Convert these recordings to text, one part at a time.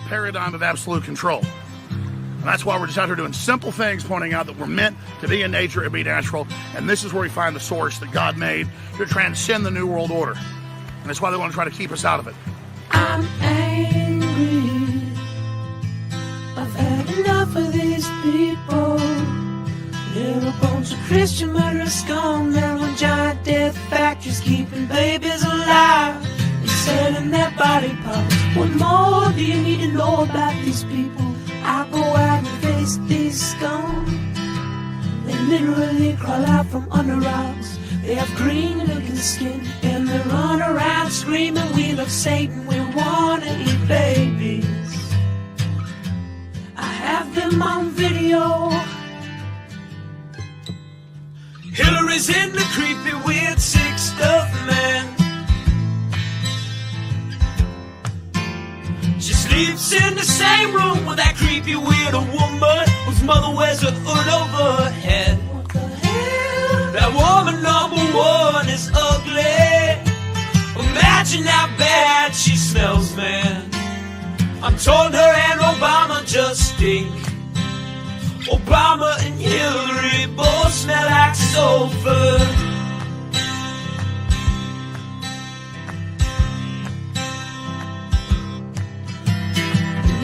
paradigm of absolute control. And that's why we're just out here doing simple things, pointing out that we're meant to be in nature and be natural. And this is where we find the source that God made to transcend the New World Order. And that's why they want to try to keep us out of it. I'm angry. I've had enough of these people. They're a bunch of Christian murderers, scum. They're on giant death factories, keeping babies alive and selling their body parts. What more do you need to know about these people? I go out and face these scum. They literally crawl out from under rocks. They have green looking skin and they run around screaming, we love Satan, we wanna eat babies. I have them on video. Hillary's in the creepy weird sick stuff, man. She sleeps in the same room with that creepy weird woman whose mother wears a hood over her head. What the hell? That woman number one is ugly. Imagine how bad she smells, man. I'm told her and Obama just stink. Obama and Hillary both smell like sulfur.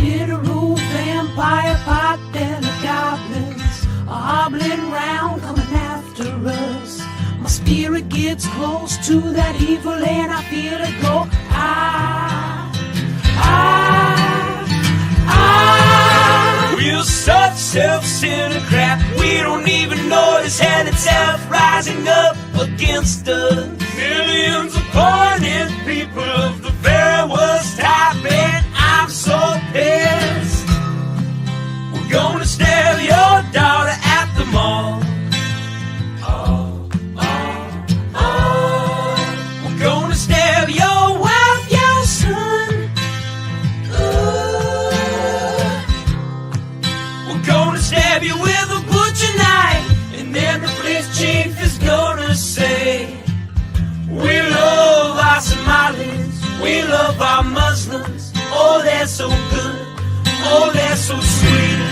Literal vampire pot-bellied goblins are hobbling round coming after us. My spirit gets close to that evil and I feel it go. We're such self-centered crap. We don't even notice hell itself rising up against us. Millions of pointed people of the very worst type, and I'm so pissed. We're gonna stab your daughter at the mall. We're gonna stab your wife, your son. We're gonna stab you with a butcher knife, and then the police chief is gonna say, we love our Somalis, we love our Muslims. Oh, they're so good, oh, they're so sweet.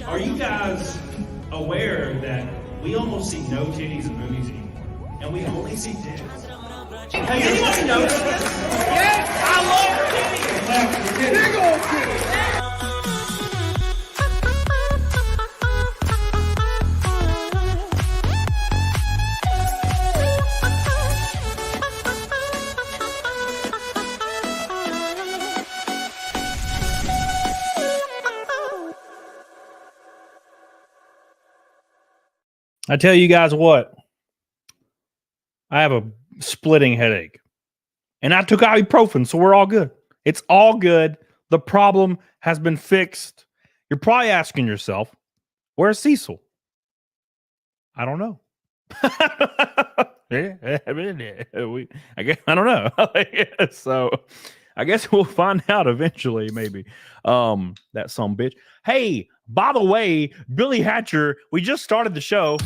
Are you guys aware that we almost see no titties in movies anymore? And we only see titties. Hey, anybody notice this? Yes, I love titties! Big old titties! I tell you guys what, I have a splitting headache and I took ibuprofen, so we're all good. It's all good. The problem has been fixed. You're probably asking yourself, where's CECIL? I don't know. I don't know. So I guess we'll find out eventually, maybe. That some bitch. Hey, by the way, Billy Hatcher, we just started the show.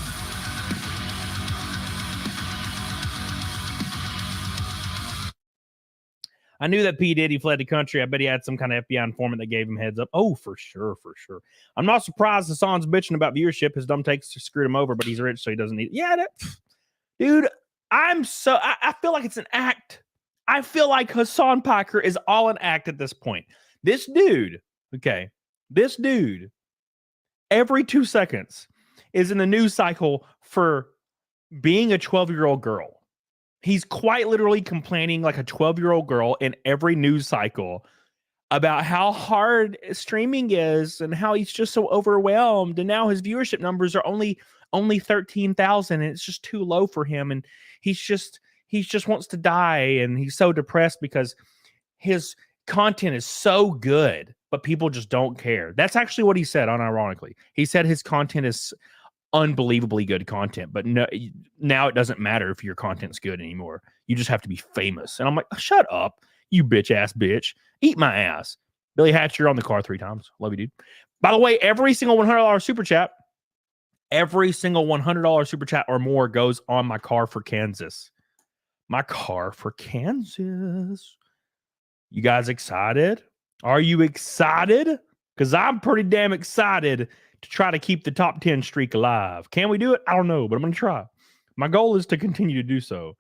I knew that P. Diddy fled the country. I bet he had some kind of FBI informant that gave him heads up. Oh, for sure, for sure. I'm not surprised Hasan's bitching about viewership. His dumb takes screwed him over, but he's rich, so he doesn't need it. Yeah, dude, I feel like it's an act. I feel like Hasan Piker is all an act at this point. This dude, every 2 seconds is in the news cycle for being a 12-year-old girl. He's quite literally complaining like a 12-year-old girl in every news cycle about how hard streaming is and how he's just so overwhelmed. And now his viewership numbers are only 13,000 and it's just too low for him. And he's he just wants to die, and he's so depressed because his content is so good, but people just don't care. That's actually what he said, unironically. He said his content is unbelievably good content, but no, now it doesn't matter if your content's good anymore. You just have to be famous. And I'm like, shut up, you bitch ass bitch. Eat my ass. Billy Hatcher on the car 3 times. Love you, dude. By the way, every single $100 super chat, every single $100 super chat or more goes on my car for Kansas. My car for Kansas. You guys excited? Are you excited? Because I'm pretty damn excited to try to keep the top 10 streak alive. Can we do it? I don't know, but I'm going to try. My goal is to continue to do so.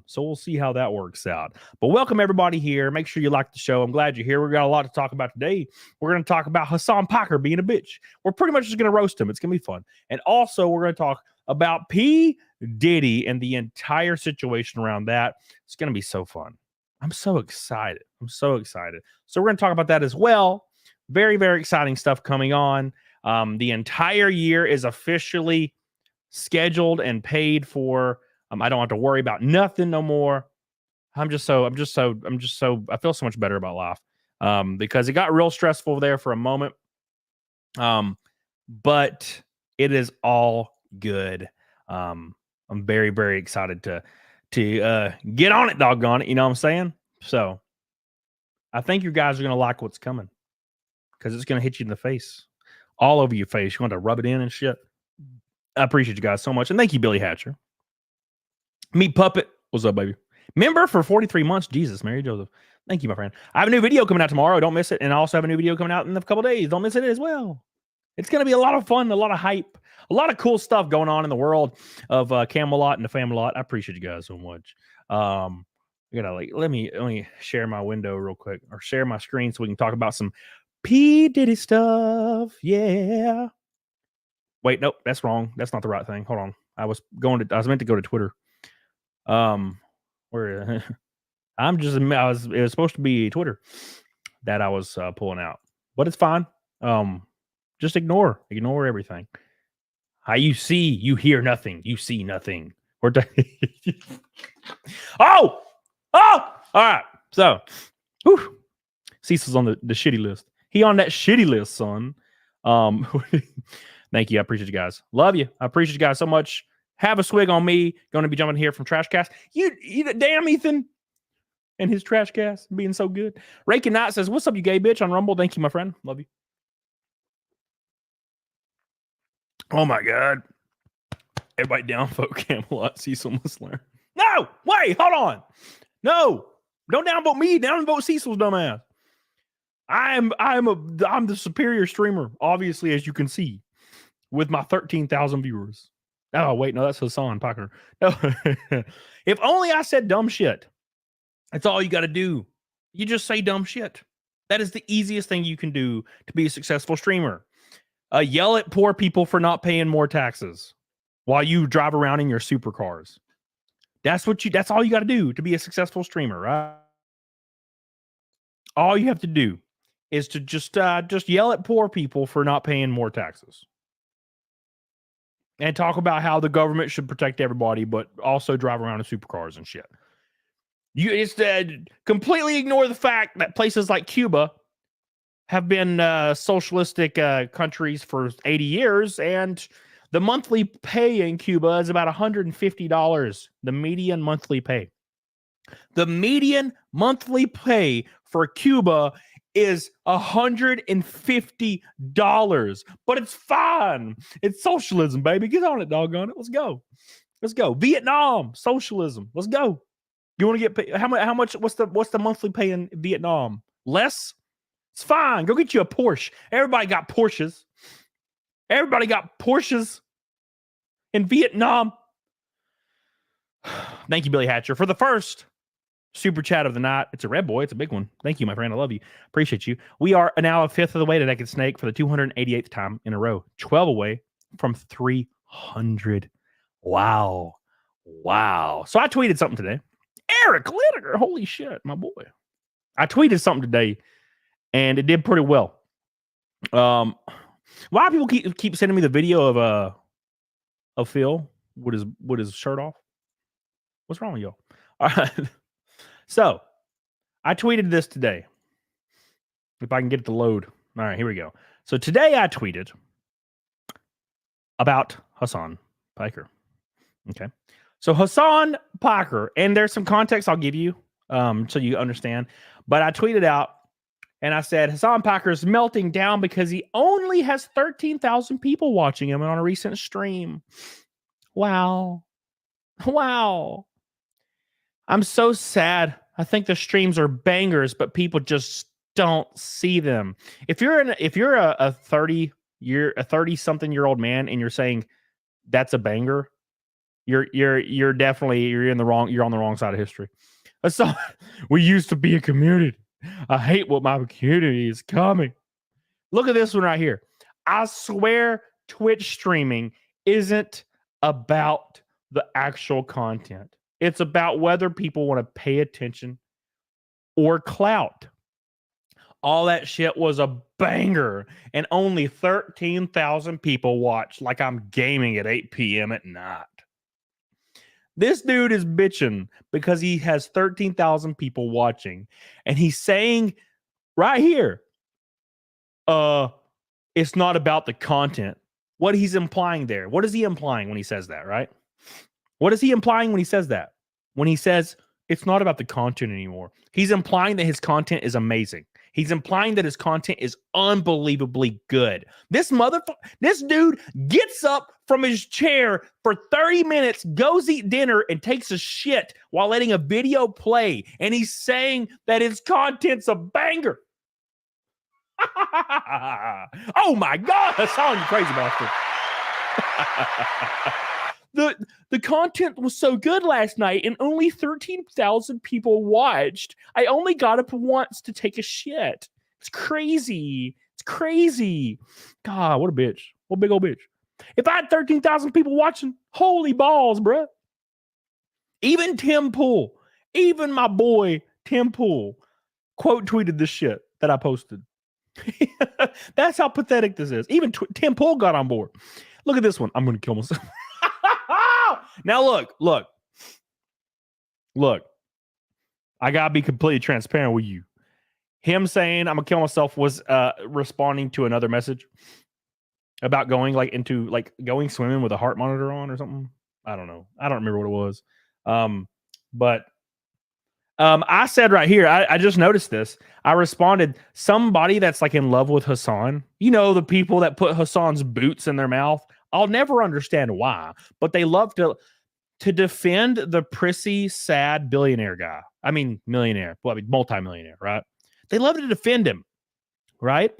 So we'll see how that works out. But welcome everybody here. Make sure you like the show. I'm glad you're here. We've got a lot to talk about today. We're going to talk about Hasan Packer being a bitch. We're pretty much just going to roast him. It's going to be fun. And also we're going to talk about P. Diddy and the entire situation around that. It's going to be so fun. I'm so excited. I'm so excited. So we're going to talk about that as well. Very, very exciting stuff coming on. The entire year is officially scheduled and paid for. I don't have to worry about nothing no more. I feel so much better about life. Because it got real stressful there for a moment. But it is all good. I'm very, very excited to get on it, doggone it. You know what I'm saying? So I think you guys are going to like what's coming because it's going to hit you in the face, all over your face. You want to rub it in and shit. I appreciate you guys so much. And thank you, Billy Hatcher. Meat Puppet. What's up, baby? Member for 43 months. Jesus, Mary Joseph. Thank you, my friend. I have a new video coming out tomorrow. Don't miss it. And I also have a new video coming out in a couple days. Don't miss it as well. It's going to be a lot of fun, a lot of hype, a lot of cool stuff going on in the world of Camelot and the Famelot. I appreciate you guys so much. Let me share my window real quick, or share my screen so we can talk about some P. Diddy stuff. Yeah. Wait, nope, that's wrong. That's not the right thing. Hold on. I was meant to go to Twitter. It was supposed to be Twitter that I was pulling out, but it's fine. Just ignore everything. How you see, you hear nothing, you see nothing. All right. So, CECIL's on the shitty list. He on that shitty list, son. Thank you. I appreciate you guys. Love you. I appreciate you guys so much. Have a swig on me. Going to be jumping here from Trashcast. You damn Ethan and his Trashcast being so good. Rake and Knight says, "What's up, you gay bitch?" on Rumble. Thank you, my friend. Love you. Oh my God. Everybody down, folk. Camelot. Cecil must learn. No, wait, hold on. No, don't downvote me. Downvote Cecil's dumbass. I'm the superior streamer, obviously, as you can see, with my 13,000 viewers. Oh, wait, no, that's Hasan Packer. No. If only I said dumb shit. That's all you got to do. You just say dumb shit. That is the easiest thing you can do to be a successful streamer. Yell at poor people for not paying more taxes while you drive around in your supercars. That's all you got to do to be a successful streamer, right? All you have to do is to just yell at poor people for not paying more taxes. And talk about how the government should protect everybody, but also drive around in supercars and shit. You completely ignore the fact that places like Cuba have been socialistic countries for 80 years, and the monthly pay in Cuba is about $150. The median monthly pay. The median monthly pay for Cuba is $150, but it's fine. It's socialism, baby. Get on it, doggone it. Let's go. Vietnam, socialism. Let's go. You want to get paid? How much? What's the monthly pay in Vietnam? Less? It's fine. Go get you a Porsche. Everybody got Porsches. In Vietnam. Thank you, Billy Hatcher, for the first super chat of the night. It's a red boy. It's a big one. Thank you, my friend. I love you. Appreciate you. We are now a fifth of the way to Naked Snake for the 288th time in a row. 12 away from 300. Wow. So I tweeted something today. Eric Lineker. Holy shit, my boy. I tweeted something today, and it did pretty well. Why do people keep sending me the video of Phil with his shirt off? What's wrong with y'all? All right. So I tweeted this today. If I can get it to load. All right, here we go. So today I tweeted about Hasan Piker. Okay. So Hasan Piker, and there's some context I'll give you so you understand. But I tweeted out and I said, Hasan Piker is melting down because he only has 13,000 people watching him on a recent stream. Wow. Wow. I'm so sad. I think the streams are bangers, but people just don't see them. If you're a 30-something-year-old man and you're saying that's a banger, you're definitely on the wrong side of history. So we used to be a community. I hate what my community is coming. Look at this one right here. I swear Twitch streaming isn't about the actual content. It's about whether people want to pay attention or clout. All that shit was a banger, and only 13,000 people watched like I'm gaming at 8 p.m. at night. This dude is bitching because he has 13,000 people watching, and he's saying right here, it's not about the content. What he's implying there. What is he implying when he says that, right? What is he implying when he says that? When he says it's not about the content anymore. He's implying that his content is amazing. He's implying that his content is unbelievably good. This dude gets up from his chair for 30 minutes, goes eat dinner, and takes a shit while letting a video play. And he's saying that his content's a banger. Oh my God, Hasan, you crazy bastard. The content was so good last night and only 13,000 people watched. I only got up once to take a shit. It's crazy. It's crazy. God, what a bitch. What a big old bitch. If I had 13,000 people watching, holy balls, bruh. Even Tim Pool, even my boy Tim Pool, quote tweeted this shit that I posted. That's how pathetic this is. Even Tim Pool got on board. Look at this one. I'm going to kill myself. Now look. I gotta be completely transparent with you. Him saying I'm gonna kill myself was responding to another message about going swimming with a heart monitor on or something. I don't know. I don't remember what it was. But I said right here, I just noticed this. I responded, somebody that's like in love with Hasan, you know, the people that put Hasan's boots in their mouth. I'll never understand why, but they love to defend the prissy, sad billionaire guy. I mean, millionaire, multimillionaire, right? They love to defend him, right?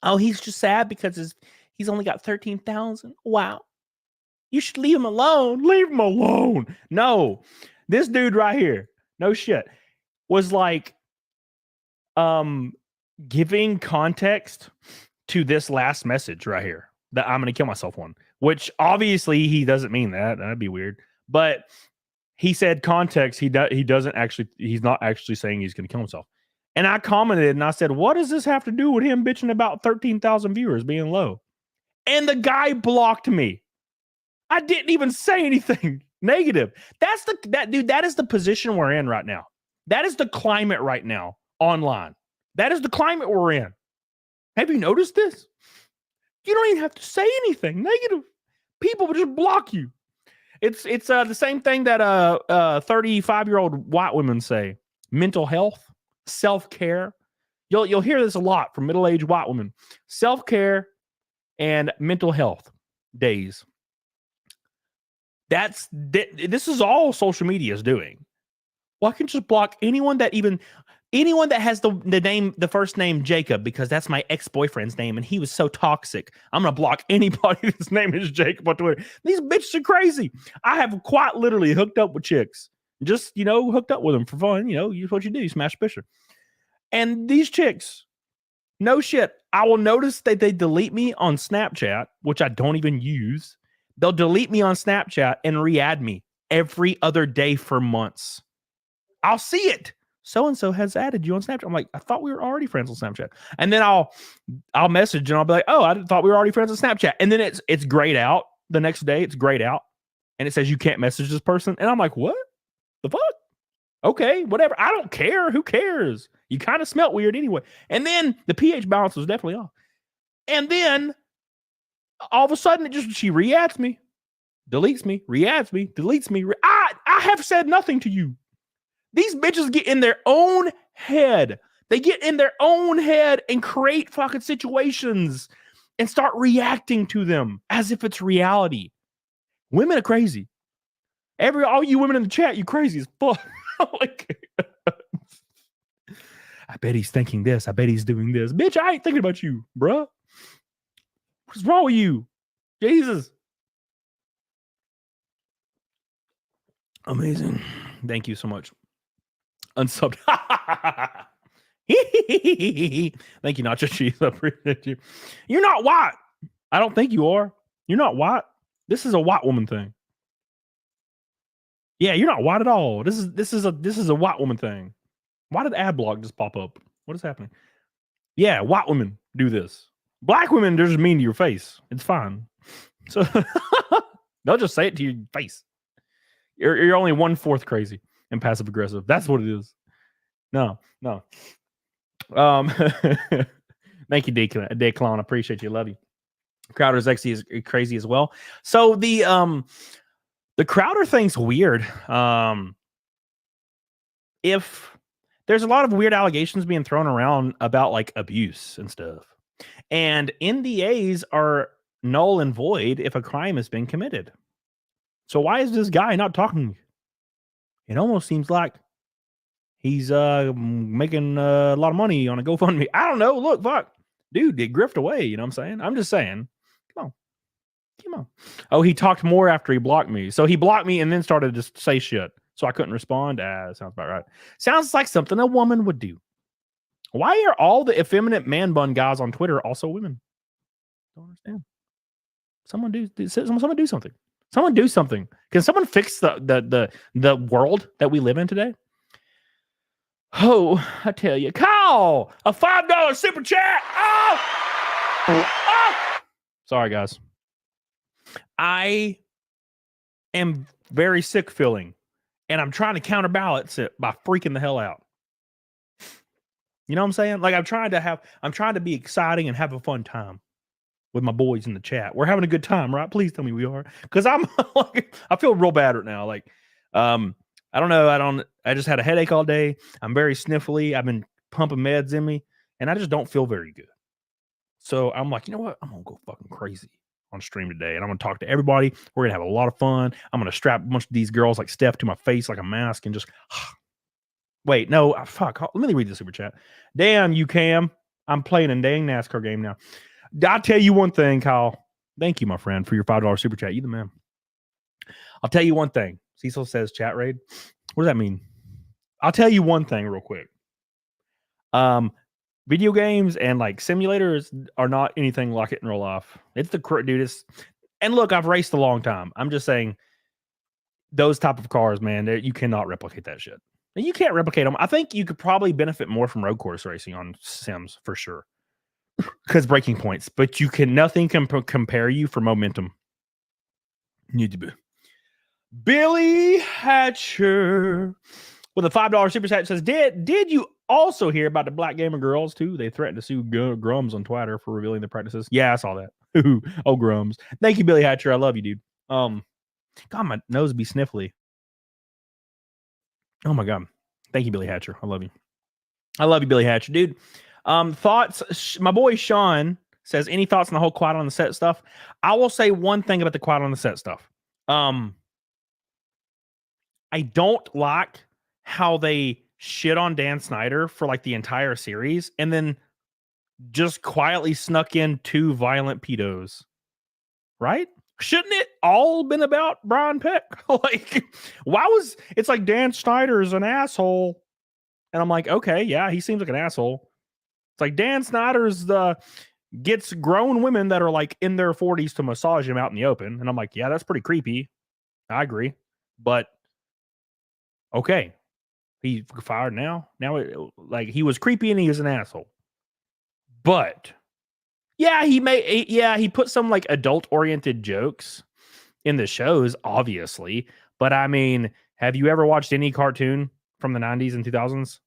Oh, he's just sad because he's only got 13,000. Wow. You should leave him alone. Leave him alone. No, this dude right here, no shit, was like giving context to this last message right here. That I'm going to kill myself one, which obviously he doesn't mean that. That'd be weird. But he said context. He's not actually saying he's going to kill himself. And I commented and I said, what does this have to do with him bitching about 13,000 viewers being low? And the guy blocked me. I didn't even say anything negative. That is the position we're in right now. That is the climate right now online. That is the climate we're in. Have you noticed this? You don't even have to say anything negative. People will just block you. It's the same thing that 35-year-old white women say. Mental health, self-care. You'll hear this a lot from middle-aged white women. Self-care and mental health days. This is all social media is doing. Well, I can just block anyone that has the first name Jacob, because that's my ex-boyfriend's name and he was so toxic. I'm gonna block anybody whose name is Jacob on Twitter. These bitches are crazy. I have quite literally hooked up with chicks. Just, hooked up with them for fun. What you do, you smash picture. And these chicks, no shit, I will notice that they delete me on Snapchat, which I don't even use. They'll delete me on Snapchat and re-add me every other day for months. I'll see it. So-and-so has added you on Snapchat. I'm like, I thought we were already friends on Snapchat. And then I'll message and I'll be like, oh, I thought we were already friends on Snapchat. And then it's grayed out the next day. It's grayed out. And it says you can't message this person. And I'm like, what? The fuck? Okay, whatever. I don't care. Who cares? You kind of smelt weird anyway. And then the pH balance was definitely off. And then all of a sudden, she re-adds me, deletes me, re-adds me, deletes me. I have said nothing to you. These bitches get in their own head. They get in their own head and create fucking situations and start reacting to them as if it's reality. Women are crazy. All you women in the chat, you crazy as fuck. Like, I bet he's thinking this. I bet he's doing this. Bitch, I ain't thinking about you, bruh. What's wrong with you? Jesus. Amazing. Thank you so much. Unsubbed. Thank you, Nacho Cheese. I appreciate you. You're not white. I don't think you are. You're not white. This is a white woman thing. Yeah, you're not white at all. This is a white woman thing. Why did ad block just pop up? What is happening? Yeah, white women do this. Black women, they're just mean to your face. It's fine. So they'll just say it to your face. You're only 1/4 crazy and passive aggressive. That's what it is. No. Thank you, Declan. I appreciate you. Love you. Crowder's actually is crazy as well. So the Crowder thing's weird. If there's a lot of weird allegations being thrown around about like abuse and stuff, and NDAs are null and void if a crime has been committed. So why is this guy not talking? It almost seems like he's making a lot of money on a GoFundMe. I don't know. Look, fuck, dude, they grift away. You know what I'm saying? I'm just saying. Come on. Oh, he talked more after he blocked me. So he blocked me and then started to say shit. So I couldn't respond. Sounds about right. Sounds like something a woman would do. Why are all the effeminate man bun guys on Twitter also women? Don't understand. Someone do something. Someone do something. Can someone fix the world that we live in today? Oh, I tell you, Kyle, a $5 super chat. Oh! Sorry, guys. I am very sick feeling, and I'm trying to counterbalance it by freaking the hell out. You know what I'm saying? Like I'm trying to be exciting and have a fun time with my boys in the chat. We're having a good time, right? Please tell me we are. Because I'm like, I feel real bad right now. Like, I don't know. I just had a headache all day. I'm very sniffly. I've been pumping meds in me, and I just don't feel very good. So I'm like, you know what? I'm gonna go fucking crazy on stream today, and I'm gonna talk to everybody. We're gonna have a lot of fun. I'm gonna strap a bunch of these girls like Steph to my face like a mask and just wait. No, fuck. Let me read the super chat. Damn you, Cam. I'm playing a dang NASCAR game now. I'll tell you one thing, Kyle. Thank you, my friend, for your $5 super chat. You the man. I'll tell you one thing. Cecil says chat raid. What does that mean? I'll tell you one thing real quick. Video games and like simulators are not anything like it in real life. It's the dude. And look, I've raced a long time. I'm just saying those type of cars, man, you cannot replicate that shit. And you can't replicate them. I think you could probably benefit more from road course racing on Sims for sure. Because breaking points, but nothing can compare you for momentum. Need to be. Billy Hatcher with a $5 super chat says, Did you also hear about the black gamer girls too? They threatened to sue Grums on Twitter for revealing their practices. Yeah, I saw that. Oh, Grums. Thank you, Billy Hatcher. I love you, dude. God, my nose be sniffly. Oh my God. Thank you, Billy Hatcher. I love you. I love you, Billy Hatcher, dude. Thoughts? My boy Sean says, any thoughts on the whole quiet on the set stuff? I will say one thing about the quiet on the set stuff. I don't like how they shit on Dan Snyder for like the entire series and then just quietly snuck in 2 violent pedos. Right? Shouldn't it all been about Brian Peck? Like, it's like Dan Snyder is an asshole. And I'm like, okay, yeah, he seems like an asshole. It's like Dan Snyder's gets grown women that are like in their 40s to massage him out in the open. And I'm like, yeah, that's pretty creepy. I agree. But okay. He's fired now. Like he was creepy and he was an asshole. But yeah, he put some like adult oriented jokes in the shows, obviously. But I mean, Have you ever watched any cartoon from the 90s and 2000s?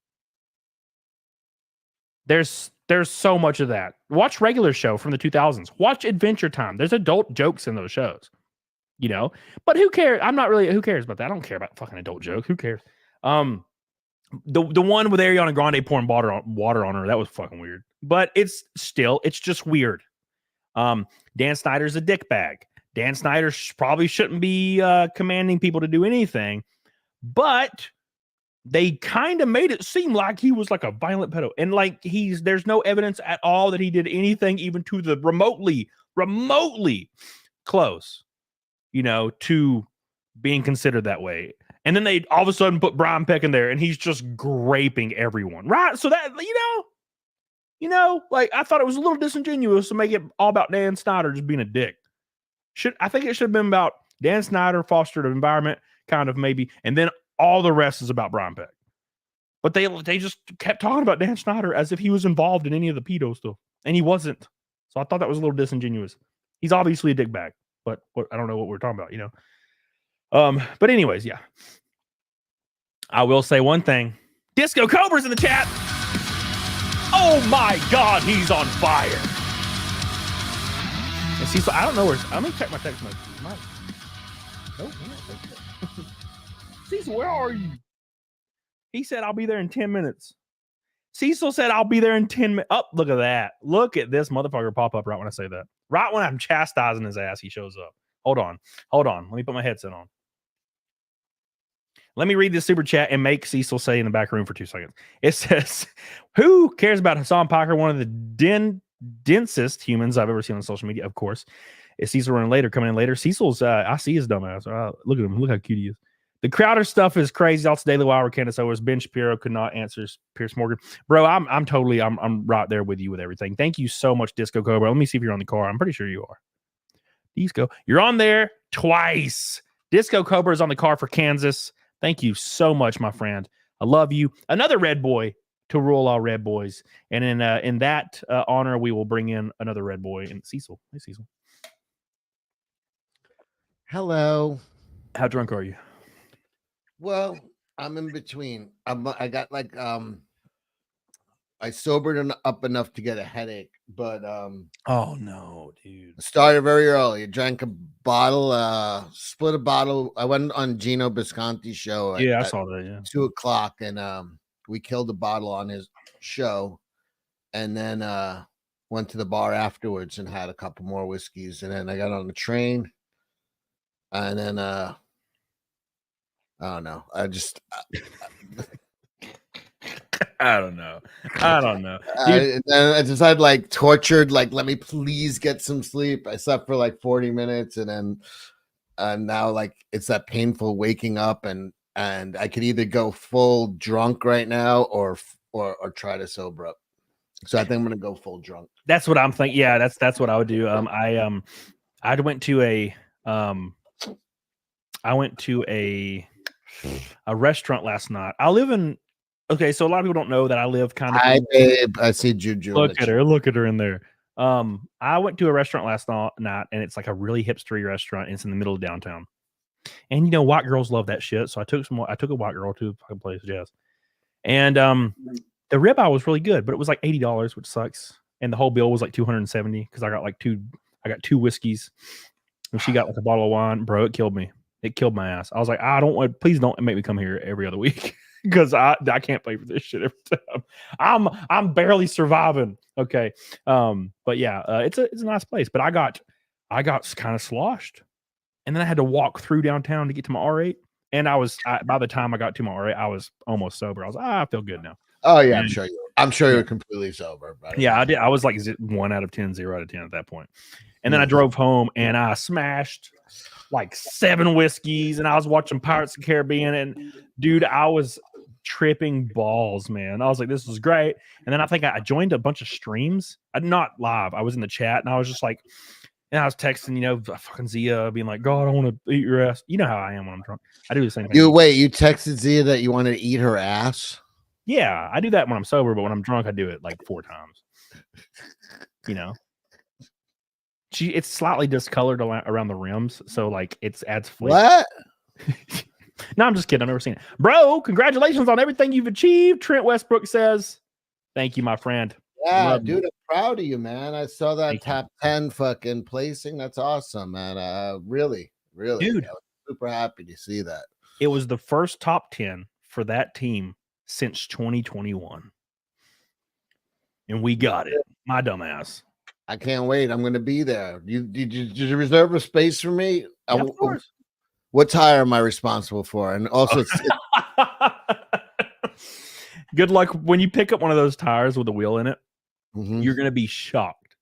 There's so much of that. Watch Regular Show from the 2000s. Watch Adventure Time. There's adult jokes in those shows. You know, but who cares? Who cares about that? I don't care about fucking adult jokes. Who cares? The one with Ariana Grande pouring water on her, that was fucking weird. But it's just weird. Dan Snyder's a dickbag. Dan Snyder probably shouldn't be commanding people to do anything, but they kind of made it seem like he was like a violent pedo. And like there's no evidence at all that he did anything even to the remotely close, you know, to being considered that way. And then they all of a sudden put Brian Peck in there and he's just graping everyone. Right. So that, you know, like I thought it was a little disingenuous to make it all about Dan Snyder just being a dick. I think it should have been about Dan Snyder fostered an environment, kind of maybe, and then all the rest is about Brian Peck. But they just kept talking about Dan Snyder as if he was involved in any of the pedo stuff, and he wasn't. So I thought that was a little disingenuous. He's obviously a dickbag, but I don't know what we're talking about, you know. But anyways, yeah. I will say one thing. Disco Cobra's in the chat. Oh my God, he's on fire. And Cecil, I don't know where. Let me check my text message. Nope. Cecil, where are you? He said, I'll be there in 10 minutes. Cecil said, I'll be there in 10 minutes. Oh, look at that. Look at this motherfucker pop up right when I say that. Right when I'm chastising his ass, he shows up. Hold on. Let me put my headset on. Let me read this super chat and make Cecil say in the back room for 2 seconds. It says, who cares about Hasan Piker, one of the densest humans I've ever seen on social media? Of course. Is Cecil coming in later? Cecil's, I see his dumb ass. Look at him. Look how cute he is. The Crowder stuff is crazy. Also, Daily Wire, Candace Owens, Ben Shapiro could not answer Pierce Morgan. Bro, I'm right there with you with everything. Thank you so much, Disco Cobra. Let me see if you're on the car. I'm pretty sure you are. Disco, you're on there twice. Disco Cobra is on the car for Kansas. Thank you so much, my friend. I love you. Another red boy to rule all red boys. And in that honor, we will bring in another red boy, and Cecil. Hey, Cecil. Hello. How drunk are you? Well, I'm in between. I got like I sobered up enough to get a headache, but oh no, dude. Started very early. I drank a bottle, split a bottle. I went on Gino Bisconti's show. I saw that. Yeah, 2:00, and we killed a bottle on his show, and then went to the bar afterwards and had a couple more whiskeys, and then I got on the train, and then I don't know. I don't know. And then I just had like tortured, like, let me please get some sleep. I slept for like 40 minutes, and then now like it's that painful waking up, and I could either go full drunk right now or try to sober up. So I think I'm gonna go full drunk. That's what I'm thinking. Yeah, that's what I would do. I went to a restaurant last night. I live in. Okay, so a lot of people don't know that I live kind of. Hi, babe. I see Juju. Look at her in there. I went to a restaurant last night, and it's like a really hipstery restaurant. And it's in the middle of downtown, and you know, white girls love that shit. So I took a white girl to a fucking place, Jazz, and the ribeye was really good, but it was like $80, which sucks. And the whole bill was like $270 because I got two whiskeys, and she got like a bottle of wine. Bro, it killed me. It killed my ass. I was like, please don't make me come here every other week. Because I can't pay for this shit every time. I'm barely surviving. Okay. But yeah, it's a nice place. But I got kind of sloshed. And then I had to walk through downtown to get to my R8. And by the time I got to my R8, I was almost sober. I was like, I feel good now. Oh yeah, I'm sure you're completely sober. Yeah, I did. I was like 1 out of 10, 0 out of 10 at that point. And then I drove home and I smashed like 7 whiskeys, and I was watching Pirates of the Caribbean, and dude, I was tripping balls, man. I was like, this is great. And then I think I joined a bunch of streams. Not live. I was in the chat, and I was just like, and I was texting, you know, fucking Zia, being like, God, I want to eat your ass. You know how I am when I'm drunk. I do the same thing. You texted Zia that you wanted to eat her ass? Yeah, I do that when I'm sober, but when I'm drunk, I do it like 4 times. You know? It's slightly discolored around the rims, so like it adds flavor. What? No, I'm just kidding. I've never seen it. Bro, congratulations on everything you've achieved. Trent Westbrook says, thank you, my friend. Yeah, Love dude, I'm proud of you, man. I saw that Thank you. top 10 fucking placing. That's awesome, man. Really, Dude. I was super happy to see that. It was the first top 10 for that team since 2021. And we got it. My dumbass. I can't wait. I'm going to be there. Did you reserve a space for me? Yeah, of course. What tire am I responsible for? And also, good luck when you pick up one of those tires with a wheel in it. Mhm. You're gonna be shocked.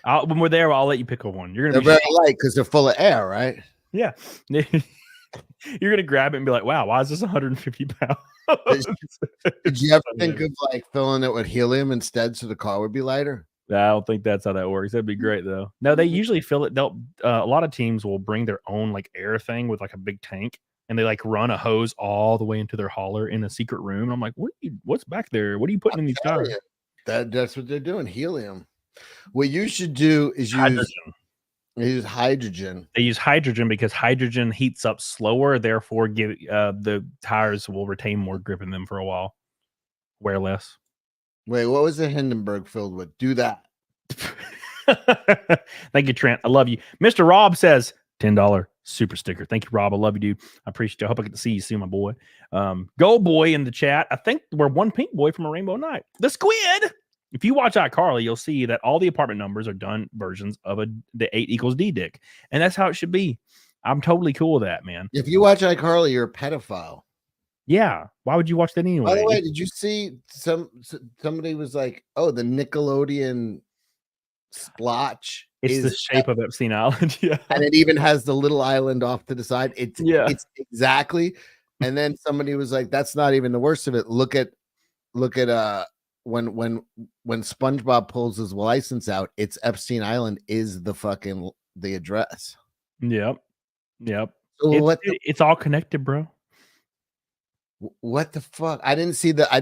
When we're there, I'll let you pick up one. You're gonna They're be very shocked. light because they're full of air, right? Yeah. You're gonna grab it and be like, "Wow, why is this 150 pounds?" Did you ever think of like filling it with helium instead, so the car would be lighter? I don't think that's how that works. That'd be great though. No, they usually fill it. They'll a lot of teams will bring their own like air thing with like a big tank, and they like run a hose all the way into their hauler in a secret room. And I'm like, what's back there? What are you putting in these tires? That's what they're doing. Helium. What you should do is use hydrogen. They use hydrogen because hydrogen heats up slower. Therefore, the tires will retain more grip in them for a while. Wear less. Wait, what was the Hindenburg filled with? Do that. Thank you, Trent. I love you. Mr. Rob says $10 super sticker. Thank you, Rob. I love you, dude. I appreciate you. I hope I get to see you soon, my boy. Gold boy in the chat. I think we're one pink boy from a rainbow night. The squid. If you watch iCarly, you'll see that all the apartment numbers are done versions of the 8 equals D dick. And that's how it should be. I'm totally cool with that, man. If you watch iCarly, you're a pedophile. Yeah. Why would you watch that anyway? By the way, did you see somebody was like, oh, the Nickelodeon splotch It's the shape of Epstein Island. Yeah. And it even has the little island off to the side. It's exactly. And then somebody was like, that's not even the worst of it. Look at when SpongeBob pulls his license out, it's Epstein Island is the address. Yep. So it's all connected, bro. What the fuck? I didn't see that. I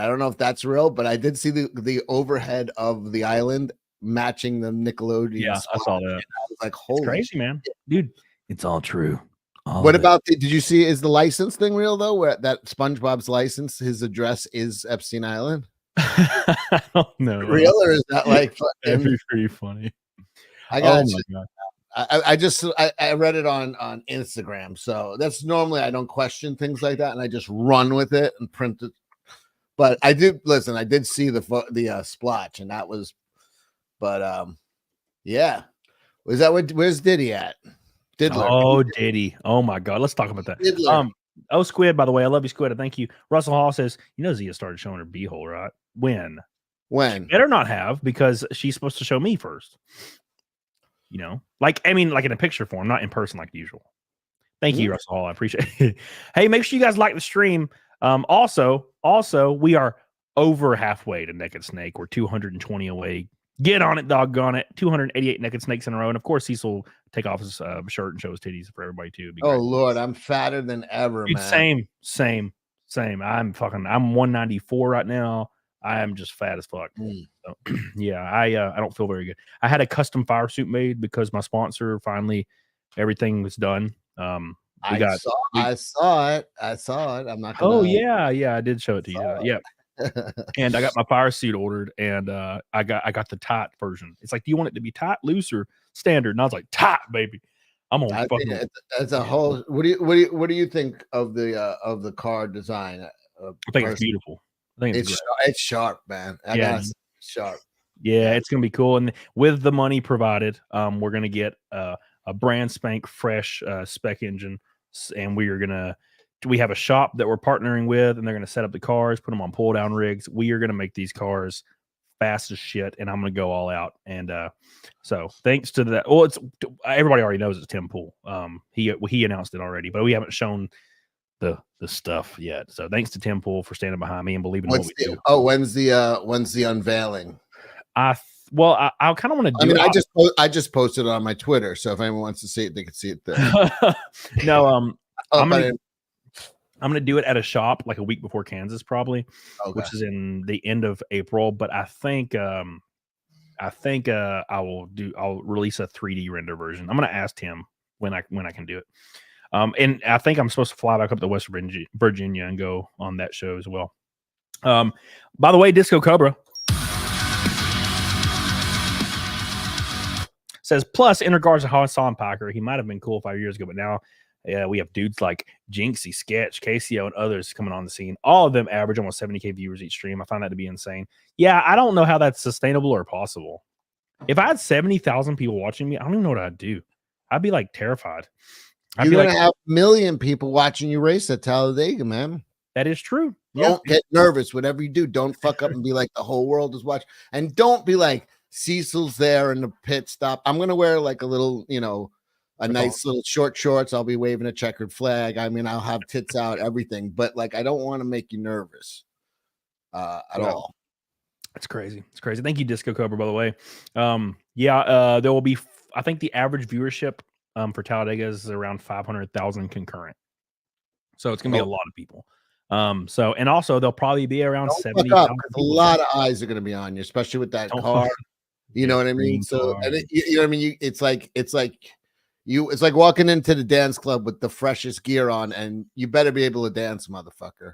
don't know if that's real, but I did see the overhead of the island matching the Nickelodeon. Yeah, I saw that. I was like, holy, it's crazy, man, dude. It's all true. What about did you see? Is the license thing real though? Where that SpongeBob's license, his address is Epstein Island? I don't know. Real or is that like that'd be pretty funny? I got I read it on Instagram, so that's normally I don't question things like that, and I just run with it and print it. But I did see the splotch, and that was, but yeah, where's Diddy at? Diddler. Oh, Diddy. Oh my God, let's talk about that. Diddler. Oh, Squid, by the way, I love you, Squid. Thank you. Russell Hall says, Zia started showing her beehole, right? When? She better not have, because she's supposed to show me first. Like in a picture form, not in person like usual. Thank you, Russell Hall. I appreciate it. Hey, make sure you guys like the stream. Also, we are over halfway to Naked Snake. We're 220 away. Get on it, doggone it. 288 Naked Snakes in a row. And of course, CECIL will take off his shirt and show his titties for everybody too. Oh Lord, I'm fatter than ever, dude, man. Same. I'm 194 right now. I am just fat as fuck. So, yeah, I don't feel very good. I had a custom fire suit made because my sponsor finally everything was done. I saw it. I'm not gonna. Oh yeah, I did show it to you. Yeah. And I got my fire suit ordered, and I got the tight version. It's like, do you want it to be tight, loose, or standard? And I was like, tight, baby. I'm gonna fucking. It's a whole. What do you think of the car design? I think it's beautiful. I think it's sharp, man. It's sharp. Yeah, it's gonna be cool. And with the money provided, we're gonna get a brand spank fresh spec engine, and we have a shop that we're partnering with, and they're gonna set up the cars, put them on pull down rigs. We are gonna make these cars fast as shit, and I'm gonna go all out. And so thanks to that, well, it's everybody already knows it's Tim Pool. He announced it already, but we haven't shown the stuff yet. So thanks to Tim Pool for standing behind me and believing in what we do. Oh, when's the unveiling? I kind of want to do. I just posted it on my Twitter, so if anyone wants to see it, they can see it there. No, I'm gonna do it at a shop like a week before Kansas, probably, which is in the end of April. But I think I'll release a 3D render version. I'm gonna ask Tim when I can do it. And I think I'm supposed to fly back up to West Virginia and go on that show as well. By the way, Disco Cobra says, plus, in regards to Hasan Packer, he might have been cool 5 years ago, but now we have dudes like Jinxie, Sketch, KCO, and others coming on the scene. All of them average almost 70K viewers each stream. I find that to be insane. Yeah, I don't know how that's sustainable or possible. If I had 70,000 people watching me, I don't even know what I'd do. I'd be like terrified. You're going to have a million people watching you race at Talladega, man. That is true. Don't get nervous. Whatever you do, don't fuck up and be like the whole world is watching. And don't be like, CECIL's there in the pit stop. I'm going to wear like a little, a nice little short shorts. I'll be waving a checkered flag. I mean, I'll have tits out, everything. But like, I don't want to make you nervous at all. It's crazy. It's crazy. Thank you, Disco Cobra, by the way. There will be, I think the average viewership for Talladega is around 500,000 concurrent. So it's going to be a lot of people. And also they'll probably be around 70,000. A lot of eyes are going to be on you, especially with that car. You know what I mean? So, you know what I mean? It's like walking into the dance club with the freshest gear on, and you better be able to dance, motherfucker.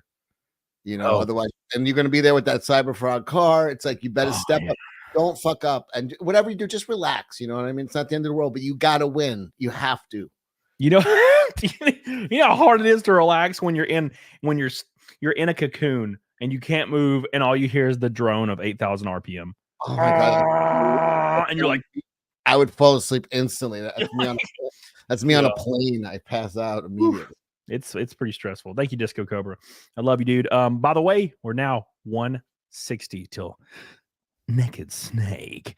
Otherwise, and you're going to be there with that Cyberfrog car. It's like, you better step up. Don't fuck up. And whatever you do, just relax. You know what I mean? It's not the end of the world, but you got to win. You have to. You know how hard it is to relax when you're in a cocoon and you can't move, and all you hear is the drone of 8,000 RPM. Oh my god! And you're like, I would fall asleep instantly. That's me on a plane. I pass out immediately. It's pretty stressful. Thank you, Disco Cobra. I love you, dude. By the way, we're now 160 till Naked Snake.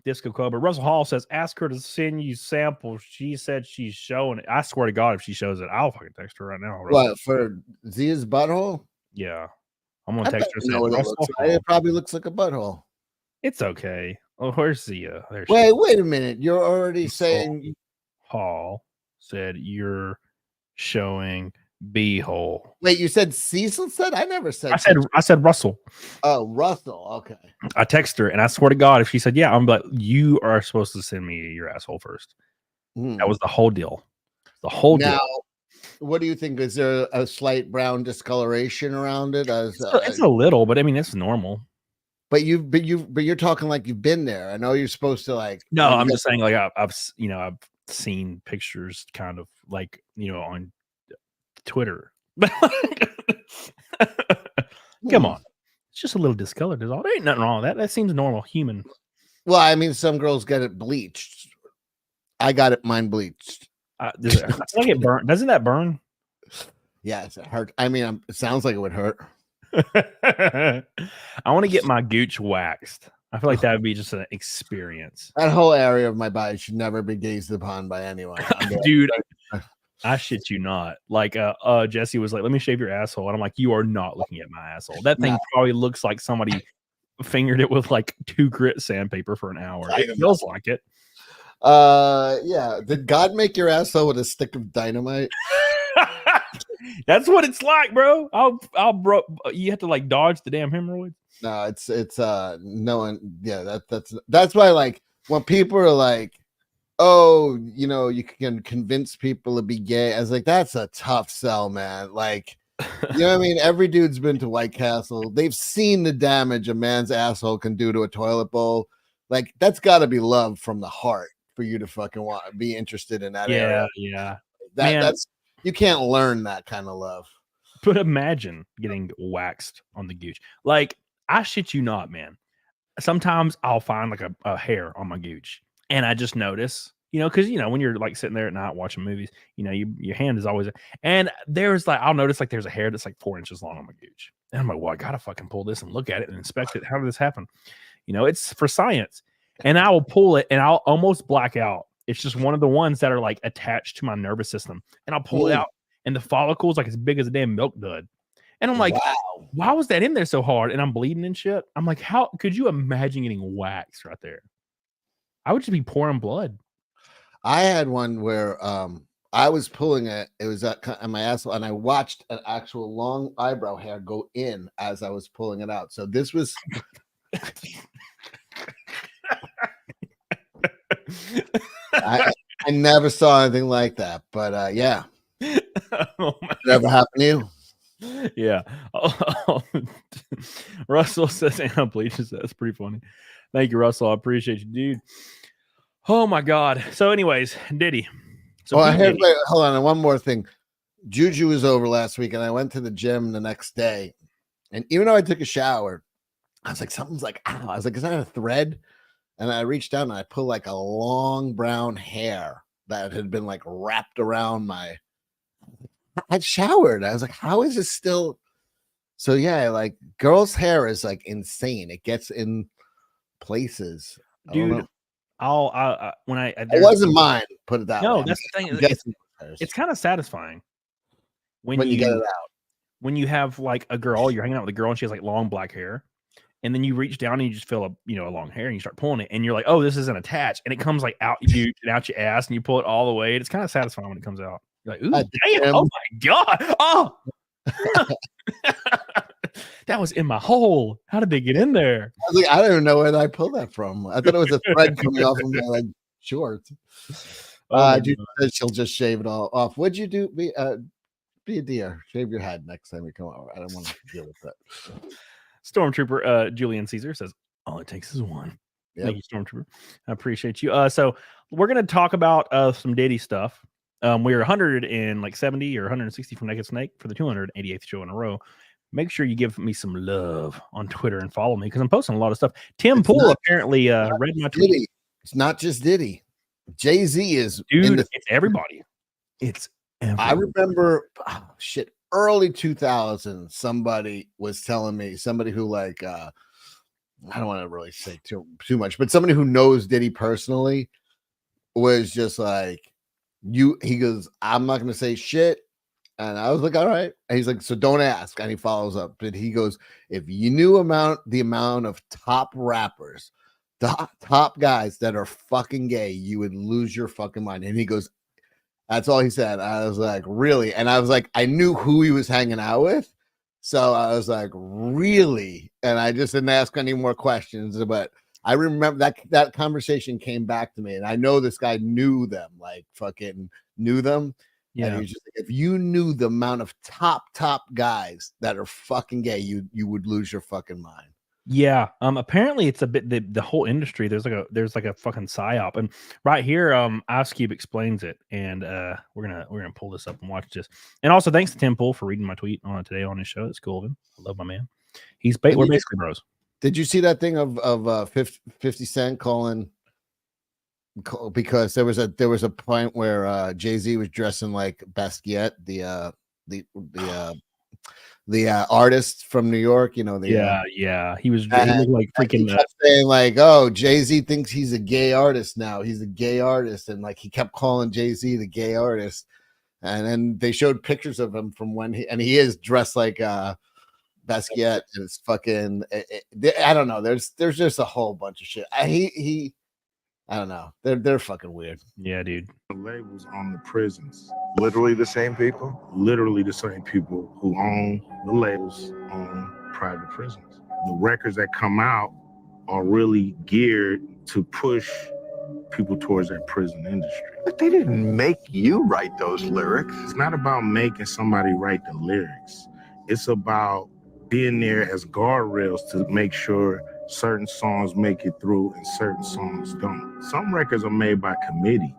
Disco Cobra. Russell Hall says, ask her to send you samples. She said she's showing it. I swear to God, if she shows it, I'll fucking text her right now. What, for Zia's butthole? Yeah. I'm gonna text her. It probably looks like a butthole. It's okay. Oh, where's Zia? There she wait a minute. You're already saying Hall said you're showing B-hole. Wait, you said CECIL said? I never said. I said Russell. Oh, Russell. Okay. I text her, and I swear to God, if she said, yeah, I'm like, you are supposed to send me your asshole first. That was the whole deal. The whole deal. What do you think? Is there a slight brown discoloration around it? It's a little, but I mean, it's normal. But you're talking like you've been there. I know you're supposed to like. No, I'm just saying, like I've seen pictures, kind of like on Twitter. Come on, it's just a little discolored. Is all. There ain't nothing wrong with that. That seems normal, human. Well, I mean, some girls get it bleached. I got mine bleached. Does it burn? Doesn't that burn? Yes, it hurt. I mean, it sounds like it would hurt. I want to get my gooch waxed. I feel like that would be just an experience. That whole area of my body should never be gazed upon by anyone. Dude, I shit you not. Like, Jesse was like, let me shave your asshole. And I'm like, you are not looking at my asshole. That thing probably looks like somebody fingered it with like 2 grit sandpaper for an hour. It feels like it. Yeah. Did God make your asshole with a stick of dynamite? That's what it's like, bro. Bro, you have to like dodge the damn hemorrhoids. No, it's no one. Yeah, that's why, like, when people are like, oh, you can convince people to be gay, I was like, that's a tough sell, man. Like, you know what I mean? Every dude's been to White Castle. They've seen the damage a man's asshole can do to a toilet bowl. Like, that's got to be love from the heart for you to fucking be interested in that area. Yeah. That's you can't learn that kind of love. But imagine getting waxed on the gooch. Like, I shit you not, man. Sometimes I'll find like a hair on my gooch, and I just notice, because when you're like sitting there at night watching movies, your hand is always, and there's like, I'll notice like there's a hair that's like 4 inches long on my gooch, and I'm like, well, I gotta fucking pull this and look at it and inspect it. How did this happen? It's for science, and I will pull it and I'll almost black out. It's just one of the ones that are like attached to my nervous system, and I'll pull it out, and the follicle's like as big as a damn milk dud. And I'm like, wow, why was that in there so hard? And I'm bleeding and shit. I'm like, how could you imagine getting waxed right there? I would just be pouring blood. I had one where I was pulling it. It was on my asshole, and I watched an actual long eyebrow hair go in as I was pulling it out. So this was. I never saw anything like that, but yeah. Oh Did it ever happen to you? Yeah. Russell says Anna bleaches. That's pretty funny. Thank you, Russell. I appreciate you, dude. Oh my God. So, anyways, Diddy. So Oh, Diddy. wait, hold on. And one more thing. Juju was over last week, and I went to the gym the next day. And even though I took a shower, I was like, something's like, ow. I was like, is that a thread? And I reached down and I pulled like a long brown hair that had been like wrapped around my. I'd showered. I was like, how is it still? So yeah, like girls' hair is like insane. It gets in places. Dude, it wasn't mine. Put it that way. No, that's the thing. It's kind of satisfying when you get it out. When you have like a girl, you're hanging out with a girl and she has like long black hair, and then you reach down and you just feel a long hair and you start pulling it, and you're like, oh, this isn't attached, and it comes like out you and out your ass, and you pull it all the way. It's kind of satisfying when it comes out. You're like, ooh, damn! Oh my God! Oh, that was in my hole. How did they get in there? I was like, I don't even know where I pulled that from. I thought it was a thread coming off of my like shorts. Dude said she'll just shave it all off. What'd you do? Be a deer. Shave your head next time you come over. I don't want to deal with that. Stormtrooper Julian Caesar says, all it takes is one. Yep. Thank you, Stormtrooper. I appreciate you. So we're gonna talk about some Diddy stuff. We're 170 or 160 from Naked Snake for the 288th show in a row. Make sure you give me some love on Twitter and follow me because I'm posting a lot of stuff. Tim Pool apparently read my tweet. Diddy. It's not just Diddy. Jay-Z is it's everybody. It's everybody. I remember early 2000s, somebody was telling me, somebody who like I don't want to really say too much, but somebody who knows Diddy personally was just like, he goes, I'm not gonna say shit. And I was like, all right. And he's like, so don't ask. And he follows up. But he goes, if you knew the amount of top rappers, top guys that are fucking gay, you would lose your fucking mind. And he goes, that's all he said. I was like, really? And I was like, I knew who he was hanging out with. So I was like, really? And I just didn't ask any more questions. But I remember that conversation came back to me. And I know this guy knew them, like fucking knew them. Yeah. And he was just like, if you knew the amount of top guys that are fucking gay, you would lose your fucking mind. Yeah. Apparently it's a bit the whole industry. There's like a fucking psyop. And right here, Ice Cube explains it. And we're gonna pull this up and watch this. And also thanks to Tim Pool for reading my tweet on it today on his show. It's cool of him. I love my man. We're basically bros. Did you see that thing of 50 Cent calling? Because there was a point where Jay-Z was dressing like Basquiat, the artist from New York, you know. He was he looked like freaking he kept saying like, oh, Jay-Z thinks he's a gay artist now. He's a gay artist, and like he kept calling Jay-Z the gay artist. And then they showed pictures of him from when he is dressed like Basquiat, and it's fucking I don't know. There's just a whole bunch of shit. I don't know. They're fucking weird. Yeah, dude. The labels on the prisons. Literally the same people? Literally the same people who own the labels own private prisons. The records that come out are really geared to push people towards that prison industry. But they didn't make you write those lyrics. It's not about making somebody write the lyrics. It's about being there as guardrails to make sure certain songs make it through and certain songs don't. Some records are made by committee,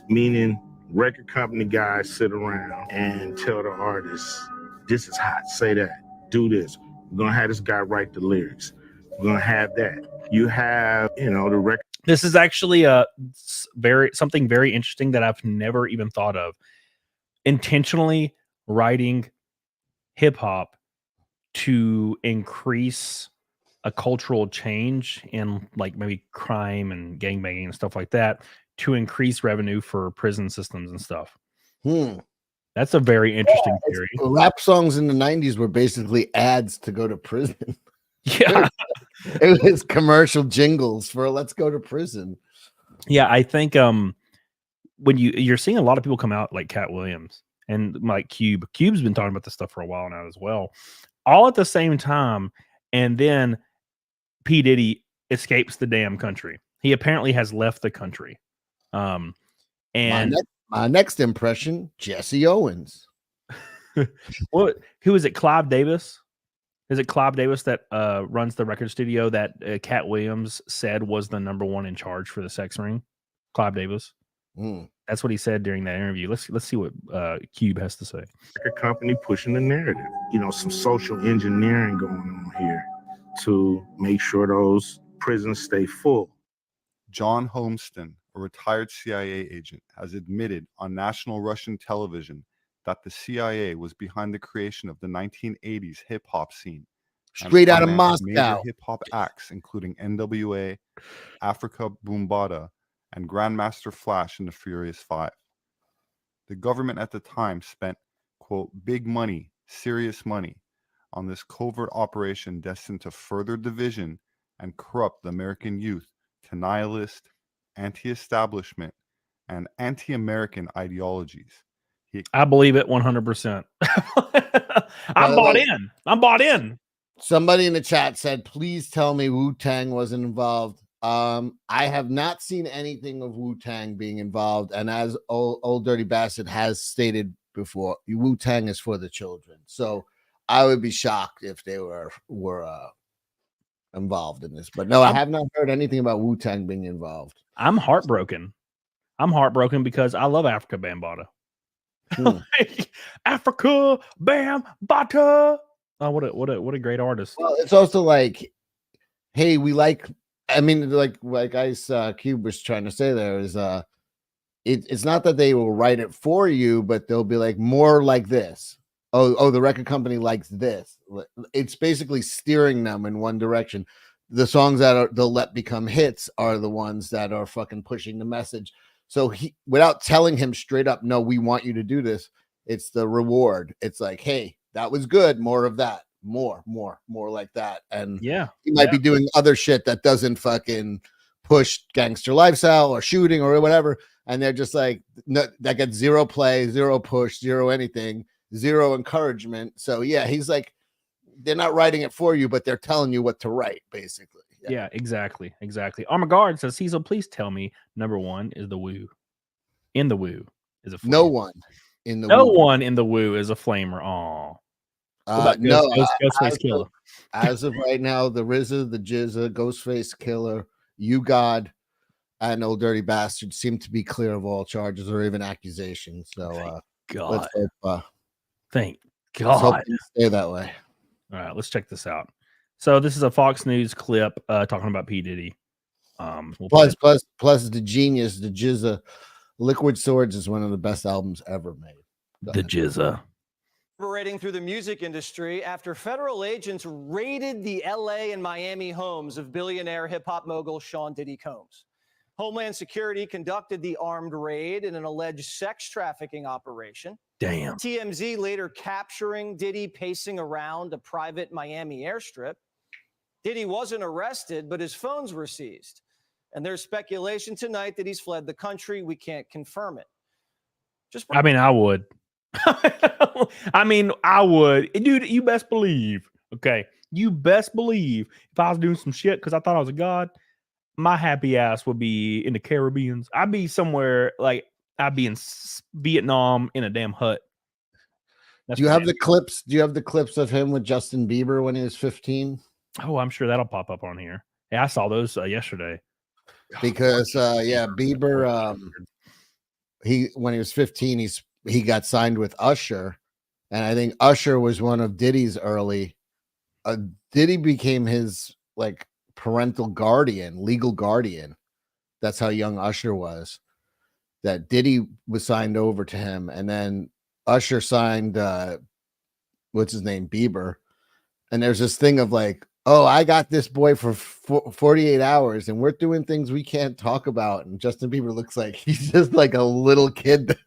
meaning record company guys sit around and tell the artists, this is hot, say that, do this. We're gonna have this guy write the lyrics. We're gonna have that. You have, the record. This is actually something very interesting that I've never even thought of. Intentionally writing hip hop to increase a cultural change in like maybe crime and gangbanging and stuff like that to increase revenue for prison systems and stuff. That's a very interesting theory. Rap songs in the 90s were basically ads to go to prison. Yeah. It was commercial jingles for let's go to prison. Yeah, I think when you're seeing a lot of people come out like Cat Williams and like Cube's been talking about this stuff for a while now as well, all at the same time. And then P. Diddy escapes the damn country. He apparently has left the country. And my next impression, Jesse Owens. who is it? Clive Davis? Is it Clive Davis that runs the record studio that Cat Williams said was the #1 in charge for the sex ring? Clive Davis. That's what he said during that interview. Let's see what Cube has to say. Record company pushing the narrative. You know, some social engineering going on here to make sure those prisons stay full. John Homeston, a retired CIA agent, has admitted on national Russian television that the CIA was behind the creation of the 1980s hip-hop scene. Straight out of financed Moscow. Major hip-hop acts, including NWA, Africa Boombata, and Grandmaster Flash and the Furious Five. The government at the time spent, quote, big money, serious money, on this covert operation destined to further division and corrupt the American youth to nihilist, anti-establishment, and anti-American ideologies. I believe it 100%. I'm bought in. Somebody in the chat said, please tell me Wu-Tang wasn't involved. I have not seen anything of Wu-Tang being involved. And as old Dirty Bastard has stated before, Wu-Tang is for the children. So I would be shocked if they were involved in this. But no, I have not heard anything about Wu-Tang being involved. I'm heartbroken. I'm heartbroken because I love Africa Bambaataa. Like, Africa Bambaataa. Oh, what a great artist. Well, it's also like, hey, we like. I mean, like Ice Cube was trying to say there is it's not that they will write it for you, but they'll be like more like this. Oh, the record company likes this. It's basically steering them in one direction. The songs that they'll let become hits are the ones that are fucking pushing the message. So he, without telling him straight up, no, we want you to do this. It's the reward. It's like, hey, that was good. More of that. More like that. And yeah, he might be doing other shit that doesn't fucking push gangster lifestyle or shooting or whatever. And they're just like, no, that gets zero play, zero push, zero anything, zero encouragement. So yeah, he's like, they're not writing it for you, but they're telling you what to write, basically. Yeah, exactly. Armor Guard says, CECIL, please tell me #1 is the Woo. In the Woo is a flamer. No one in the one in the Woo is a flamer. Aw. No, Ghostface Killer. As of right now, the RZA, the Jizza, Ghostface Killer, You God, and Old Dirty Bastard seem to be clear of all charges or even accusations. So, God. Thank God. Let's hope they stay that way. All right, let's check this out. So this is a Fox News clip talking about P. Diddy. Plus the genius, the Jizza. Liquid Swords is one of the best albums ever made. The Jizza. Operating through the music industry after federal agents raided the LA and Miami homes of billionaire hip-hop mogul Sean Diddy Combs. Homeland Security conducted the armed raid in an alleged sex trafficking operation. Damn. TMZ later capturing Diddy pacing around a private Miami airstrip. Diddy wasn't arrested, but his phones were seized. And there's speculation tonight that he's fled the country. We can't confirm it. I mean, I would. I would. Dude, you best believe. Okay. You best believe if I was doing some shit because I thought I was a god, my happy ass would be in the Caribbean. I'd be somewhere like I'd be in Vietnam in a damn hut. Do you have the clips? Do you have the clips of him with Justin Bieber when he was 15? Oh, I'm sure that'll pop up on here. Yeah, I saw those yesterday. Because Bieber, when he was 15, he got signed with Usher, and I think Usher was one of Diddy's early. Diddy became his like parental guardian, legal guardian. That's how young Usher was. That Diddy was signed over to him, and then Usher signed what's his name, Bieber. And there's this thing of like, oh, I got this boy for 48 hours, and we're doing things we can't talk about. And Justin Bieber looks like he's just like a little kid there.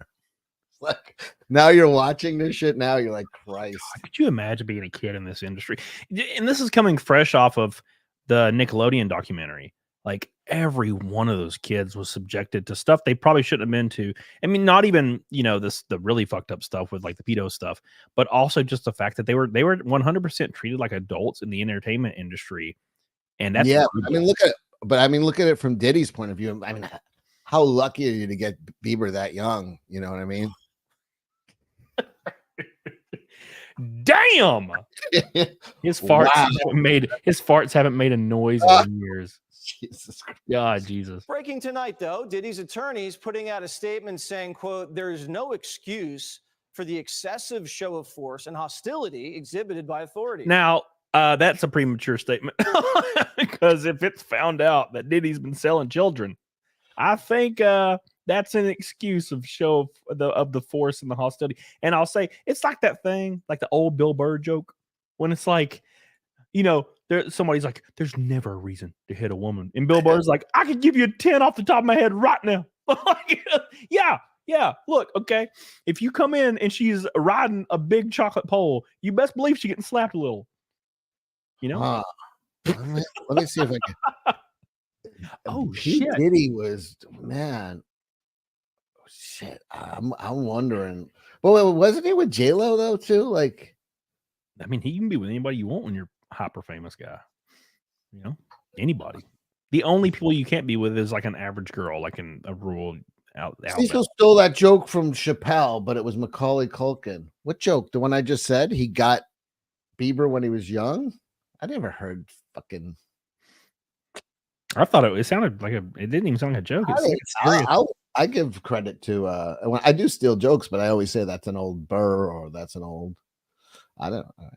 Like, now you're watching this shit. Now you're like, Christ. God, could you imagine being a kid in this industry? And this is coming fresh off of the Nickelodeon documentary. Like every one of those kids was subjected to stuff they probably shouldn't have been to. I mean, not even, the really fucked up stuff with like the pedo stuff, but also just the fact that they were 100% treated like adults in the entertainment industry. And that's look at it from Diddy's point of view. I mean, how lucky are you to get Bieber that young? You know what I mean? Damn. His farts haven't made a noise in years. Jesus Christ. God, Jesus. Breaking tonight, though, Diddy's attorneys putting out a statement saying, quote, there is no excuse for the excessive show of force and hostility exhibited by authorities. Now, that's a premature statement because if it's found out that Diddy's been selling children, I think that's an excuse of show of the force and the hostility. And I'll say it's like that thing, like the old Bill Burr joke, when it's like, you know, somebody's like, there's never a reason to hit a woman. And Bill Burr's like, I could give you a 10 off the top of my head right now. Yeah. Look, okay. If you come in and she's riding a big chocolate pole, you best believe she's getting slapped a little. You know? Let me see if I can. Oh, shit. Diddy was, man. Oh, shit. I'm wondering. Well, wasn't he with J-Lo, though, too? Like, I mean, he can be with anybody you want when you're a hyper famous guy. You know, anybody. The only people you can't be with is like an average girl, like in a rural CECIL stole that joke from Chappelle, but it was Macaulay Culkin. What joke? The one I just said? He got Bieber when he was young? I never heard fucking. I thought it sounded like it didn't even sound like a joke. I give credit to when I do steal jokes, but I always say that's an old Burr or that's an old. I don't know.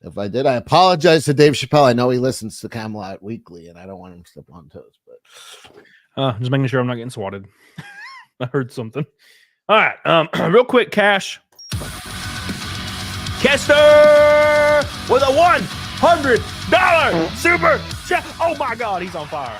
If I did, I apologize to Dave Chappelle. I know he listens to Camelot Weekly, and I don't want him to step on toes. But just making sure I'm not getting swatted. I heard something. All right, real quick, Cash Kester with a $100 super chat. Oh my God, he's on fire.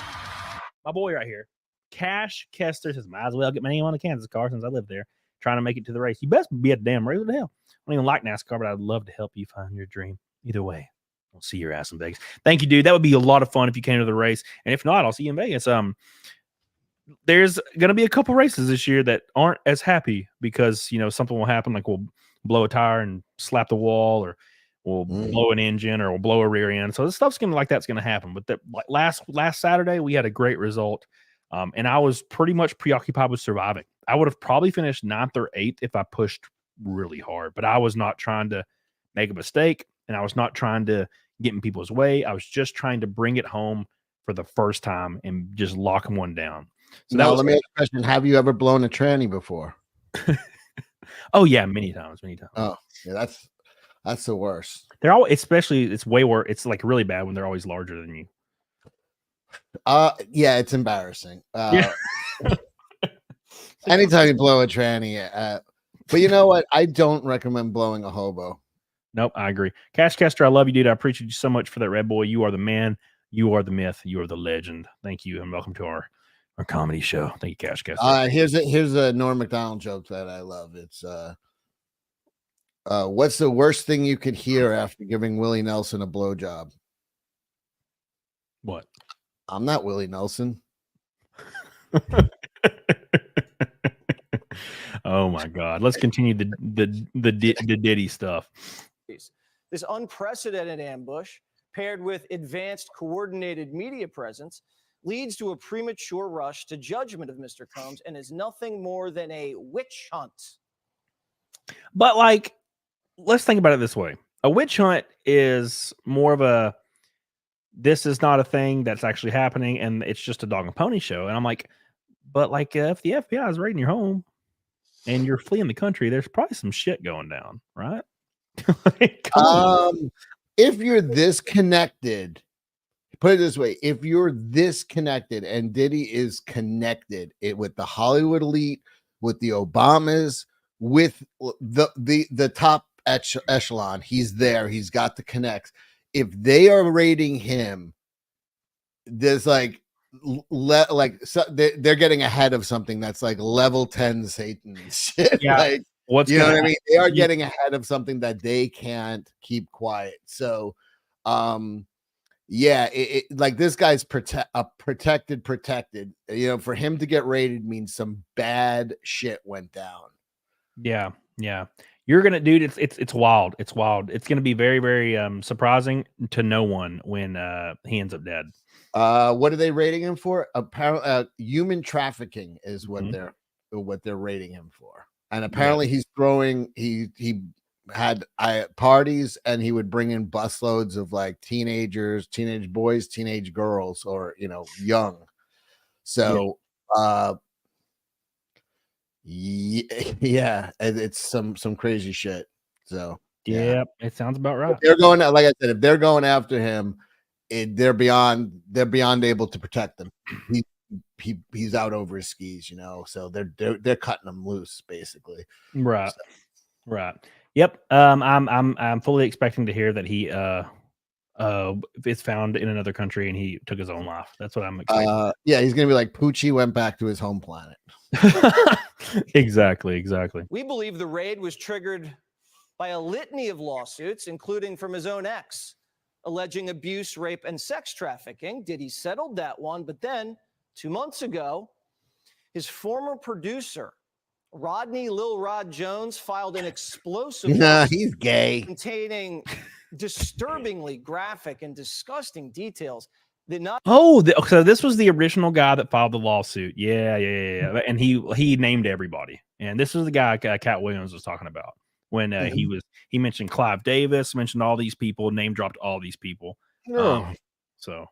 My boy right here, Cash Kester says, might as well get my name on the Kansas car since I live there. Trying to make it to the race. You best be at the damn race. What the hell? I don't even like NASCAR, but I'd love to help you find your dream. Either way, I'll see your ass in Vegas. Thank you, dude. That would be a lot of fun if you came to the race. And if not, I'll see you in Vegas. There's going to be a couple races this year that aren't as happy because, you know, something will happen. Like we'll blow a tire and slap the wall, or we'll blow an engine, or we'll blow a rear end. So this stuff's going to like that's going to happen. But last Saturday, we had a great result. And I was pretty much preoccupied with surviving. I would have probably finished 9th or 8th if I pushed really hard, but I was not trying to make a mistake, and I was not trying to get in people's way. I was just trying to bring it home for the first time and just lock one down. So now, let me ask a question. Have you ever blown a tranny before? Oh yeah, many times. Oh yeah, that's the worst. They're all, especially it's way worse. It's like really bad when they're always larger than you. Yeah, it's embarrassing. Yeah. Anytime you blow a tranny, but you know what? I don't recommend blowing a hobo. Nope, I agree. Cash Kester, I love you, dude. I appreciate you so much for that, Red Boy. You are the man. You are the myth. You are the legend. Thank you, and welcome to our comedy show. Thank you, Cash Kester. Here's a Norm Macdonald joke that I love. It's what's the worst thing you could hear after giving Willie Nelson a blowjob? What? I'm not Willie Nelson. Oh my God. Let's continue the Diddy stuff. This unprecedented ambush, paired with advanced coordinated media presence, leads to a premature rush to judgment of Mr. Combs and is nothing more than a witch hunt. But like, let's think about it this way. A witch hunt is more of a, this is not a thing that's actually happening, and it's just a dog and pony show. And I'm like, but like, if the FBI is raiding your home and you're fleeing the country, there's probably some shit going down, right? If you're this connected, put it this way, if you're this connected, and Diddy is connected with the Hollywood elite, with the Obamas, with the top echelon, he's there, he's got the connects. If they are rating him, there's like they're getting ahead of something that's like level 10 Satan shit. Yeah. Like, you know what I mean? They are getting ahead of something that they can't keep quiet. So, yeah, like this guy's protected. You know, for him to get raided means some bad shit went down. Yeah. You're gonna, dude. It's wild. It's wild. It's gonna be very, very surprising to no one when he ends up dead. What are they rating him for? Apparently, human trafficking is what they're rating him for. And apparently, he's throwing. He had parties, and he would bring in busloads of like teenagers, teenage boys, teenage girls, or young. So, yeah, it's some crazy shit. So, yeah, it sounds about right. If they're going, like I said, if they're going after him, they're beyond able to protect him. He's out over his skis, so they're cutting him loose basically. Right. Right. Yep. I'm fully expecting to hear that he is found in another country and he took his own life. That's what I'm expecting. Yeah, he's gonna be like Poochie went back to his home planet. Exactly. We believe the raid was triggered by a litany of lawsuits, including from his own ex, alleging abuse, rape, and sex trafficking. Diddy settled that one, but then 2 months ago, his former producer, Rodney Lil Rod Jones, filed an explosive he's gay, containing disturbingly graphic and disgusting details that not. So this was the original guy that filed the lawsuit. Yeah. And he named everybody. And this was the guy Cat Williams was talking about when he mentioned Clive Davis, mentioned all these people, name dropped all these people. So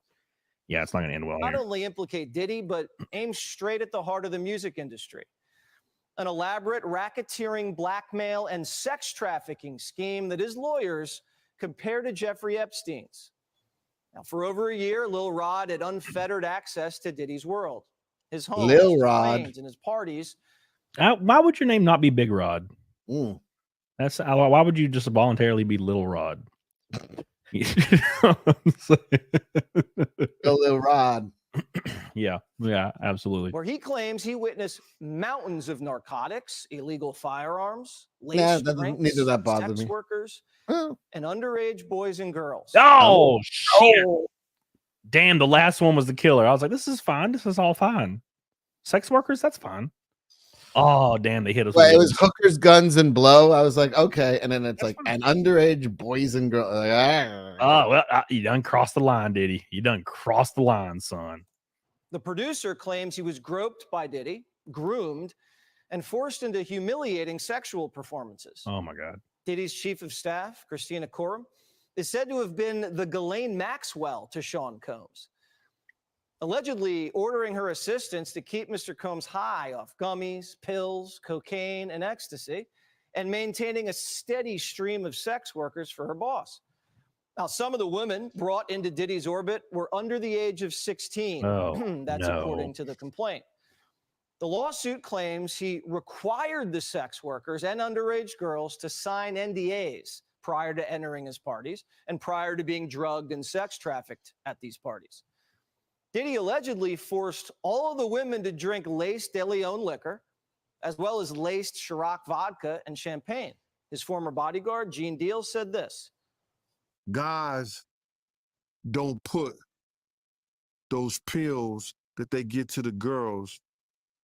yeah, it's not going to end well. Not only implicate Diddy, but aim straight at the heart of the music industry. An elaborate racketeering, blackmail, and sex trafficking scheme that his lawyers compare to Jeffrey Epstein's. Now, for over a year, Lil Rod had unfettered access to Diddy's world, his home, Lil his Rod, planes, and his parties. Why would your name not be Big Rod? That's why would you just voluntarily be Lil Rod? Lil Rod. Yeah, absolutely. Where he claims he witnessed mountains of narcotics, illegal firearms, neither that bothered sex me. workers, and underage boys and girls. Oh, shit. Damn, the last one was the killer. I was like, this is fine. This is all fine. Sex workers, that's fine. Oh, damn, they hit us. Well, it was hookers, guns, and blow. I was like, okay. And then it's like, and underage boys and girls. Like, oh, well, you done crossed the line, Diddy. You done crossed the line, son. The producer claims he was groped by Diddy, groomed, and forced into humiliating sexual performances. Oh, my God. Diddy's chief of staff, Christina Coram, is said to have been the Ghislaine Maxwell to Sean Combs, allegedly ordering her assistants to keep Mr. Combs high off gummies, pills, cocaine, and ecstasy, and maintaining a steady stream of sex workers for her boss. Now, some of the women brought into Diddy's orbit were under the age of 16. That's according to the complaint. The lawsuit claims he required the sex workers and underage girls to sign NDAs prior to entering his parties and prior to being drugged and sex trafficked at these parties. Diddy allegedly forced all of the women to drink laced De Leon liquor, as well as laced Ciroc vodka and champagne. His former bodyguard, Gene Deal, said this. Guys don't put those pills that they get to the girls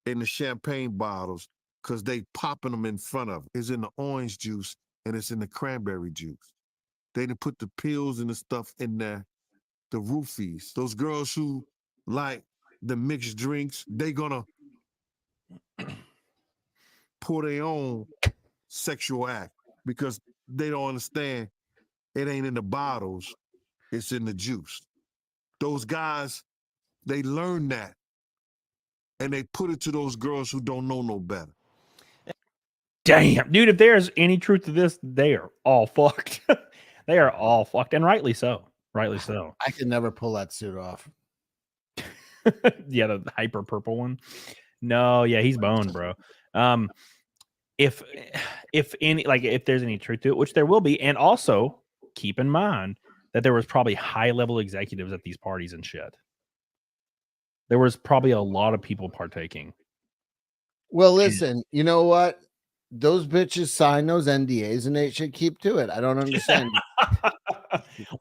in the champagne bottles because they popping them in front of. It's in the orange juice and it's in the cranberry juice. They didn't put the pills and the stuff in there, the roofies. Those girls who like the mixed drinks, they gonna pour their own sexual act because they don't understand it ain't in the bottles, it's in the juice. Those guys, they learn that and they put it to those girls who don't know no better. Damn, dude, if there's any truth to this, they are all fucked. They are all fucked, and rightly so. Rightly so. I could never pull that suit off. Yeah, the hyper purple one. No, yeah, he's boned, bro. If there's any truth to it, which there will be, and also keep in mind that there was probably high level executives at these parties and shit. There was probably a lot of people partaking. Well, listen, you know what? Those bitches sign those NDAs and they should keep to it. I don't understand.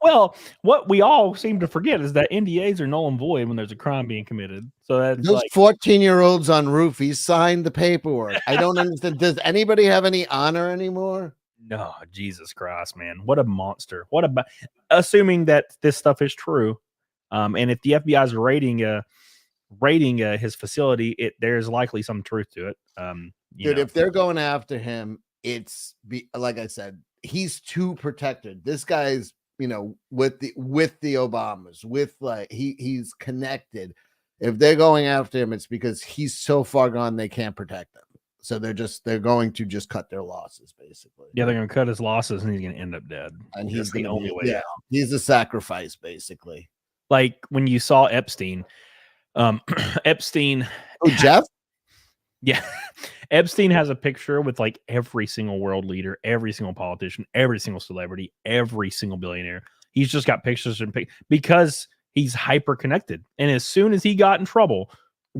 Well, what we all seem to forget is that NDAs are null and void when there's a crime being committed. So that's those 14-year-olds on roofies signed the paperwork. I don't understand. Does anybody have any honor anymore? No, Jesus Christ, man. What a monster. Assuming that this stuff is true. And if the FBI is raiding his facility, there's likely some truth to it. Dude, if they're going after him, like I said, he's too protected. This guy's, with the Obamas, with he's connected. If they're going after him, it's because he's so far gone they can't protect him. So they're going to just cut their losses, basically. Yeah, they're going to cut his losses, and he's going to end up dead. And he's the only way out. He's a sacrifice, basically. Like when you saw Epstein, Epstein. Oh, Jeff? Yeah. Epstein has a picture with like every single world leader, every single politician, every single celebrity, every single billionaire. He's just got pictures because he's hyper connected. And as soon as he got in trouble,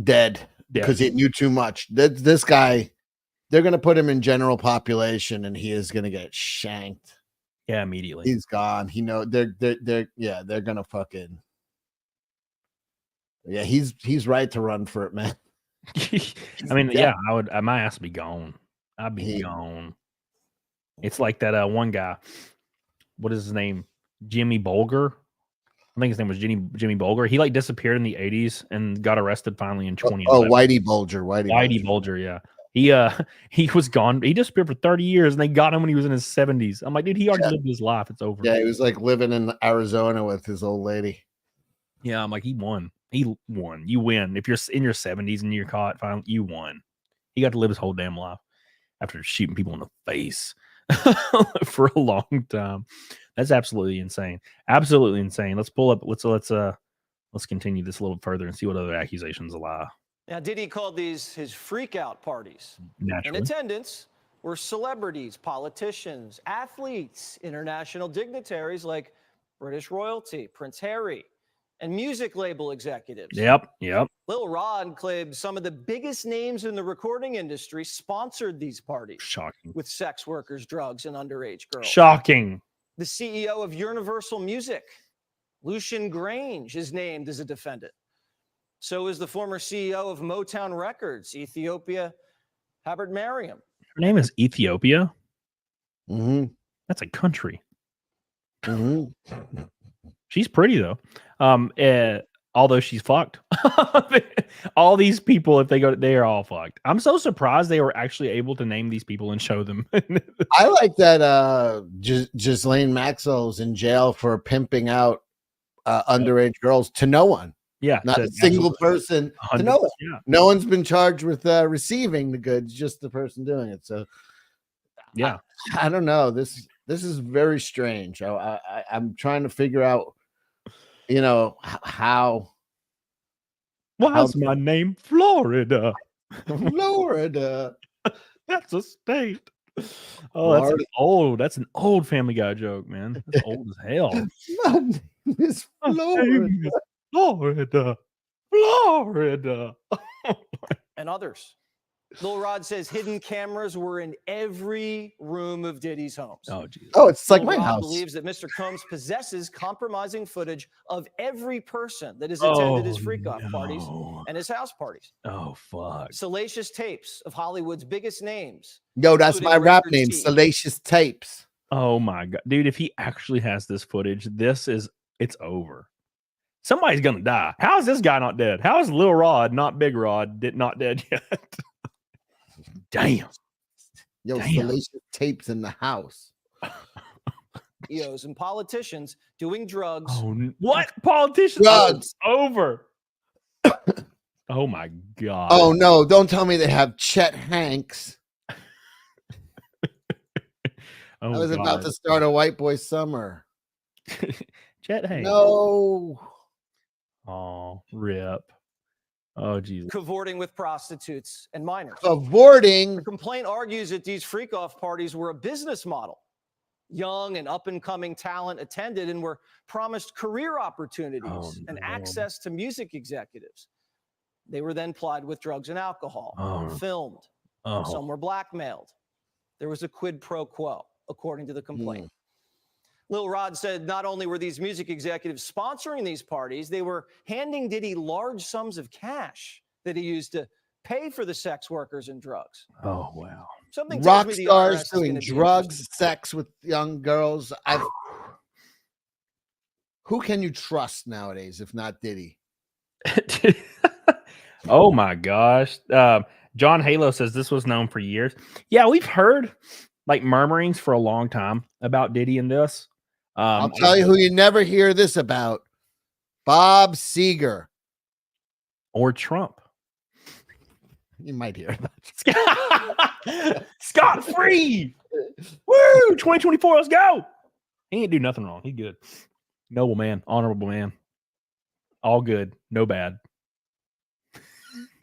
dead because he knew too much. This guy, they're going to put him in general population and he is going to get shanked. Yeah, immediately. He's gone. They're going to fucking. Yeah, he's right to run for it, man. I mean, yeah, my ass would be gone. I'd be gone. It's like that one guy. What is his name? Jimmy Bolger. I think his name was Jimmy Bolger. He like disappeared in the 80s and got arrested finally in 2011. Oh, Whitey Bulger. Whitey Bulger, yeah. He was gone. He disappeared for 30 years and they got him when he was in his 70s. I'm like, dude, he already lived his life. It's over. Yeah, he was like living in Arizona with his old lady. Yeah, I'm like, he won. He won. You win. If you're in your 70s and you're caught, finally, you won. He got to live his whole damn life after shooting people in the face for a long time. That's absolutely insane. Absolutely insane. Let's pull up. Let's continue this a little further and see what other accusations lie. Now, Diddy called these his freak out parties. Naturally. In attendance were celebrities, politicians, athletes, international dignitaries like British royalty, Prince Harry, and music label executives. Yep. Lil Rod claimed some of the biggest names in the recording industry sponsored these parties. Shocking. With sex workers, drugs, and underage girls. Shocking. The CEO of Universal Music, Lucian Grange, is named as a defendant. So is the former CEO of Motown Records, Ethiopia Habert Mariam. Her name is Ethiopia. Mm-hmm. That's a country. Mm-hmm. She's pretty though. Although she's fucked. All these people, if they are all fucked. I'm so surprised they were actually able to name these people and show them. I like that Ghislaine Maxwell's in jail for pimping out underage girls to no one. Yeah. Not a single person to no one. Yeah. No one's been charged with receiving the goods, just the person doing it. So yeah. I don't know. This is very strange. I'm trying to figure out, how. Why's my name Florida? Florida. That's a state. Oh, that's an old Family Guy joke, man. That's old as hell. My name is Florida. Florida. And others. Lil Rod says hidden cameras were in every room of Diddy's homes. Oh, Jesus. Oh, it's like Lil my Rod house. believes that Mr. Combs possesses compromising footage of every person that has attended his freak-off parties and his house parties. Oh, fuck. Salacious tapes of Hollywood's biggest names. Yo, that's my including rap Richard name, T. Salacious Tapes. Oh, my God. Dude, if he actually has this footage, it's over. Somebody's going to die. How is this guy not dead? How is Lil Rod, not Big Rod, not dead yet? Damn. Yo, Salacious Tapes in the house. CEOs and politicians doing drugs. Oh, what? Politicians? Drugs. Over. Oh, my God. Oh, no. Don't tell me they have Chet Hanks. I was about to start a white boy summer. Chet Hanks. No. Oh, rip. Oh, Jesus. Cavorting with prostitutes and minors. Cavorting. The complaint argues that these freak-off parties were a business model. Young and up-and-coming talent attended and were promised career opportunities and access to music executives. They were then plied with drugs and alcohol, filmed. Some were blackmailed. There was a quid pro quo, according to the complaint. Lil Rod said not only were these music executives sponsoring these parties, they were handing Diddy large sums of cash that he used to pay for the sex workers and drugs. Oh, wow. Something tells Rock me the stars IRS is doing gonna be drugs, sex with young girls. Who can you trust nowadays, if not Diddy? Oh my gosh. John Halo says this was known for years. Yeah, we've heard like murmurings for a long time about Diddy and this. I'll tell you who you never hear this about. Bob Seger. Or Trump. You might hear that. Scott free. Woo! 2024, let's go. He ain't do nothing wrong. He good. Noble man, honorable man. All good, no bad.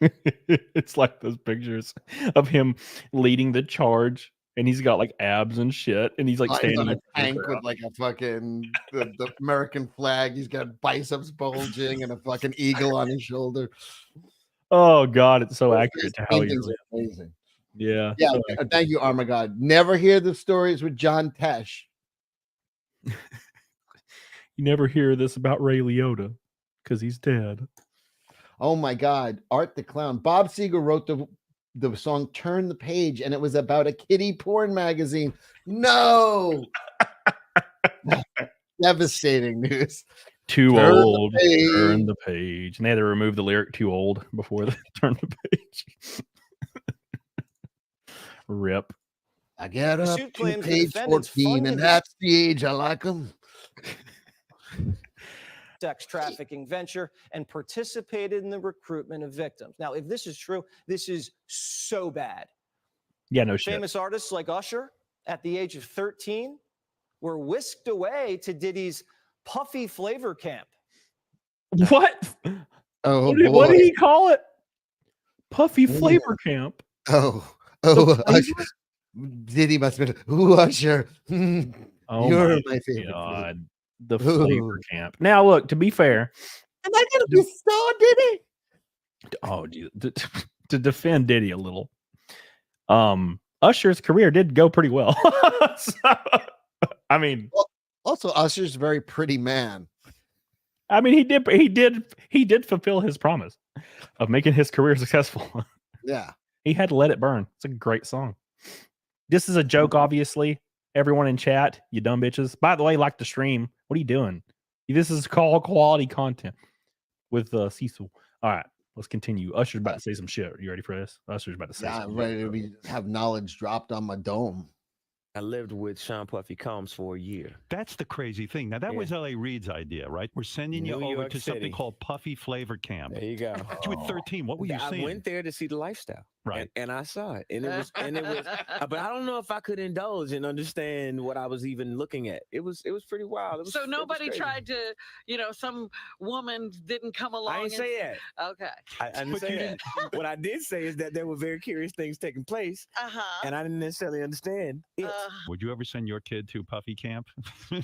It's like those pictures of him leading the charge, and he's got like abs and shit, and he's like standing on a tank with like a fucking the American flag. He's got biceps bulging and a fucking eagle on his shoulder. Oh God, it's so accurate to how he's amazing. Yeah. Yeah. So Thank you, Armagod. Never hear the stories with John Tesh. You never hear this about Ray Liotta because he's dead. Oh my God, Art the Clown. Bob Seger wrote the song "Turn the Page," and it was about a kiddie porn magazine. No, devastating news. Too Turn old. the Turn the page. And they had to remove the lyric "too old" before they turned the page. Rip. I get The up suit to claims the page defendants 14, funded and that's the age I like them. sex trafficking venture and participated in the recruitment of victims. Now, if this is true, this is so bad. Yeah, no shit. Famous artists like Usher, at the age of 13, were whisked away to Diddy's Puffy Flavor Camp. What? Oh, what did boy. he call it? Puffy Flavor Camp. Oh, The Usher. Diddy must have been. Ooh, Usher. Oh You're my my favorite. God. The Flavor Camp. Now, look, to be fair, Am I gonna be so Diddy? oh, geez, to defend Diddy a little, Usher's career did go pretty well. So, I mean, Also, Usher's a very pretty man. I mean, he did fulfill his promise of making his career successful. Yeah. He had to let it burn. It's a great song. This is a joke, obviously. Everyone in chat, you dumb bitches. By the way, like the stream. What are you doing? This is called quality content with CECIL. All right, let's continue. Usher's about to say some shit. Are you ready for this? Usher's about to say Yeah, some I'm ready to have knowledge dropped on my dome. I lived with Sean Puffy Combs for a year. That's the crazy thing. Now, that was L.A. Reid's idea, right? We're sending you New over York to City. something called Puffy Flavor Camp. There you go. You were 13. What were you I seeing? went there to see the lifestyle, Right. And I saw it, and it was, but I don't know if I could indulge and understand what I was even looking at. It was pretty wild. It was, So nobody tried to, some woman didn't come along. I didn't say that. Okay. I didn't say that. What I did say is that there were very curious things taking place, and I didn't necessarily understand it. Would you ever send your kid to Puffy Camp?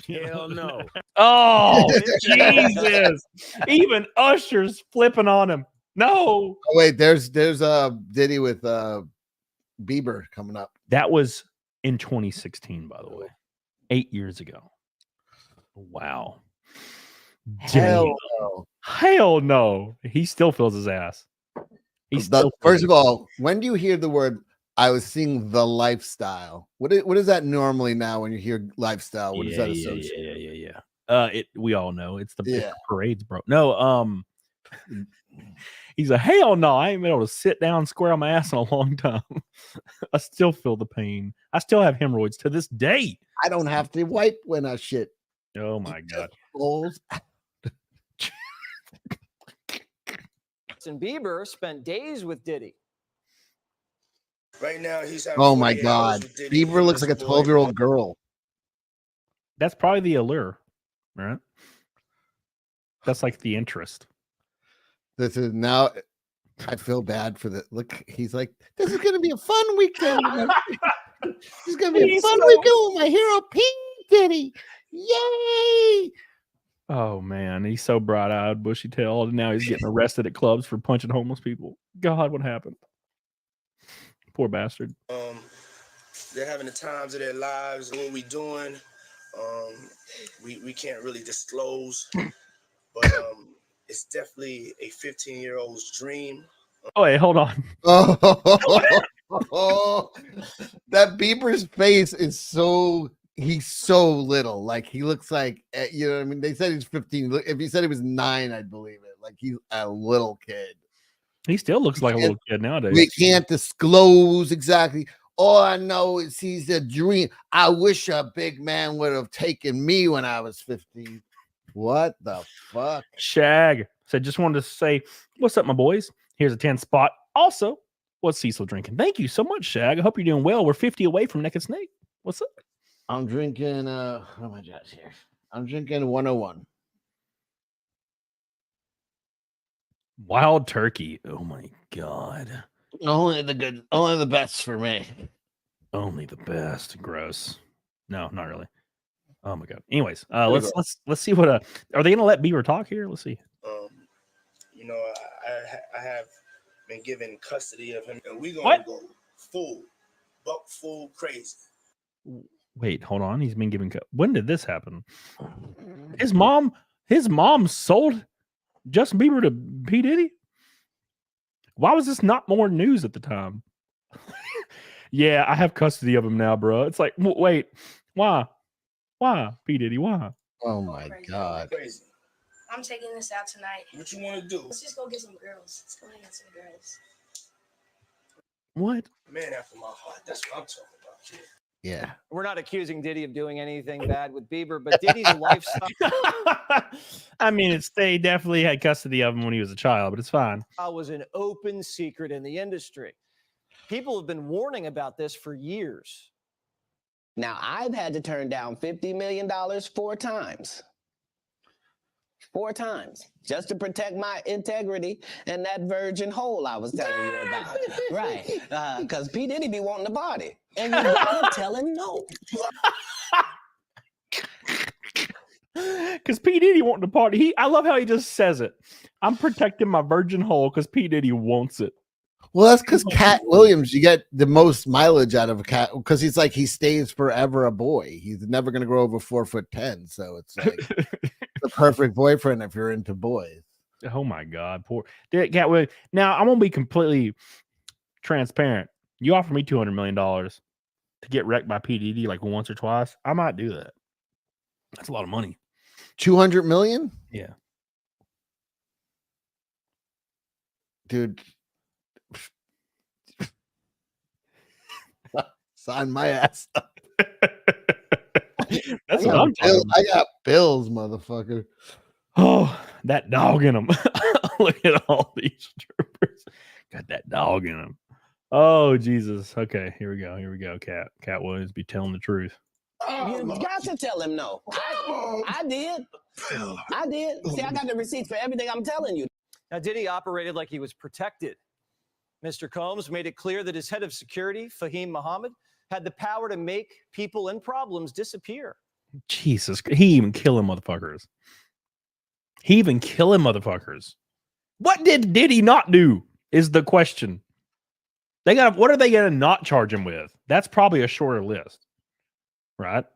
Hell no. Oh, Jesus. Even Usher's flipping on him. No. Oh, wait, there's Diddy with Bieber coming up. That was in 2016, by the way. 8 years ago. Wow. Hell no. Hell no. He still feels his ass. First of all, when do you hear the word I was seeing the lifestyle? What is that normally now when you hear lifestyle? What is that associated? Yeah. We all know it's the parades, bro. No, he's a hell no. I ain't been able to sit down square on my ass in a long time. I still feel the pain. I still have hemorrhoids to this day. I don't have to wipe when I shit. Oh my God. And Bieber spent days with Diddy. Right now, he's Oh my God. Bieber looks like a 12-year-old girl. That's probably the allure, right? That's like the interest. This is now. I feel bad for the look. He's like, this is gonna be a fun weekend. This is gonna be a fun weekend with my hero, P. Diddy. Yay! Oh man, he's so bright-eyed, bushy-tailed, and now he's getting arrested at clubs for punching homeless people. God, what happened? Poor bastard. They're having the times of their lives. What we doing? We can't really disclose, but it's definitely a 15-year-old's dream. Oh, wait, hold on. Oh, that Bieber's face is so he's so little. Like he looks like, you know what I mean? They said he's 15. If he said he was 9, I'd believe it. Like he's a little kid. He still looks like a little kid nowadays. We can't disclose exactly. All I know is he's a dream. I wish a big man would have taken me when I was 15. What the fuck? Shag said, just wanted to say, what's up, my boys? Here's a 10 spot. Also, what's Cecil drinking? Thank you so much, Shag. I hope you're doing well. We're 50 away from Naked Snake. What's up? I'm drinking, oh my God, here. I'm drinking 101. Wild turkey. Oh my God. Only the best for me. Only the best. Gross. No, not really. Oh my God. Anyways, let's see what are they gonna let Bieber talk here? Let's see. You know, I have been given custody of him, and we're gonna go full crazy. Wait, hold on. He's been given. When did this happen? His mom sold Justin Bieber to P. Diddy. Why was this not more news at the time? Yeah, I have custody of him now, bro. It's like, wait, why? Why, P. Diddy? Why? Oh my God. Crazy. I'm taking this out tonight. What you want to do? Let's just go get some girls. Let's go hang out some girls. What? Man after my heart. That's what I'm talking about, kid. Yeah. We're not accusing Diddy of doing anything bad with Bieber, but Diddy's lifestyle I mean, they definitely had custody of him when he was a child, but it's fine. was an open secret in the industry. People have been warning about this for years. Now, I've had to turn down $50 million 4 times. 4 times. Just to protect my integrity and that virgin hole I was telling you about. Right. Because P. Diddy be wanting to party. And you gotta tell him no. Because P. Diddy wanting to party. I love how he just says it. I'm protecting my virgin hole because P. Diddy wants it. Well, that's because Cat Williams, you get the most mileage out of a cat because he's like he stays forever a boy. He's never going to grow over 4'10", so it's like the perfect boyfriend if you're into boys. Oh my God, poor Cat Williams. Now I'm gonna be completely transparent. You offer me $200 million to get wrecked by P. Diddy like once or twice, I might do that. That's a lot of money. 200 million? Yeah, dude. Sign my ass up. That's what I'm talking about. I got bills, motherfucker. Oh, that dog in him. Look at all these troopers. Got that dog in him. Oh, Jesus. Okay, here we go. Cat Williams be telling the truth. You got to tell him no. I did. I did. See, I got the receipts for everything I'm telling you. Now, Diddy operated like he was protected. Mr. Combs made it clear that his head of security, Fahim Muhammad, had the power to make people and problems disappear. Jesus, he even killing motherfuckers. What did Diddy not do is the question. What are they going to not charge him with? That's probably a shorter list, right?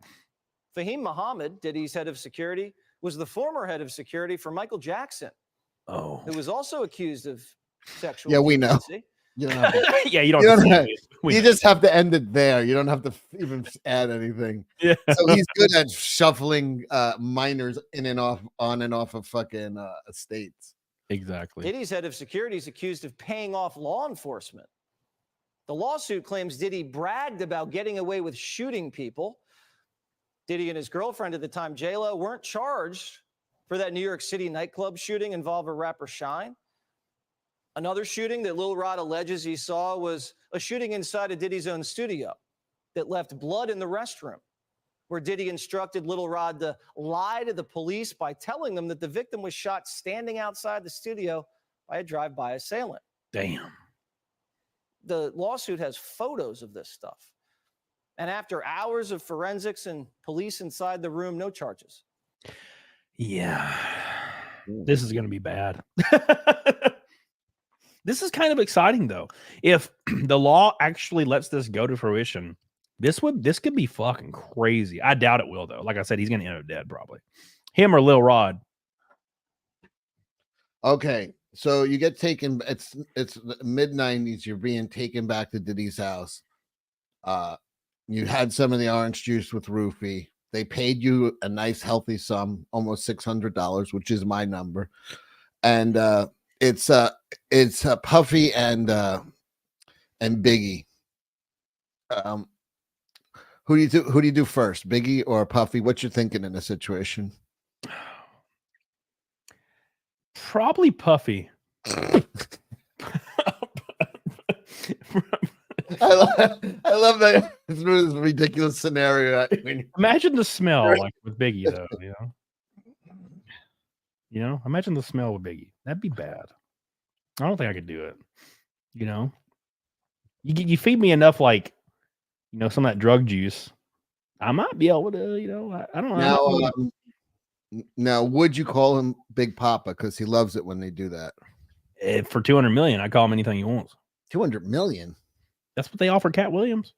Fahim Muhammad, Diddy's head of security, was the former head of security for Michael Jackson. Oh, who was also accused of sexual. Yeah, we know. deviancy. You don't have to, yeah, you don't. You just have to end it there. You don't have to even add anything. Yeah. So he's good at shuffling minors in and off, on and off of fucking estates. Exactly. Diddy's head of security is accused of paying off law enforcement. The lawsuit claims Diddy bragged about getting away with shooting people. Diddy and his girlfriend at the time, J-Lo, weren't charged for that New York City nightclub shooting involving rapper Shine. Another shooting that Lil Rod alleges he saw was a shooting inside of Diddy's own studio that left blood in the restroom, where Diddy instructed Lil Rod to lie to the police by telling them that the victim was shot standing outside the studio by a drive-by assailant. Damn. The lawsuit has photos of this stuff. And after hours of forensics and police inside the room, no charges. Yeah. This is going to be bad. This is kind of exciting, though. If the law actually lets this go to fruition, this could be fucking crazy. I doubt it will, though. Like I said, he's going to end up dead, probably. Him or Lil Rod. Okay, so you get taken. It's mid-90s. You're being taken back to Diddy's house. You had some of the orange juice with roofie. They paid you a nice healthy sum, almost $600, which is my number. And it's Puffy and Biggie. Who do you do first, Biggie or Puffy? What you thinking in a situation? Probably Puffy. I love that this ridiculous scenario. Imagine the smell like with Biggie though, imagine the smell with Biggie. That'd be bad. I don't think I could do it. You feed me enough like some of that drug juice, I might be able to, I don't know. Now, would you call him Big Papa? Because he loves it when they do that. For $200 million, I call him anything he wants. $200 million. That's what they offer Cat Williams.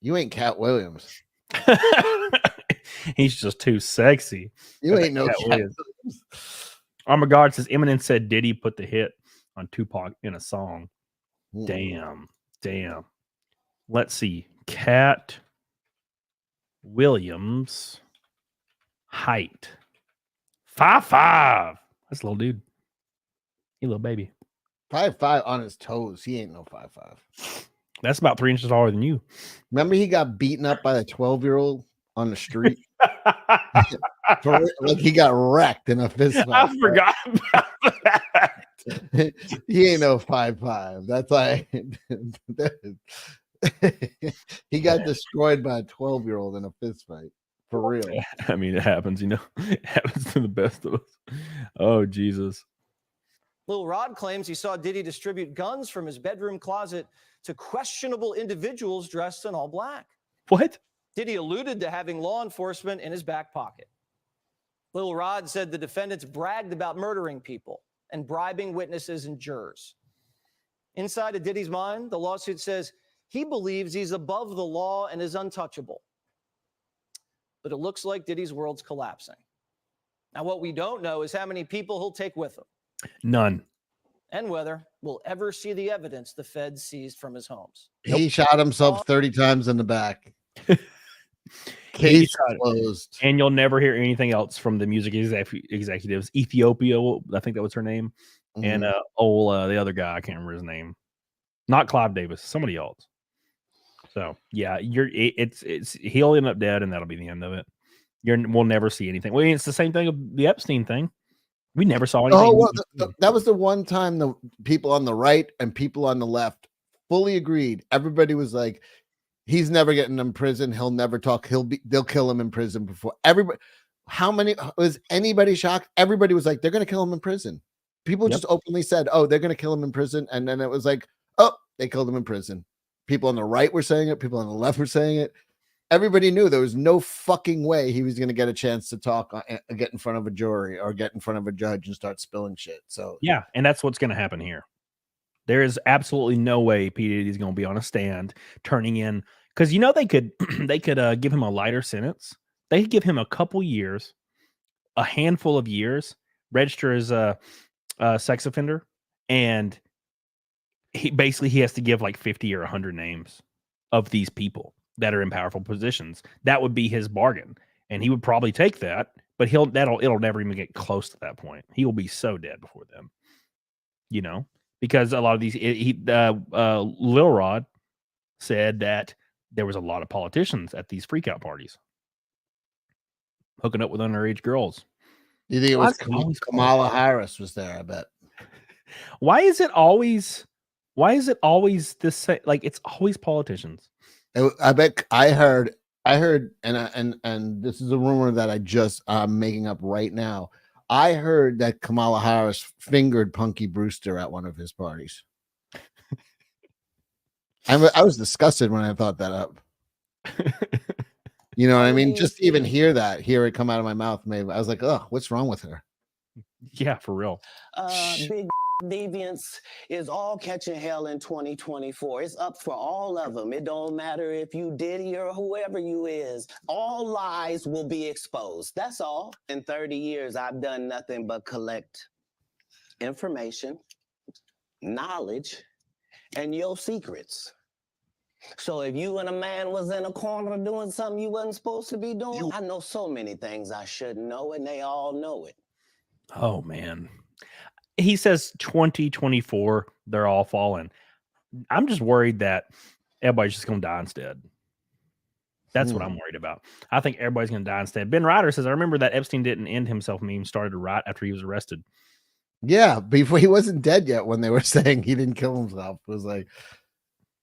You ain't Cat Williams. He's just too sexy. You ain't no Cat Williams. Armagard says Eminem said Diddy put the hit on Tupac in a song. Damn. Let's see. Cat Williams height 5'5". That's a little dude. He a little baby. 5'5" on his toes. He ain't no 5'5". That's about 3 inches taller than you. Remember he got beaten up by the 12-year-old on the street? Like he got wrecked in a fist fight. I forgot about that. He ain't no 5'5". That's like he got destroyed by a 12-year-old in a fist fight. For real. I mean, it happens, It happens to the best of us. Oh, Jesus. Lil Rod claims he saw Diddy distribute guns from his bedroom closet to questionable individuals dressed in all black. What? Diddy alluded to having law enforcement in his back pocket. Lil Rod said the defendants bragged about murdering people and bribing witnesses and jurors. Inside of Diddy's mind, the lawsuit says he believes he's above the law and is untouchable. But it looks like Diddy's world's collapsing. Now, what we don't know is how many people he'll take with him. None. And whether we'll ever see the evidence the feds seized from his homes. He shot himself 30 times in the back. Case closed. And you'll never hear anything else from the music executives. Ethiopia, I think that was her name. And the other guy, I can't remember his name. Not Clive Davis, somebody else. So yeah, he'll end up dead, and that'll be the end of it. We'll never see anything. Well, it's the same thing with the Epstein thing. We never saw anything. Oh, well, that was the one time the people on the right and people on the left fully agreed. Everybody was like, he's never getting in prison. He'll never talk. They'll kill him in prison before everybody. How many was anybody shocked? Everybody was like, they're going to kill him in prison. People just openly said, oh, they're going to kill him in prison. And then it was like, oh, they killed him in prison. People on the right were saying it. People on the left were saying it. Everybody knew there was no fucking way he was going to get a chance to talk, get in front of a jury or get in front of a judge and start spilling shit. So yeah, and that's what's going to happen here. There is absolutely no way P. Diddy's going to be on a stand turning in, because they could give him a lighter sentence. They could give him a couple years, a handful of years, register as a sex offender, and he has to give like 50 or 100 names of these people that are in powerful positions. That would be his bargain, and he would probably take that. But it'll never even get close to that point. He will be so dead before then, because a lot of these. Lil Rod said that there was a lot of politicians at these freakout parties hooking up with underage girls. You think it was Kamala Harris was there? I bet. Why is it always this? Like, it's always politicians. I bet I heard, and this is a rumor that I'm making up right now. I heard that Kamala Harris fingered Punky Brewster at one of his parties. I was disgusted when I thought that up. You know what I mean? Just to even hear it come out of my mouth, maybe I was like, oh, what's wrong with her? Yeah, for real. Big deviance is all catching hell in 2024. It's up for all of them. It don't matter if you Diddy or whoever you is. All lies will be exposed. That's all. In 30 years, I've done nothing but collect information, knowledge, and your secrets. So if you and a man was in a corner doing something you wasn't supposed to be doing, I know so many things I shouldn't know, and they all know it. Oh man. He says 2024, they're all falling. I'm just worried that everybody's just gonna die instead. That's what I'm worried about. I think everybody's gonna die instead. Ben Ryder says, I remember that Epstein didn't end himself meme started right after he was arrested. Yeah, before he wasn't dead yet when they were saying he didn't kill himself. It was like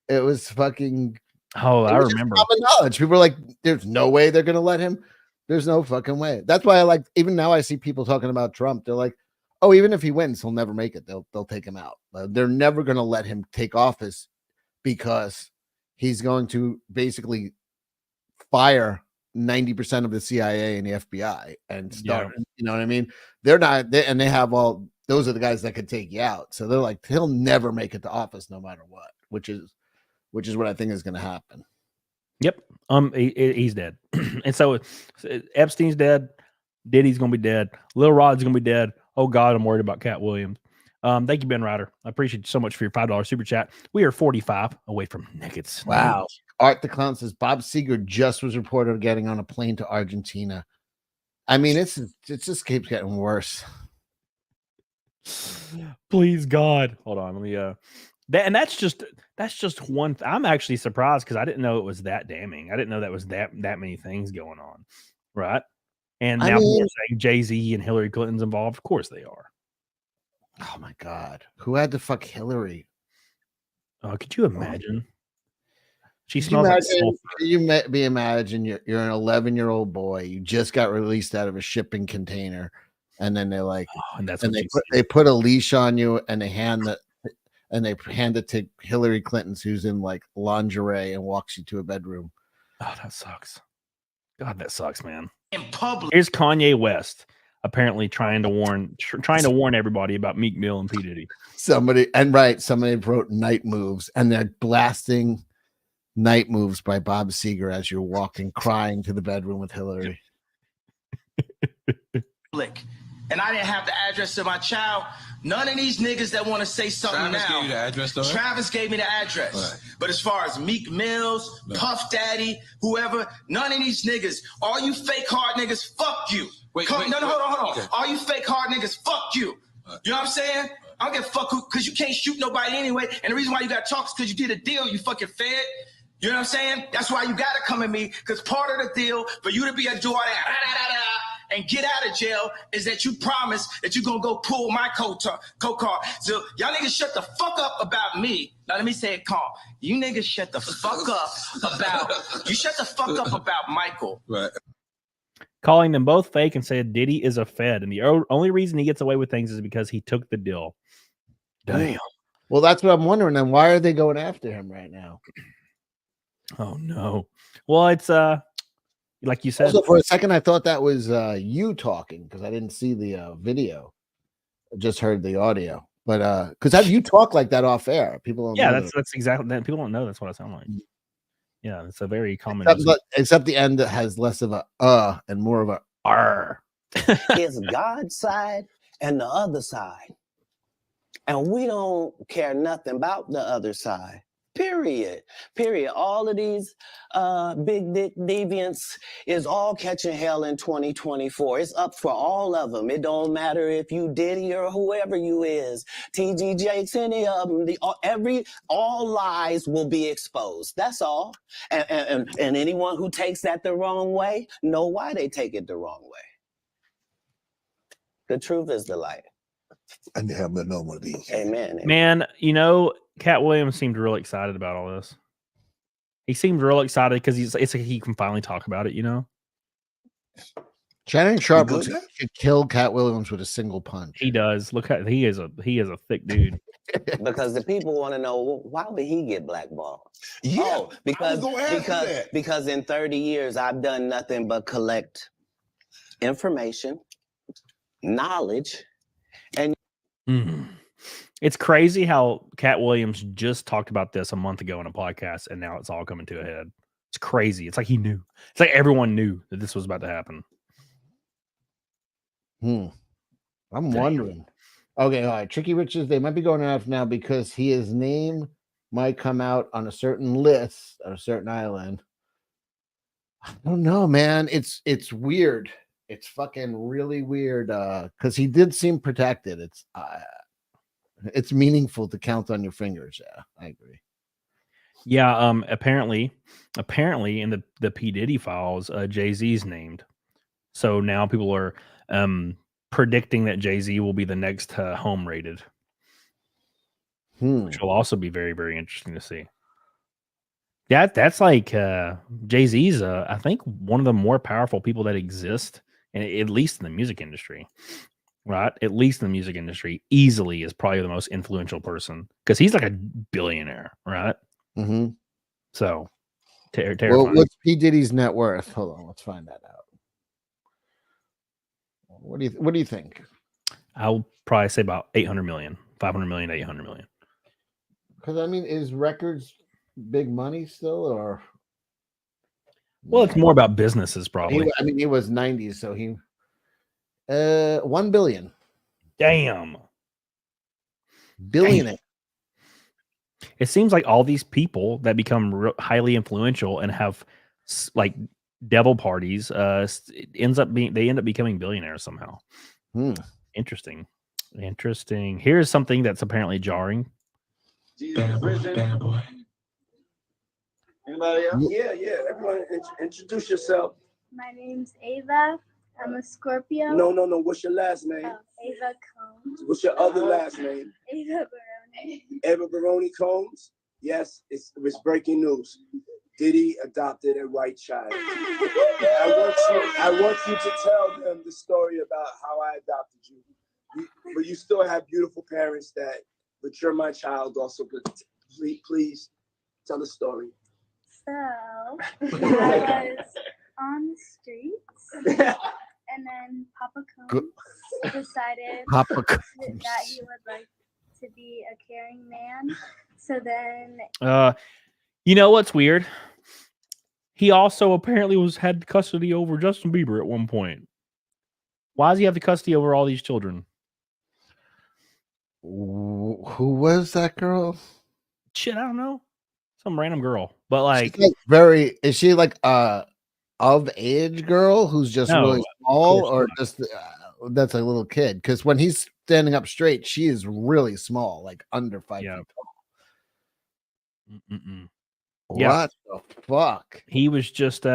it was fucking I remember. Common knowledge. People were like, there's no way they're gonna let him. There's no fucking way. That's why I like even now I see people talking about Trump. They're like, oh, even if he wins, he'll never make it. They'll take him out. They're never gonna let him take office because he's going to basically fire 90% of the CIA and the FBI and start, you know what I mean? They're not, and they have all those are the guys that could take you out. So they're like, he'll never make it to office no matter what, which is what I think is going to happen. Yep. He's dead. And so Epstein's dead. Diddy's gonna be dead. Lil Rod's gonna be dead. Oh God, I'm worried about Cat Williams. Thank you, Ben Ryder. I appreciate you so much for your $5 super chat. We are 45 away from naked snake. Wow. Art the Clown says Bob Seger just was reported of getting on a plane to Argentina. I mean, it just keeps getting worse. Please God. Hold on. Let me that's just one. I'm actually surprised because I didn't know it was that damning. I didn't know that was that many things going on. Right. And now people are saying Jay-Z and Hillary Clinton's involved. Of course they are. Oh my God. Who had to fuck Hillary? Could you imagine? She Could smells like sulfur. you imagine you're an 11-year-old boy. You just got released out of a shipping container, and then they're like, and that's and what they put a leash on you, and they hand it to Hillary Clinton, who's in like lingerie, and walks you to a bedroom. Oh, that sucks. God, that sucks, man. In public. Here's Kanye West apparently trying to warn everybody about Meek Mill and P. Diddy. Somebody wrote Night Moves, and they're blasting Night Moves by Bob Seger as you're walking crying to the bedroom with Hillary. And I didn't have the address to my child. None of these niggas that want to say something Travis now. gave you the address, though, right? Travis gave me the address. Right. But as far as Meek Mills, Puff Daddy, whoever, none of these niggas, all you fake hard niggas, fuck you. Hold on. Okay. All you fake hard niggas, fuck you. You know what I'm saying? I don't give a fuck because you can't shoot nobody anyway. And the reason why you got to talk is because you did a deal, you fucking fed. You know what I'm saying? That's why you got to come at me, because part of the deal for you to be a doing that and get out of jail is that you promise that you're going to go pull my coat car. So y'all niggas shut the fuck up about me. Now let me say it calm. You niggas shut the fuck up about Michael. Right. Calling them both fake and said Diddy is a Fed. And the only reason he gets away with things is because he took the deal. Damn. Well, that's what I'm wondering. Then why are they going after him right now? Oh no. Well, it's like you said. Also, for a second, I thought that was you talking because I didn't see the video. I just heard the audio. But because you talk like that off air, people don't know that's exactly that. People don't know that's what I sound like. Yeah, it's a very common. Except the end that has less of a and more of a R. It's God's side and the other side. And we don't care nothing about the other side. Period. All of these big dick deviants is all catching hell in 2024. It's up for all of them. It don't matter if you Diddy or whoever you is. TG Jakes, any of them. All lies will be exposed. That's all. And anyone who takes that the wrong way, know why they take it the wrong way. The truth is the light. And they have no one of these. Amen. Man, Cat Williams seemed real excited about all this. He seemed real excited because he can finally talk about it, Shannon Sharp could kill Cat Williams with a single punch. He does. Look, he is a thick dude. Because the people want to know, why would he get blackballed? Yeah, because in 30 years I've done nothing but collect information, knowledge, and It's crazy how Cat Williams just talked about this a month ago in a podcast, and now it's all coming to a head. It's crazy. It's like he knew. It's like everyone knew that this was about to happen. I'm wondering. Okay, all right. Tricky Riches, they might be going off now because his name might come out on a certain list on a certain island. I don't know, man. It's weird. It's fucking really weird. Because he did seem protected. It's meaningful to count on your fingers. Yeah, I agree. Yeah. Apparently in the P Diddy files, Jay-Z's named. So now people are predicting that Jay-Z will be the next home rated, which will also be very, very interesting to see. That's like Jay-Z's I think one of the more powerful people that exist, and at least in the music industry, right? At least in the music industry, easily is probably the most influential person because he's like a billionaire, right? Mm-hmm. So Well, terrifying. what's P Diddy's net worth? Hold on, let's find that out. What do you think? I'll probably say about 800 million, 500 million, 800 million. Because I mean, is records big money still, or? Well, it's more about businesses, probably. He was 90, so he 1 billion. Damn. Billionaire. It seems like all these people that become highly influential and have like devil parties they end up becoming billionaires somehow. Interesting. Here's something that's apparently jarring. Bad boy. Anybody else? Yeah. Everyone, introduce yourself. My name's Ava. I'm a Scorpio. No. What's your last name? Ava Combs. What's your other last name? Ava Barone. Eva Barone Combs. Yes, it's breaking news. Diddy adopted a white child. I want you to tell them the story about how I adopted you. But you still have beautiful parents but you're my child also. But please tell the story. So, I was on the streets, and then Papa Combs decided that he would like to be a caring man. So then... you know what's weird? He also apparently had custody over Justin Bieber at one point. Why does he have the custody over all these children? Who was that girl? Shit, I don't know. Some random girl. But like is she like of age girl who's just really small, or just that's a little kid? Because when he's standing up straight, she is really small, like under 5 feet tall. What the fuck? He was just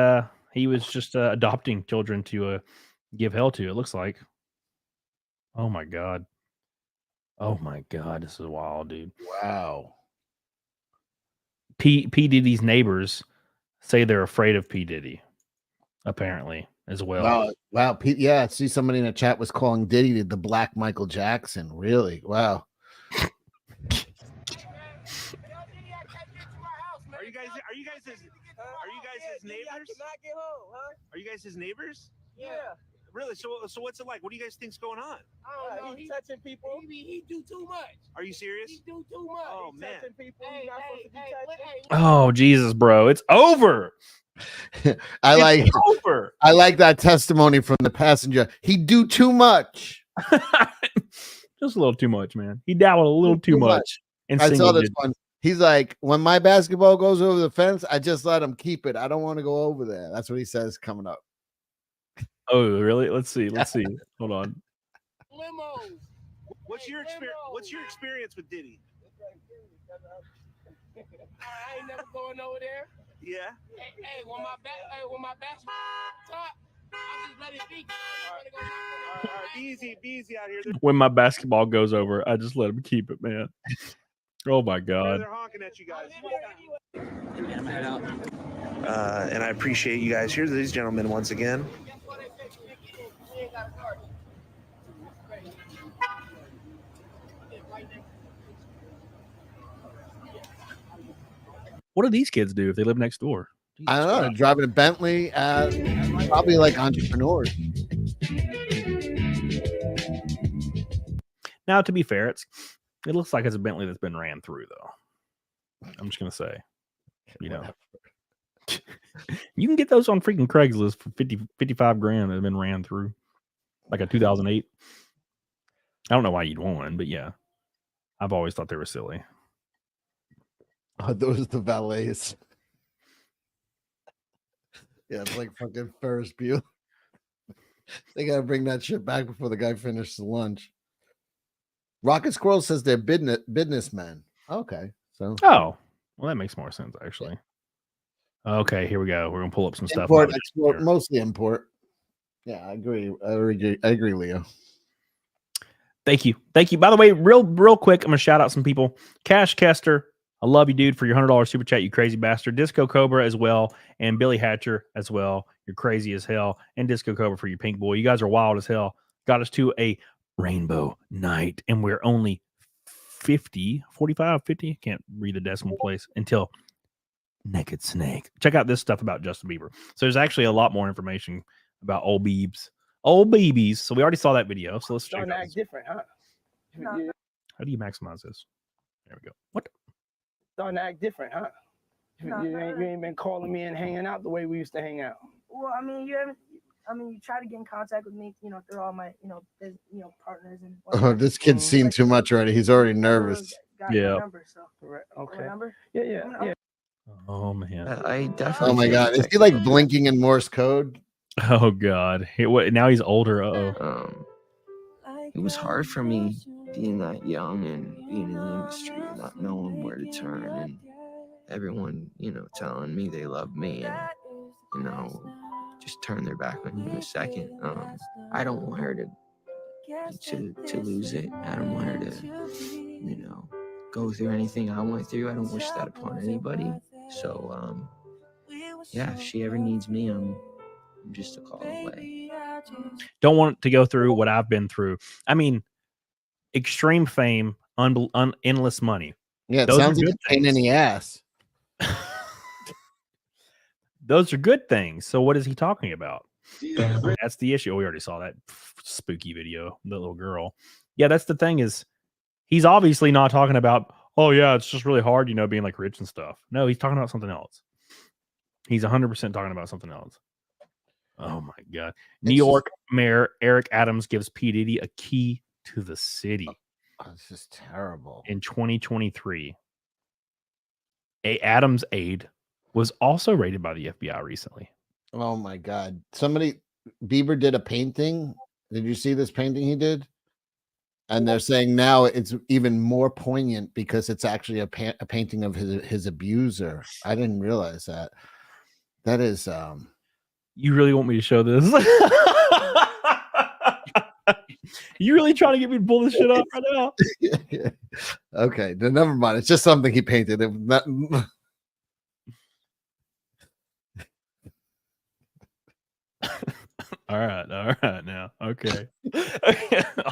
adopting children to give hell to, it looks like. Oh my god. This is wild, dude. Wow. P Diddy's neighbors say they're afraid of P Diddy, apparently, as well. Wow. I see somebody in the chat was calling Diddy the Black Michael Jackson. Really? Wow. Are you guys his neighbors? Are you guys his neighbors? Yeah. Really? So what's it like? What do you guys think's going on? I don't know. He's touching people. He do too much. Are you serious? He do too much. Oh man. Touching people. He's not supposed to be touching. Oh Jesus, bro. It's over. I like that testimony from the passenger. He do too much. Just a little too much, man. He dabbled a little too much. I saw this one. He's like, when my basketball goes over the fence, I just let him keep it. I don't want to go over there. That's what he says coming up. Oh, really? Let's see. Hold on. Limos. What's your experience with Diddy? I ain't never going over there. Yeah. Hey, when my basketball top, I just let it be. All right. Be easy out here. When my basketball goes over, I just let him keep it, man. Oh my god. They're honking at you guys. And I appreciate you guys. Here's these gentlemen once again. What do these kids do if they live next door? I don't know. Driving a Bentley, probably like entrepreneurs. Now, to be fair, it looks like it's a Bentley that's been ran through, though. I'm just gonna say, you know, you can get those on freaking Craigslist for 55 grand that have been ran through, like a 2008. I don't know why you'd want one, but yeah, I've always thought they were silly. Oh, those are the valets. Yeah, it's like fucking Ferris Bueller. They gotta bring that shit back before the guy finishes lunch. Rocket Squirrel says they're businessmen. Okay, so Oh, well, that makes more sense actually. Okay, here we go. We're gonna pull up some stuff. import, export, mostly import. Yeah, I agree. I agree, Leo. Thank you. By the way, real quick, I'm gonna shout out some people. Cash Kester, I love you, dude, for your $100 super chat, you crazy bastard. Disco Cobra as well, and Billy Hatcher as well. You're crazy as hell. And Disco Cobra for your pink boy. You guys are wild as hell. Got us to a rainbow night, and we're only 50, 45, 50. Can't read the decimal place until Naked Snake. Check out this stuff about Justin Bieber. So there's actually a lot more information about old babies. So we already saw that video. So let's check it out. Different, huh? How do you maximize this? There we go. What? Starting to act different, huh? You ain't been calling me and hanging out the way we used to hang out. Well, I mean, you haven't. I mean, you try to get in contact with me, through all my, partners and. Oh, this kid's seen too much already. He's already nervous. Yeah. Number, so. Okay. Number? Yeah. Oh man. I definitely. Oh my god, is he like blinking in Morse code? Oh god. Now he's older. It was hard for me being that young and being in the industry and not knowing where to turn, and everyone, telling me they love me and, just turn their back on you in a second. I don't want her to lose it. I don't want her to, go through anything I went through. I don't wish that upon anybody. So, yeah, if she ever needs me, I'm just a call away. Don't want to go through what I've been through. I mean, extreme fame, endless money. Yeah, it sounds like a pain in the ass. Those are good things. So what is he talking about? That's the issue. Oh, we already saw that spooky video, the little girl. Yeah, that's the thing is he's obviously not talking about, oh yeah, it's just really hard, being like rich and stuff. No, he's talking about something else. He's 100% talking about something else. Oh my God. New York Mayor Eric Adams gives P. Diddy a key to the city. Oh, this is terrible. In 2023. Adams' aide was also raided by the FBI recently. Oh my God. Bieber did a painting. Did you see this painting he did? And they're saying now it's even more poignant because it's actually a painting of his abuser. I didn't realize that. That is You really want me to show this? You really trying to get me to pull this shit up right now? Yeah. Okay, then never mind. It's just something he painted. It was not... All right now. Okay.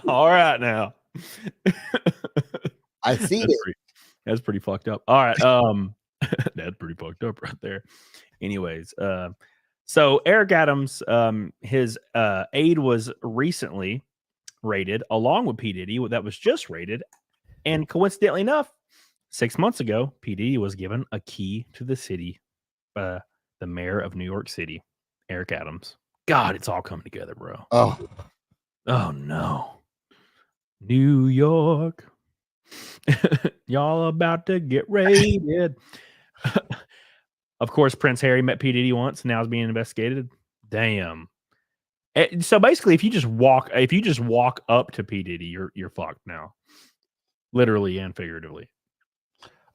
All right now. I see it. That's pretty fucked up. All right. That's pretty fucked up right there. Anyways, so Eric Adams, his aide was recently raided along with P. Diddy, that was just raided. And coincidentally enough, 6 months ago, P. Diddy was given a key to the city by the mayor of New York City, Eric Adams. God, it's all coming together, bro. Oh no. New York. Y'all about to get raided. Of course, Prince Harry met P. Diddy once, and now is being investigated. Damn. So basically, if you just walk up to P. Diddy, you're fucked now. Literally and figuratively.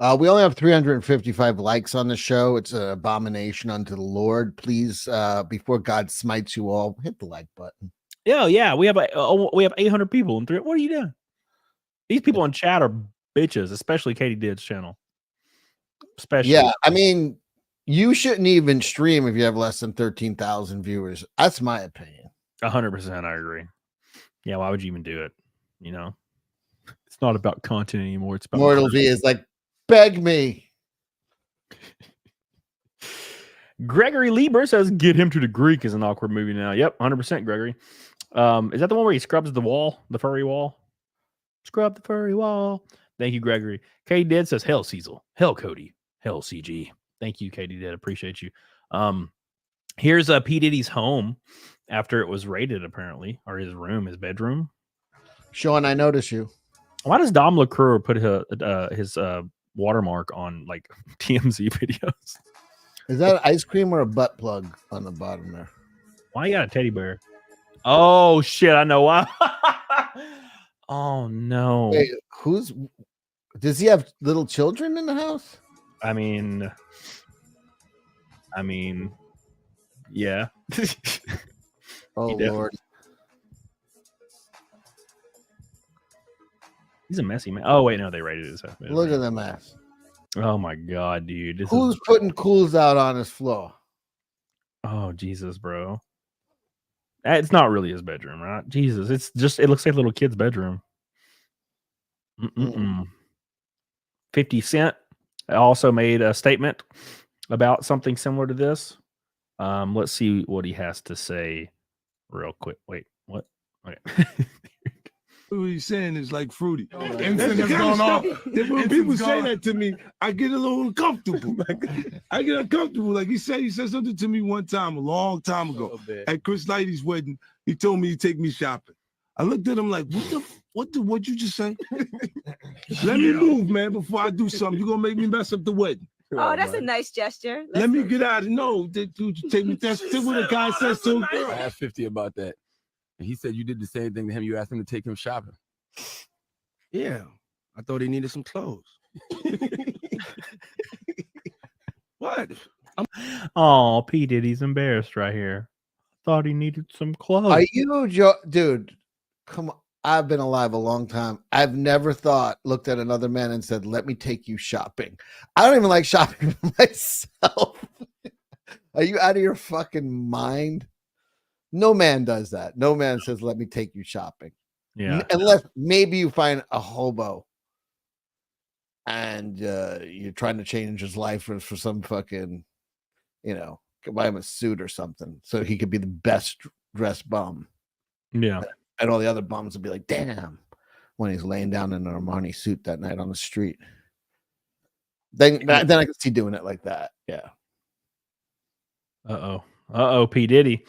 We only have 355 likes on the show. It's an abomination unto the Lord. Please, before God smites you all, hit the like button. Yeah. We have 800 people in 3. What are you doing? These people in chat are bitches, especially Katie Did's channel. Yeah, I mean, you shouldn't even stream if you have less than 13,000 viewers. That's my opinion. 100%, I agree. Yeah, why would you even do it? It's not about content anymore. It's about Mortal V is like, beg me. Gregory Lieber says, "Get Him to the Greek" is an awkward movie now. Yep, 100%, Gregory. Is that the one where he scrubs the wall, the furry wall? Scrub the furry wall. Thank you, Gregory. Katie Did says, "Hell, Cecil. Hell, Cody. Hell, CG." Thank you, Katie Did. Appreciate you. Here's P. Diddy's home after it was raided, apparently, or his room, his bedroom. Sean, I notice you. Why does Dom LaCroix put his watermark on like TMZ videos. Is that ice cream or a butt plug on the bottom there? Why you got a teddy bear? Oh shit! I know why. Oh no! Wait, does he have little children in the house? I mean, yeah. Oh Lord, he's a messy man. Oh wait, no, they rated his ass. look at them ass. Oh my god, dude! Who's putting cools out on his floor? Oh Jesus, bro! It's not really his bedroom, right? Jesus, it looks like a little kid's bedroom. 50 Cent also made a statement about something similar to this. Let's see what he has to say real quick. Wait, what? Okay. What he's saying is like fruity. Instant That's the has kind gone of off. stuff that when people say that to me, I get a little uncomfortable. I get uncomfortable. Like he said something to me one time, a long time ago, at Chris Lighty's wedding. He told me he'd take me shopping. I looked at him like, what'd you just say? Let me move, man, before I do something. You're gonna make me mess up the wedding. Oh, that's a nice gesture. Let me get out of no, dude, take me. That's what a guy says to a girl. I asked 50 about that. And he said you did the same thing to him. You asked him to take him shopping. Yeah. I thought he needed some clothes. What? Oh, P. Diddy's embarrassed right here. Thought he needed some clothes. Are you, dude? Come on. I've been alive a long time. I've never looked at another man and said, "Let me take you shopping." I don't even like shopping for myself. Are you out of your fucking mind? No man does that. No man says, "Let me take you shopping." Yeah. Unless maybe you find a hobo and you're trying to change his life for some fucking, buy him a suit or something so he could be the best dressed bum. Yeah. And all the other bums would be like, damn, when he's laying down in an Armani suit that night on the street. Then I can see doing it like that. Yeah. Uh-oh, P. Diddy.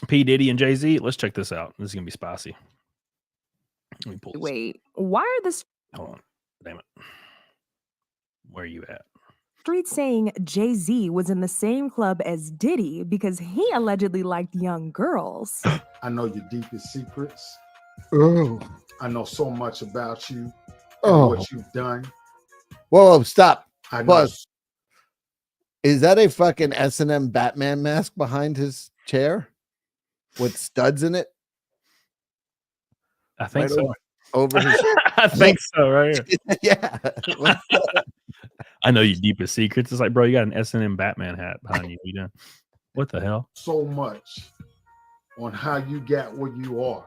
P. Diddy and Jay-Z. Let's check this out. This is going to be spicy. Let me pull this. Wait, why are the Hold on. Damn it. Where are you at? streets saying Jay-Z was in the same club as Diddy because he allegedly liked young girls? I know your deepest secrets. Oh. I know so much about you and what you've done. Whoa, stop. I know. Buzz. Is that a fucking S&M Batman mask behind his chair with studs in it? I think so. Over his I think so, right here. Yeah. I know your deepest secrets. It's like, bro, you got an S&M Batman hat behind you. You done? What the hell? So much on how you got where you are.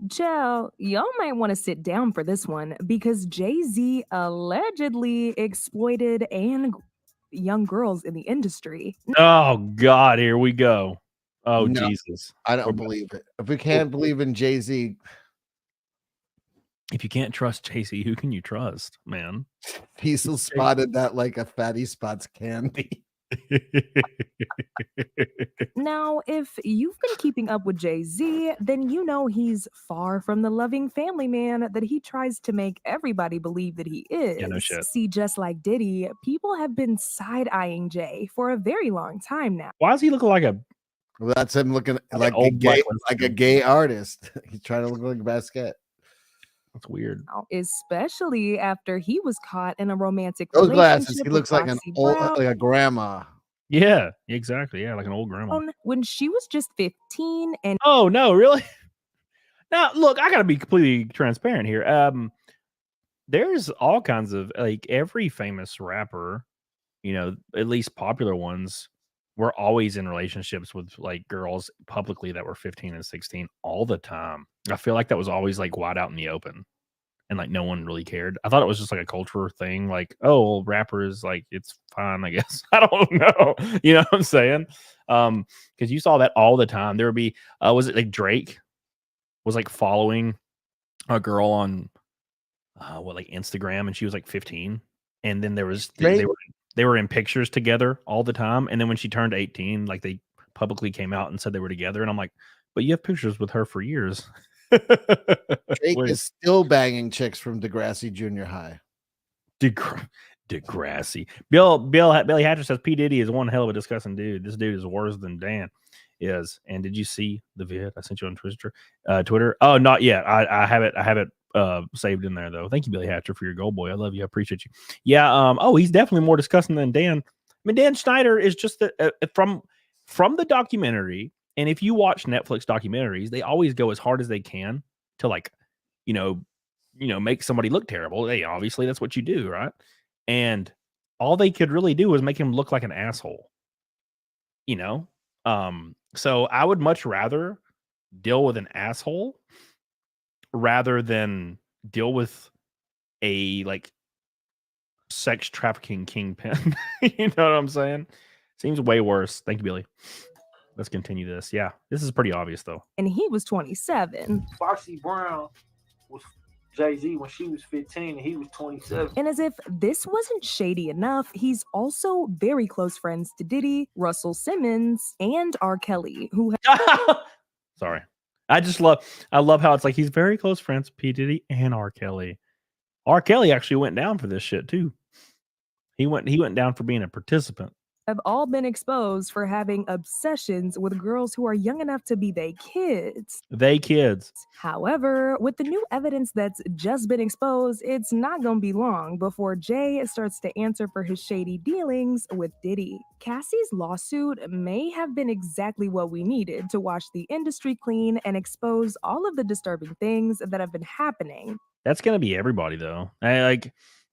Joe, y'all might want to sit down for this one because Jay-Z allegedly exploited young girls in the industry. Oh, God, here we go. Oh, No, Jesus. I don't believe it. If we can't believe in Jay-Z, if you can't trust Jay-Z, who can you trust, man? Cecil spotted that like a fatty spots candy. Now, if you've been keeping up with Jay-Z, then you know he's far from the loving family man that he tries to make everybody believe that he is. Yeah, no shit. See, just like Diddy, people have been side-eyeing Jay for a very long time now. Why does he look like a... Well, that's him looking like old a gay artist. He's trying to look like a basket. That's weird. Especially after he was caught in a romantic Those relationship glasses, he with looks like an Foxy old, Brown like a grandma. Yeah, exactly. Yeah, like an old grandma. when she was just 15 and Oh, no, really? Now, look, I got to be completely transparent here. There's all kinds of, like, every famous rapper, at least popular ones, were always in relationships with, like, girls publicly that were 15 and 16 all the time. I feel like that was always, like, wide out in the open. And, like, no one really cared. I thought it was just, like, a culture thing. Like, oh, well, rappers, like, it's fine, I guess. I don't know. You know what I'm saying? Because you saw that all the time. There would be, was it, like, Drake was, like, following a girl on, like, Instagram, and she was, like, 15. And then there was, they were in pictures together all the time. And then when she turned 18, like, they publicly came out and said they were together. And I'm like, but you have pictures with her for years. Drake is still banging chicks from Degrassi Junior High. Degrassi. Billy Hatcher says P. Diddy is one hell of a disgusting dude. This dude is worse than Dan is. And did you see the vid I sent you on Twitter? Oh, not yet. I have it saved in there though. Thank you, Billy Hatcher, for your goal, boy. I love you. I appreciate you. Yeah. Oh, he's definitely more disgusting than Dan. I mean, Dan Schneider is just from the documentary. And if you watch Netflix documentaries, they always go as hard as they can to make somebody look terrible. Hey, obviously that's what you do, right? And all they could really do was make him look like an asshole. So I would much rather deal with an asshole rather than deal with a sex trafficking kingpin. You know what I'm saying? Seems way worse. Thank you, Billy. Let's continue this. Yeah, this is pretty obvious though. And he was 27. Foxy Brown was Jay-Z when she was 15 and he was 27. And as if this wasn't shady enough, he's also very close friends to Diddy, Russell Simmons, and R. Kelly, who Sorry. I love how it's like he's very close friends with P. Diddy and R. Kelly. R. Kelly actually went down for this shit too. He went down for being a participant. have all been exposed for having obsessions with girls who are young enough to be they kids. However, with the new evidence that's just been exposed, it's not gonna be long before Jay starts to answer for his shady dealings with Diddy. Cassie's lawsuit may have been exactly what we needed to wash the industry clean and expose all of the disturbing things that have been happening. That's gonna be everybody though.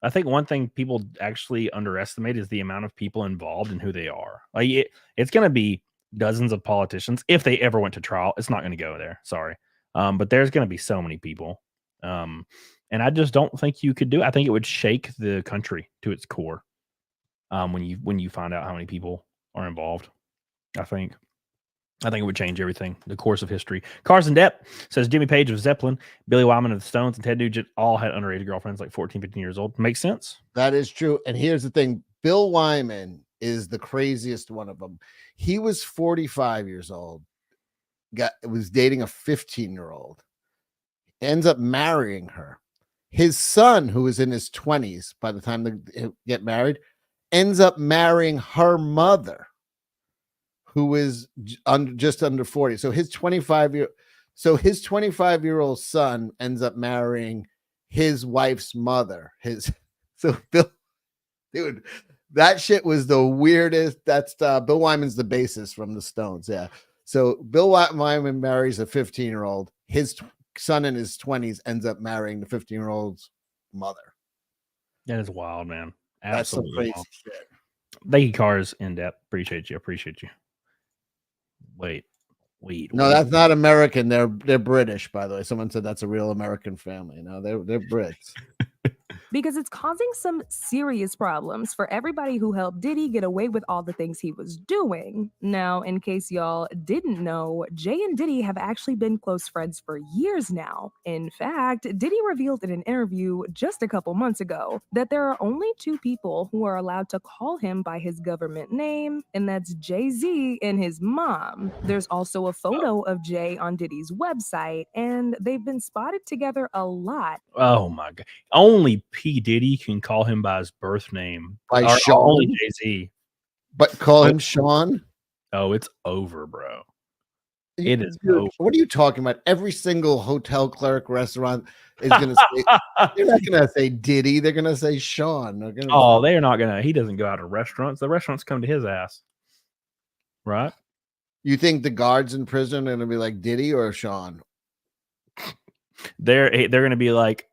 I think one thing people actually underestimate is the amount of people involved and who they are. It's going to be dozens of politicians if they ever went to trial. It's not going to go there. Sorry. But there's going to be so many people. And I just don't think you could do it. I think it would shake the country to its core when you find out how many people are involved. I think it would change everything, the course of history. Carson Depp says Jimmy Page of Zeppelin, Billy Wyman of the Stones, and Ted Nugent all had underage girlfriends like 14, 15 years old. Makes sense. That is true. And here's the thing. Bill Wyman is the craziest one of them. He was 45 years old, was dating a 15-year-old, ends up marrying her. His son, who is in his 20s by the time they get married, ends up marrying her mother, who is just under 40. So his 25-year-old son ends up marrying his wife's mother. Bill, dude, that shit was the weirdest. That's Bill Wyman's the bassist from the Stones. Yeah. So Bill Wyman marries a 15-year-old. His son in his 20s ends up marrying the 15-year-old's mother. That is wild, man. Absolutely. That's some crazy shit. Thank you, Cars in depth. Appreciate you. Wait. No, that's not American. They're British, by the way. Someone said that's a real American family. No, they're Brits. Because it's causing some serious problems for everybody who helped Diddy get away with all the things he was doing. Now, in case y'all didn't know, Jay and Diddy have actually been close friends for years now. In fact, Diddy revealed in an interview just a couple months ago that there are only two people who are allowed to call him by his government name, and that's Jay-Z and his mom. There's also a photo of Jay on Diddy's website, and they've been spotted together a lot. Oh my God. Only P. Diddy can call him by his birth name. By Sean? Only Jay-Z. But call him Sean? Oh, it's over, bro. It is over. What are you talking about? Every single hotel clerk, restaurant is going to say, they're not going to say Diddy. They're going to say Sean. They're not going to. He doesn't go out to restaurants. The restaurants come to his ass. Right? You think the guards in prison are going to be like Diddy or Sean? They're going to be like,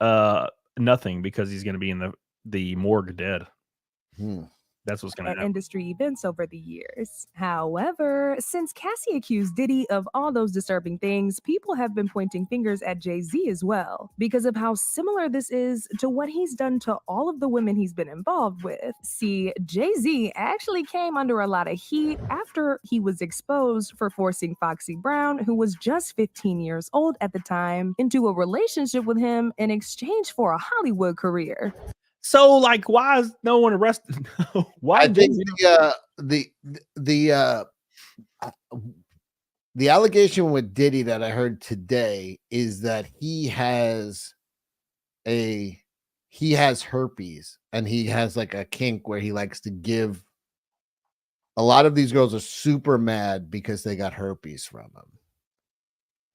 nothing, because he's going to be in the morgue dead. That's what's going to happen. Industry events over the years. However, since Cassie accused Diddy of all those disturbing things, people have been pointing fingers at Jay-Z as well because of how similar this is to what he's done to all of the women he's been involved with. See, Jay-Z actually came under a lot of heat after he was exposed for forcing Foxy Brown, who was just 15 years old at the time, into a relationship with him in exchange for a Hollywood career. So, why is no one arrested? Why? I think the allegation with Diddy that I heard today is that he has herpes, and he has like a kink where he likes to give. A lot of these girls are super mad because they got herpes from him,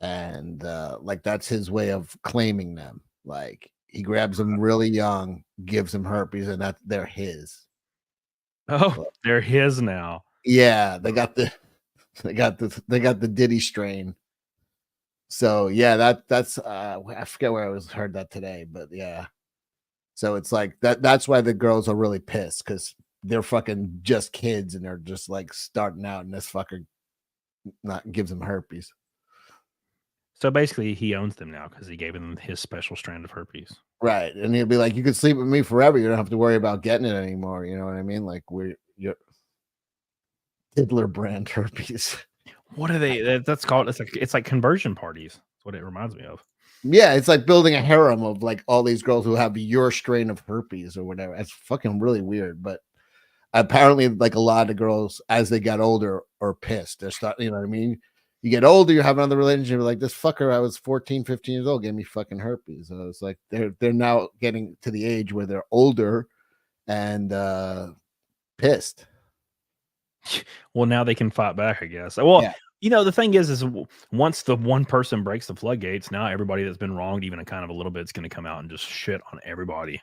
and like that's his way of claiming them. Like he grabs them really young, gives them herpes, and they're his. Oh, they're his now. Yeah, they got the Diddy strain. So yeah, that's I forget where I heard that today, but yeah. So it's like that's why the girls are really pissed, because they're fucking just kids and they're just like starting out, and this fucker not gives them herpes. So basically he owns them now because he gave them his special strand of herpes. Right. And he'll be like, you could sleep with me forever. You don't have to worry about getting it anymore. You know what I mean? Like you're Diddler brand herpes. What are they? That's called. It's like conversion parties. That's what it reminds me of. Yeah, it's like building a harem of like all these girls who have your strain of herpes or whatever. It's fucking really weird. But apparently, like a lot of girls, as they got older, are pissed. They're starting, you know what I mean? You get older, you have another relationship. Like this fucker, I was 14, 15 years old, gave me fucking herpes. So it's like they're now getting to the age where they're older and pissed. Well, now they can fight back, I guess. Well, yeah. You know, the thing is once the one person breaks the floodgates, now everybody that's been wronged, even a kind of a little bit, is going to come out and just shit on everybody.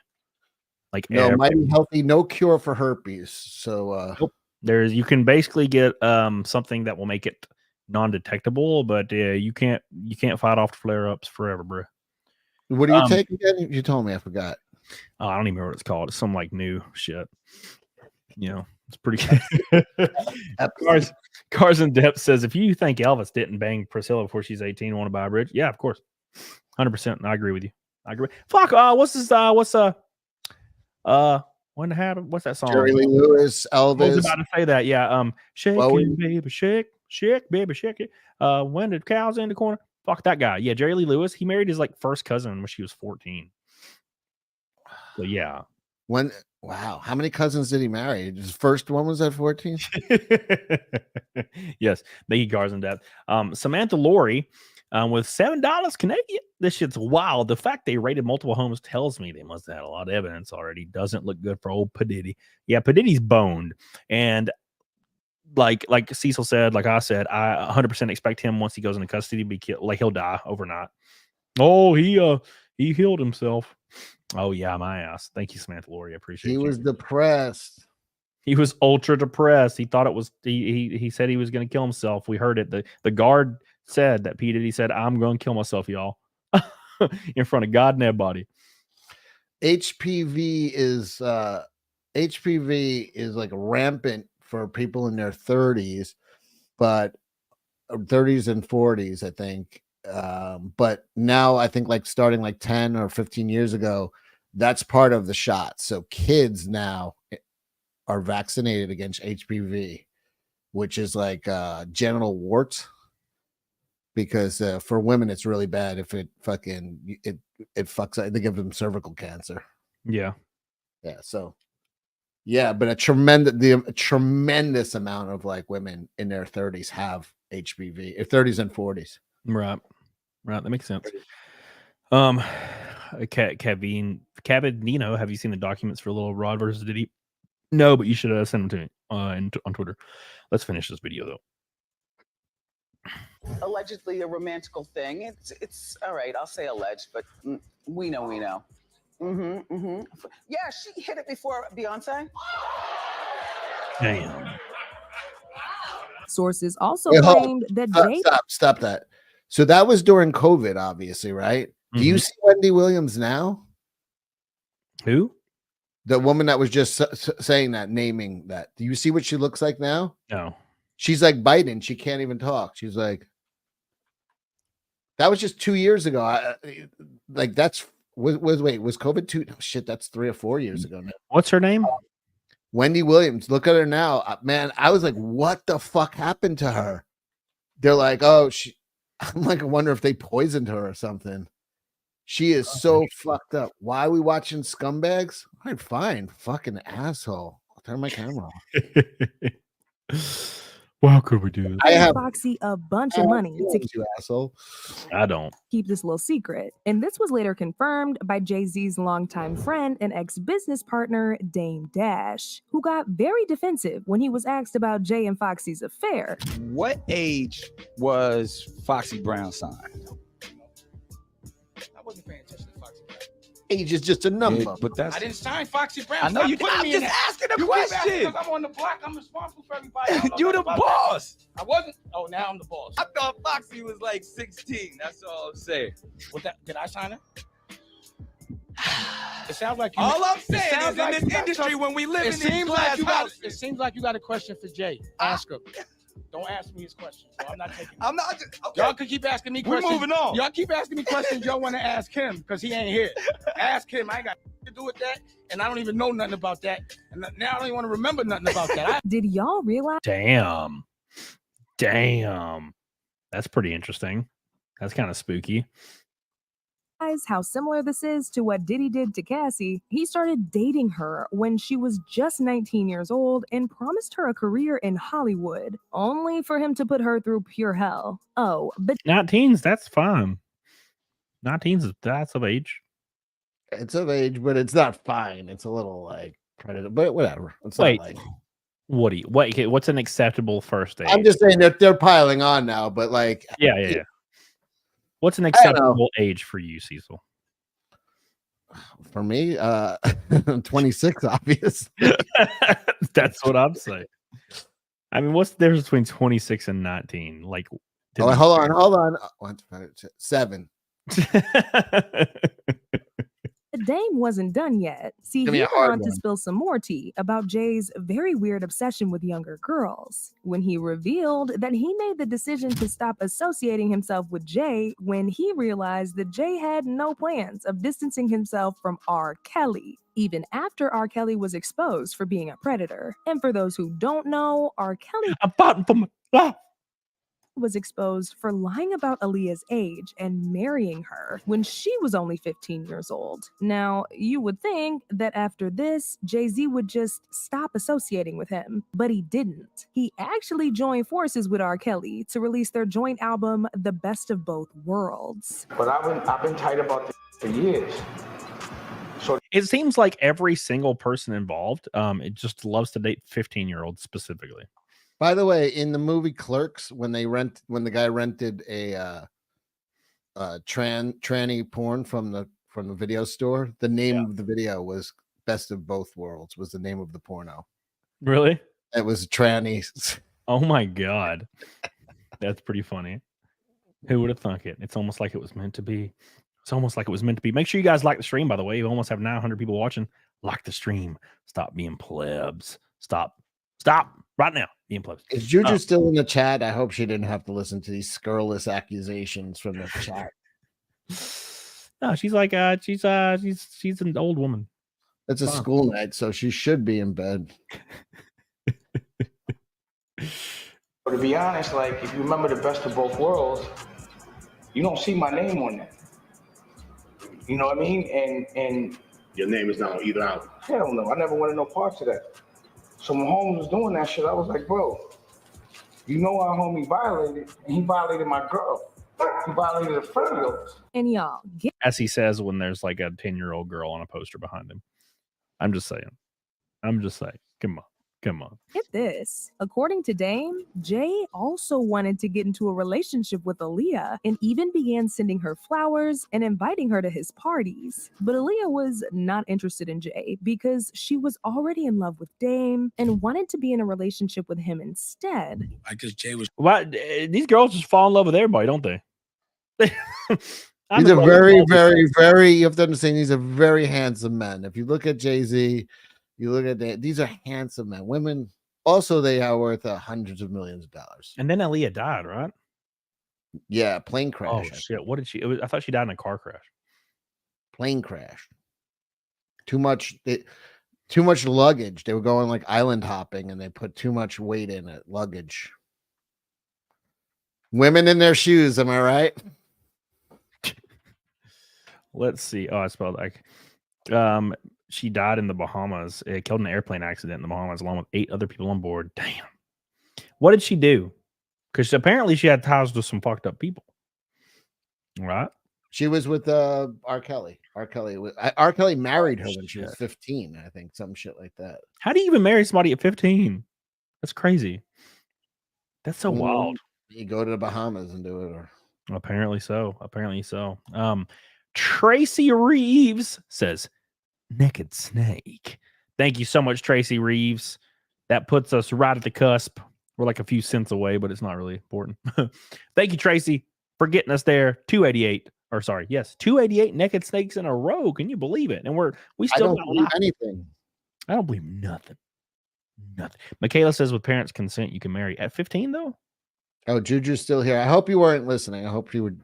Like no, mighty healthy, no cure for herpes. So nope. You can basically get something that will make it non-detectable, but you can't fight off the flare-ups forever, bro. What do you take again? You told me, I forgot. Oh, I don't even remember what it's called. It's some like new shit. You know, it's pretty good. Cars in Depth says, if you think Elvis didn't bang Priscilla before she's 18, want to buy a bridge? Yeah, of course. 100%. I agree with you. I agree. Fuck, what's that song? Jerry Lee Lewis, Elvis. I was about to say that. Yeah. Shake it, baby, shake, baby, shake it. When the cow's in the corner. Fuck that guy. Yeah, Jerry Lee Lewis. He married his like first cousin when she was 14. So yeah. Wow, how many cousins did he marry? His first one was at 14. Yes, thank you, Cars in Depth. Samantha Laurie with $7 Canadian. This shit's wild. The fact they raided multiple homes tells me they must have had a lot of evidence already. Doesn't look good for old P. Diddy. Yeah, P. Diddy's boned, and like Cecil said, like I said, I 100% expect him once he goes into custody to be killed. Like he'll die overnight. Oh, he healed himself. Oh yeah, my ass. Thank you, Samantha Laurie. I appreciate He you. was depressed. He was ultra depressed. He thought it was he said he was going to kill himself. We heard it. The guard said that P. Diddy said, I'm going to kill myself, y'all. In front of God and everybody. HPV is like rampant for people in their 30s, but 30s and 40s, I think. But now I think like starting like 10 or 15 years ago, that's part of the shot. So kids now are vaccinated against HPV, which is like genital warts, because for women it's really bad if it fucks up. They give them cervical cancer. Yeah. So yeah, but a tremendous amount of like women in their 30s have HPV, 30s and 40s. Right, that makes sense. Cavadino, have you seen the documents for Little Rod versus Diddy? No, but you should send them to me on Twitter. Let's finish this video though. Allegedly a romantical thing. It's all right. I'll say alleged, but we know. Yeah, she hit it before Beyonce. Damn. Sources also claimed that Stop that. So that was during COVID, obviously, right? Do you see Wendy Williams now? Who? The woman that was just saying that, naming that. Do you see what she looks like now? No. She's like Biden. She can't even talk. She's like, that was just 2 years ago. Was COVID 2? Oh, shit, that's 3 or 4 years ago now. What's her name? Wendy Williams. Look at her now. Man, I was like, what the fuck happened to her? They're like, oh, I'm like, I wonder if they poisoned her or something. She is so fucked up. Why are we watching Scumbags? All right, fine. Fucking asshole. I'll turn my camera off. Well, how could we do this? I have Foxy a bunch of money to you asshole. I don't. keep this little secret. And this was later confirmed by Jay-Z's longtime friend and ex-business partner, Dame Dash, who got very defensive when he was asked about Jay and Foxy's affair. What age was Foxy Brown signed? I wasn't paying attention to Foxy Brown. Age is just a number. But that's I didn't sign Foxy Brown. I know Stop you did. putting I'm me in just that. asking a You keep asking question. 'cause I'm on the block. I'm responsible for everybody. I don't know You the nothing about that. boss. I wasn't. Oh, now I'm the boss. I thought Foxy was like 16. That's all I'm saying. What that? Did I sign it? It sounds like you. All I'm it saying sounds is like in you this got industry, some- when we live it in these seems glass like you got. houses. It seems like you got a question for Jay. Ask him. Don't ask me his questions. So I'm not taking. I'm not. Okay. Y'all can keep asking me We're questions. moving on. Y'all keep asking me questions. Y'all want to ask him because he ain't here. Ask him. I ain't got to do with that, and I don't even know nothing about that. And now I don't even want to remember nothing about that. Did y'all realize Damn. That's pretty interesting. That's kind of spooky. how similar this is to what Diddy did to Cassie? He started dating her when she was just 19 years old and promised her a career in Hollywood, only for him to put her through pure hell. Oh, but Not teens, that's fine. Not teens, that's of age. It's of age, but it's not fine. It's a little like predator, but whatever. It's Wait, not like. What's an acceptable first age? I'm just saying that they're piling on now, but like, yeah. What's an acceptable age for you, Cecil? For me, 26, obviously. That's what I'm saying. I mean, what's the difference between 26 and 19? Like, Oh, hold on. 1, 5, 6, 7. the Dame wasn't done yet. See, Give he me a went hard on to one. spill some more tea about Jay's very weird obsession with younger girls when he revealed that he made the decision to stop associating himself with Jay when he realized that Jay had no plans of distancing himself from R. Kelly, even after R. Kelly was exposed for being a predator. And for those who don't know, R. Kelly was exposed for lying about Aaliyah's age and marrying her when she was only 15 years old. Now, you would think that after this, Jay-Z would just stop associating with him, but he didn't. He actually joined forces with R. Kelly to release their joint album, The Best of Both Worlds. But I've been tight about this for years. So it seems like every single person involved, it just loves to date 15-year-olds specifically. By the way, in the movie Clerks, when the guy rented a tranny porn from the video store, the name of the video was "Best of Both Worlds" was the name of the porno. Really? It was trannies. Oh my god, that's pretty funny. Who would have thunk it? It's almost like it was meant to be. It's almost like it was meant to be. Make sure you guys like the stream, by the way. We almost have 900 people watching. Like the stream. Stop being plebs. Stop right now being plebs. Is Juju still in the chat? I hope she didn't have to listen to these scurrilous accusations from the chat. No, she's like she's an old woman. It's a school night, so she should be in bed. to be honest, like if you remember The Best of Both Worlds, you don't see my name on that. You know what I mean? And your name is not on either album. Hell no, I never wanted no parts of that. So when Holmes was doing that shit, I was like, bro, you know our homie violated, and he violated my girl. He violated a friend of yours. And y'all, get As he says when there's like a 10-year-old girl on a poster behind him. I'm just saying. Come on. Get this. According to Dame, Jay also wanted to get into a relationship with Aaliyah and even began sending her flowers and inviting her to his parties. But Aaliyah was not interested in Jay because she was already in love with Dame and wanted to be in a relationship with him instead. I guess Jay was. Why these girls just fall in love with everybody, don't they? He's a very, very, very. You have to understand, he's a very handsome man. If you look at Jay-Z, you look at that; these are handsome men. Women also, they are worth hundreds of millions of dollars. And then Aaliyah died, right? Yeah, plane crash. Oh shit! What did she? I thought she died in a car crash. Plane crash. Too much luggage. They were going like island hopping, and they put too much weight in it. Luggage. Women in their shoes. Am I right? Let's see. Oh, I spelled like. She died in the Bahamas. Killed in an airplane accident in the Bahamas, along with 8 other people on board. Damn. What did she do? Because apparently she had ties with some fucked up people. Right? She was with R. Kelly. R. Kelly married her when she was 15, I think, some shit like that. How do you even marry somebody at 15? That's crazy. That's so wild. You go to the Bahamas and do it, or apparently so. Tracy Reeves says, "Naked snake." Thank you so much, Tracy Reeves. That puts us right at the cusp. We're like a few cents away, but it's not really important. Thank you, Tracy, for getting us there. 288 naked snakes in a row. Can you believe it? And we still I don't believe anything. I don't believe nothing. Michaela says with parents' consent you can marry at 15 though. Oh, Juju's still here. I hope you weren't listening. I hope you were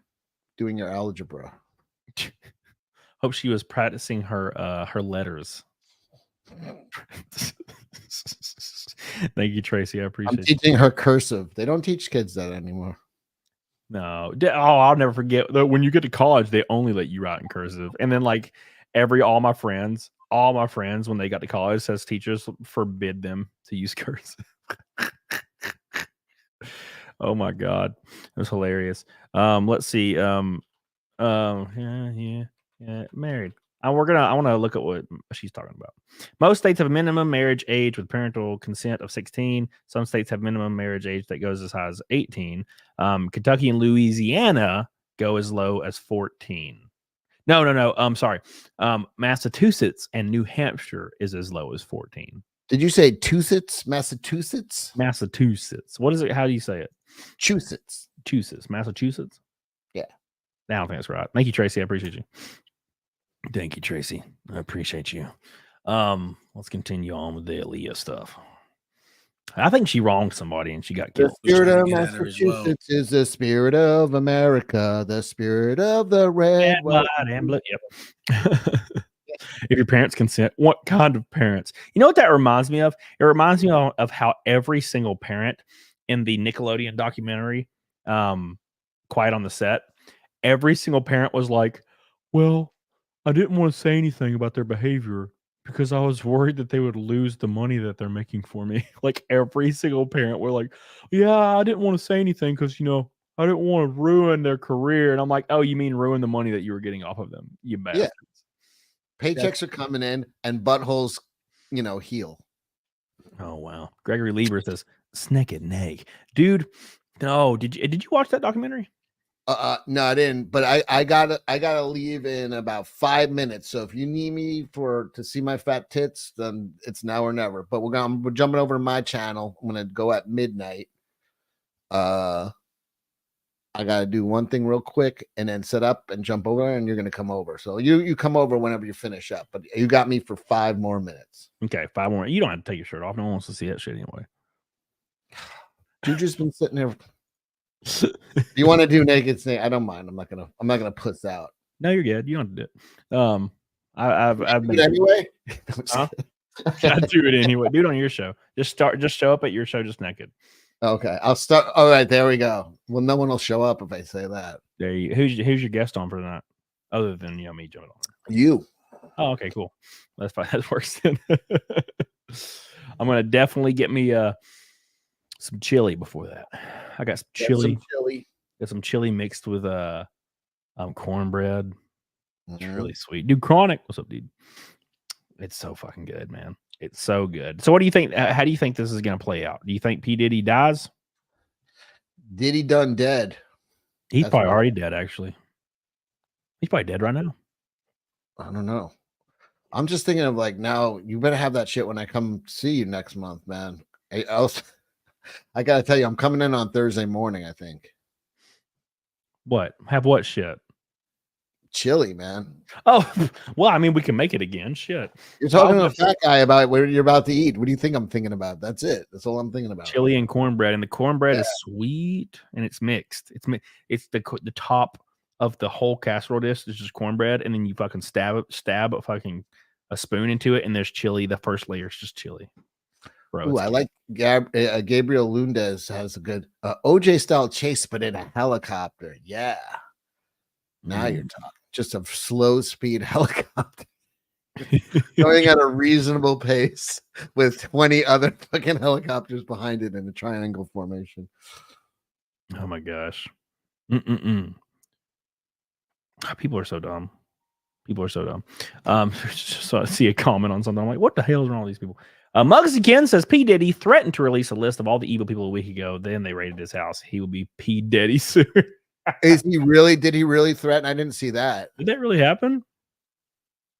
doing your algebra. Hope she was practicing her letters. Thank you, Tracy. I appreciate I'm teaching her cursive. They don't teach kids that anymore. No. I'll never forget that when you get to college, they only let you write in cursive. And then like all my friends, when they got to college, says teachers forbid them to use cursive. Oh my God. It was hilarious. Let's see. Married. I want to look at what she's talking about. Most states have a minimum marriage age with parental consent of 16. Some states have minimum marriage age that goes as high as 18. Kentucky and Louisiana go as low as 14. No. I'm sorry. Massachusetts and New Hampshire is as low as 14. Did you say Massachusetts? Massachusetts. What is it? How do you say it? Massachusetts. Yeah. I don't think that's right. Thank you, Tracy. I appreciate you. Thank you, Tracy. I appreciate you. Let's continue on with the Aaliyah stuff. I think she wronged somebody and she got killed. The spirit of Massachusetts is the spirit of America, the spirit of the red, white, and blue. Yep. If your parents consent, what kind of parents? You know what that reminds me of? It reminds me of how every single parent in the Nickelodeon documentary, Quiet on the Set, every single parent was like, well, I didn't want to say anything about their behavior because I was worried that they would lose the money that they're making for me. Like every single parent were like, yeah, I didn't want to say anything because, I didn't want to ruin their career. And I'm like, oh, you mean ruin the money that you were getting off of them? You bastards. Yeah. Paychecks are coming in and buttholes, heal. Oh, wow. Gregory Lieber says, snake and nag. Dude, no, did you watch that documentary? No, I didn't. But I gotta leave in about 5 minutes. So if you need me to see my fat tits, then it's now or never. But we're jumping over to my channel. I'm gonna go at midnight. I gotta do one thing real quick and then set up and jump over, and you're gonna come over. So you come over whenever you finish up. But you got me for 5 more minutes. Okay, 5 more. You don't have to take your shirt off. No one wants to see that shit anyway. Juju's been sitting there. You want to do naked snake? I don't mind. I'm not gonna puss out. No, you're good. You don't have to do it. I've been anyway. Huh? I do it anyway. Do it on your show. Just show up at your show just naked. Okay, I'll start. All right, there we go. Well, no one will show up if I say that. There you. Who's your guest on for that? Other than me jumping on. You. Oh, okay, cool. That's fine. That works then. I'm gonna definitely get me some chili before that. I got some chili. Got some chili mixed with cornbread. It's really sweet. Dude, Chronic. What's up, dude? It's so fucking good, man. It's so good. So what do you think? How do you think this is gonna play out? Do you think P. Diddy dies? Diddy done dead. He's probably already dead, actually. He's probably dead right now. I don't know. I'm just thinking of now you better have that shit when I come see you next month, man. I gotta tell you, I'm coming in on Thursday morning, I think. What? Have what shit? Chili, man. Oh, well, I mean, we can make it again. Shit. You're talking to a fat guy about what you're about to eat. What do you think I'm thinking about? That's it. That's all I'm thinking about. Chili and cornbread. And the cornbread is sweet and it's mixed. It's the top of the whole casserole dish. It's just cornbread. And then you fucking stab a spoon into it. And there's chili. The first layer is just chili. Bro, ooh, I like Gabriel Lundes has a good OJ style chase, but in a helicopter. Yeah. Now you're talking. Just a slow speed helicopter. going at a reasonable pace with 20 other fucking helicopters behind it in a triangle formation. Oh my gosh. People are so dumb. People are so dumb. So I see a comment on something. I'm like, what the hell is wrong with these people? Muggsy Ken says P. Diddy threatened to release a list of all the evil people a week ago. Then they raided his house. He will be P. Diddy soon. Is he really? Did he really threaten? I didn't see that. Did that really happen?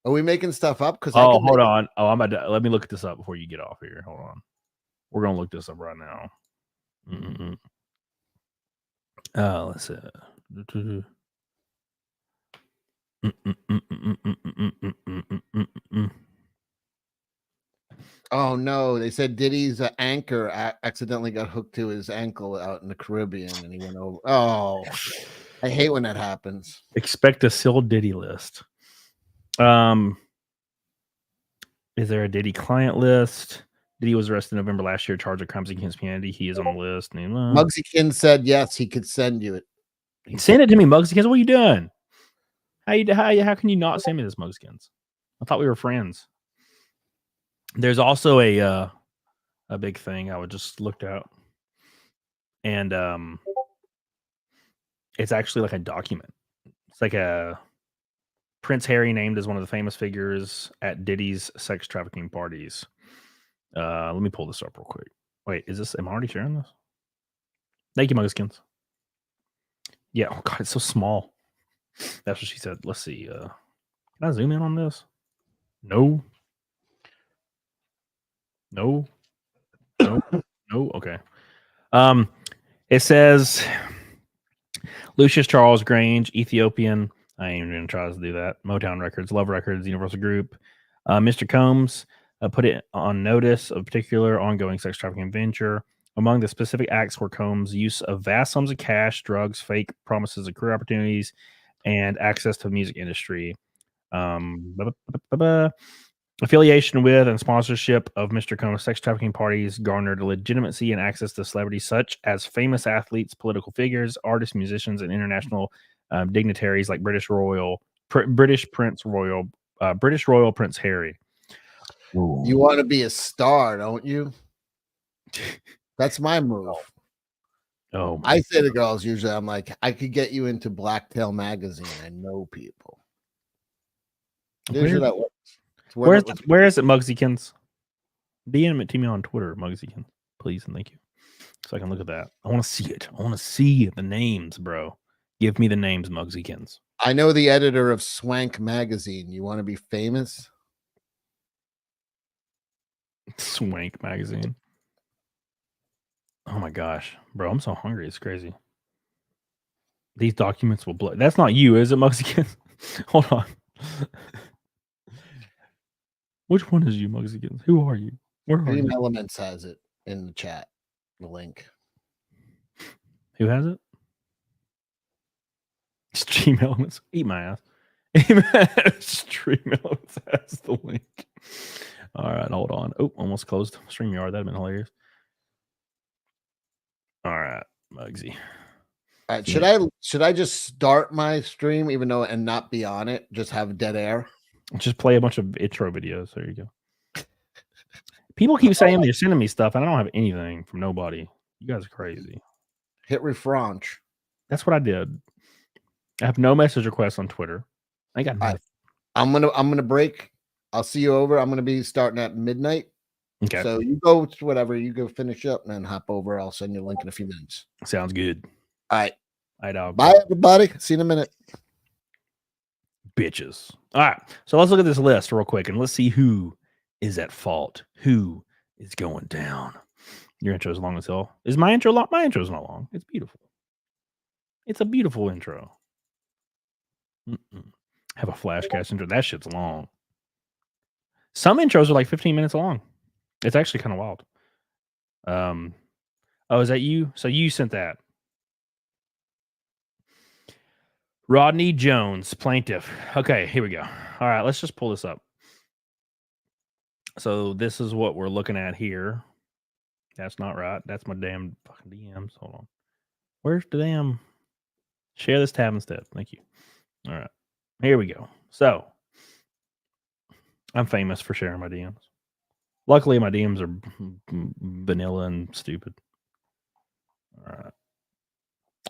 Are we making stuff up? Because hold on. Oh, I'm about to, let me look this up before you get off here. Hold on. We're gonna look this up right now. Let's see. Oh no, they said Diddy's anchor accidentally got hooked to his ankle out in the Caribbean and he went over. Oh, I hate when that happens. Expect a SEAL Diddy list. Is there a Diddy client list? Diddy was arrested in November last year, charged with crimes against humanity. He is on the list. Muggsy Ken said yes, he could send you it. Send it to me, Muggskins. What are you doing? How can you not send me this, Muggskins? I thought we were friends. There's also a big thing I just looked out, and it's actually like a document. It's like a Prince Harry named as one of the famous figures at Diddy's sex trafficking parties. Let me pull this up real quick. Wait, am I already sharing this? Thank you, Muggskins. Yeah. Oh God, it's so small. That's what she said. Let's see. Can I zoom in on this? No. Okay. It says Lucius Charles Grange, Ethiopian. I ain't even gonna try to do that. Motown Records, Love Records, Universal Group. Mr. Combs put it on notice of particular ongoing sex trafficking venture. Among the specific acts were Combs' use of vast sums of cash, drugs, fake promises of career opportunities, and access to the music industry. Affiliation with and sponsorship of Mr. Combs' sex trafficking parties garnered legitimacy and access to celebrities such as famous athletes, political figures, artists, musicians, and international dignitaries like British Royal Prince Harry. Ooh. You want to be a star, don't you? That's my move. Oh, I say to girls usually, I'm like, I could get you into Blacktail magazine. I know people. Usually that works. Where is it, Muggskins? DM it to me on Twitter, Muggskins, please and thank you, so I can look at that. I want to see it. I want to see the names, bro. Give me the names, Muggskins. I know the editor of Swank magazine. You want to be famous? Swank magazine. Oh my gosh, bro, I'm so hungry. It's crazy. These documents will blow. That's not you, is it, Muggskins? Hold on. Which one is you, Muggskins? Who are you? Where are Dream you? Elements has it in the chat. The link. Who has it? Stream Elements. Eat my ass. Stream Elements has the link. All right, hold on. Oh, almost closed. StreamYard. That'd been hilarious. All right, Muggsy. All right, should I just start my stream even though and not be on it? Just have dead air. Just play a bunch of intro videos. There you go. People keep saying they're sending me stuff, and I don't have anything from nobody. You guys are crazy. Hit refranch. That's what I did. I have no message requests on Twitter. I got nothing. I'm gonna break. I'll see you over. I'm gonna be starting at midnight. Okay. So you go to whatever, you go finish up and then hop over. I'll send you a link in a few minutes. Sounds good. All right. Dog. Bye, everybody. See you in a minute. Bitches. All right. So let's look at this list real quick and let's see who is at fault. Who is going down? Your intro is long as hell. Is my intro long? My intro is not long. It's beautiful. It's a beautiful intro. Have a flashcast intro. That shit's long. Some intros are like 15 minutes long. It's actually kind of wild. Oh, is that you? So you sent that. Rodney Jones, plaintiff. Okay, here we go. All right, let's just pull this up. So this is what we're looking at here. That's not right. That's my damn fucking DMs. Hold on. Where's the damn... Share this tab instead. Thank you. All right. Here we go. So I'm famous for sharing my DMs. Luckily, my DMs are vanilla and stupid. All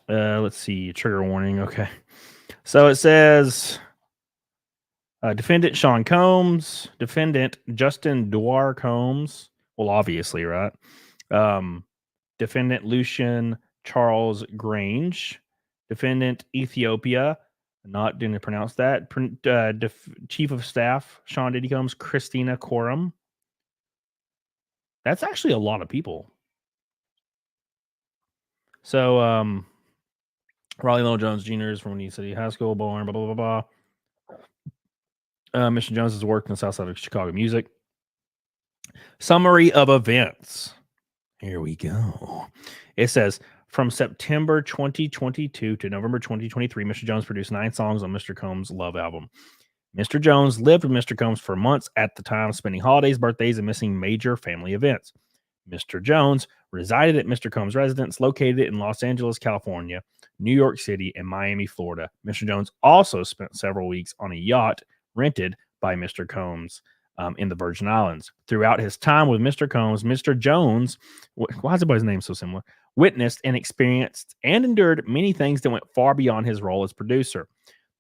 right. Let's see. Trigger warning. Okay. So it says defendant Sean Combs, defendant Justin Dwar Combs. Well, obviously, right? Defendant Lucian Charles Grange, defendant Ethiopia, not going to pronounce that. Chief of Staff Sean Diddy Combs, Christina Coram. That's actually a lot of people. So, Raleigh Little Jones Jr. is from New City High School, born, blah, blah, blah, blah. Mr. Jones has worked in the South Side of Chicago music. Summary of events. Here we go. It says, from September 2022 to November 2023, Mr. Jones produced 9 songs on Mr. Combs' Love album. Mr. Jones lived with Mr. Combs for months at the time, spending holidays, birthdays, and missing major family events. Mr. Jones resided at Mr. Combs' residence located in Los Angeles, California, New York City, and Miami, Florida. Mr. Jones also spent several weeks on a yacht rented by Mr. Combs in the Virgin Islands. Throughout his time with Mr. Combs, Mr. Jones, why is everybody's name so similar? Witnessed and experienced and endured many things that went far beyond his role as producer.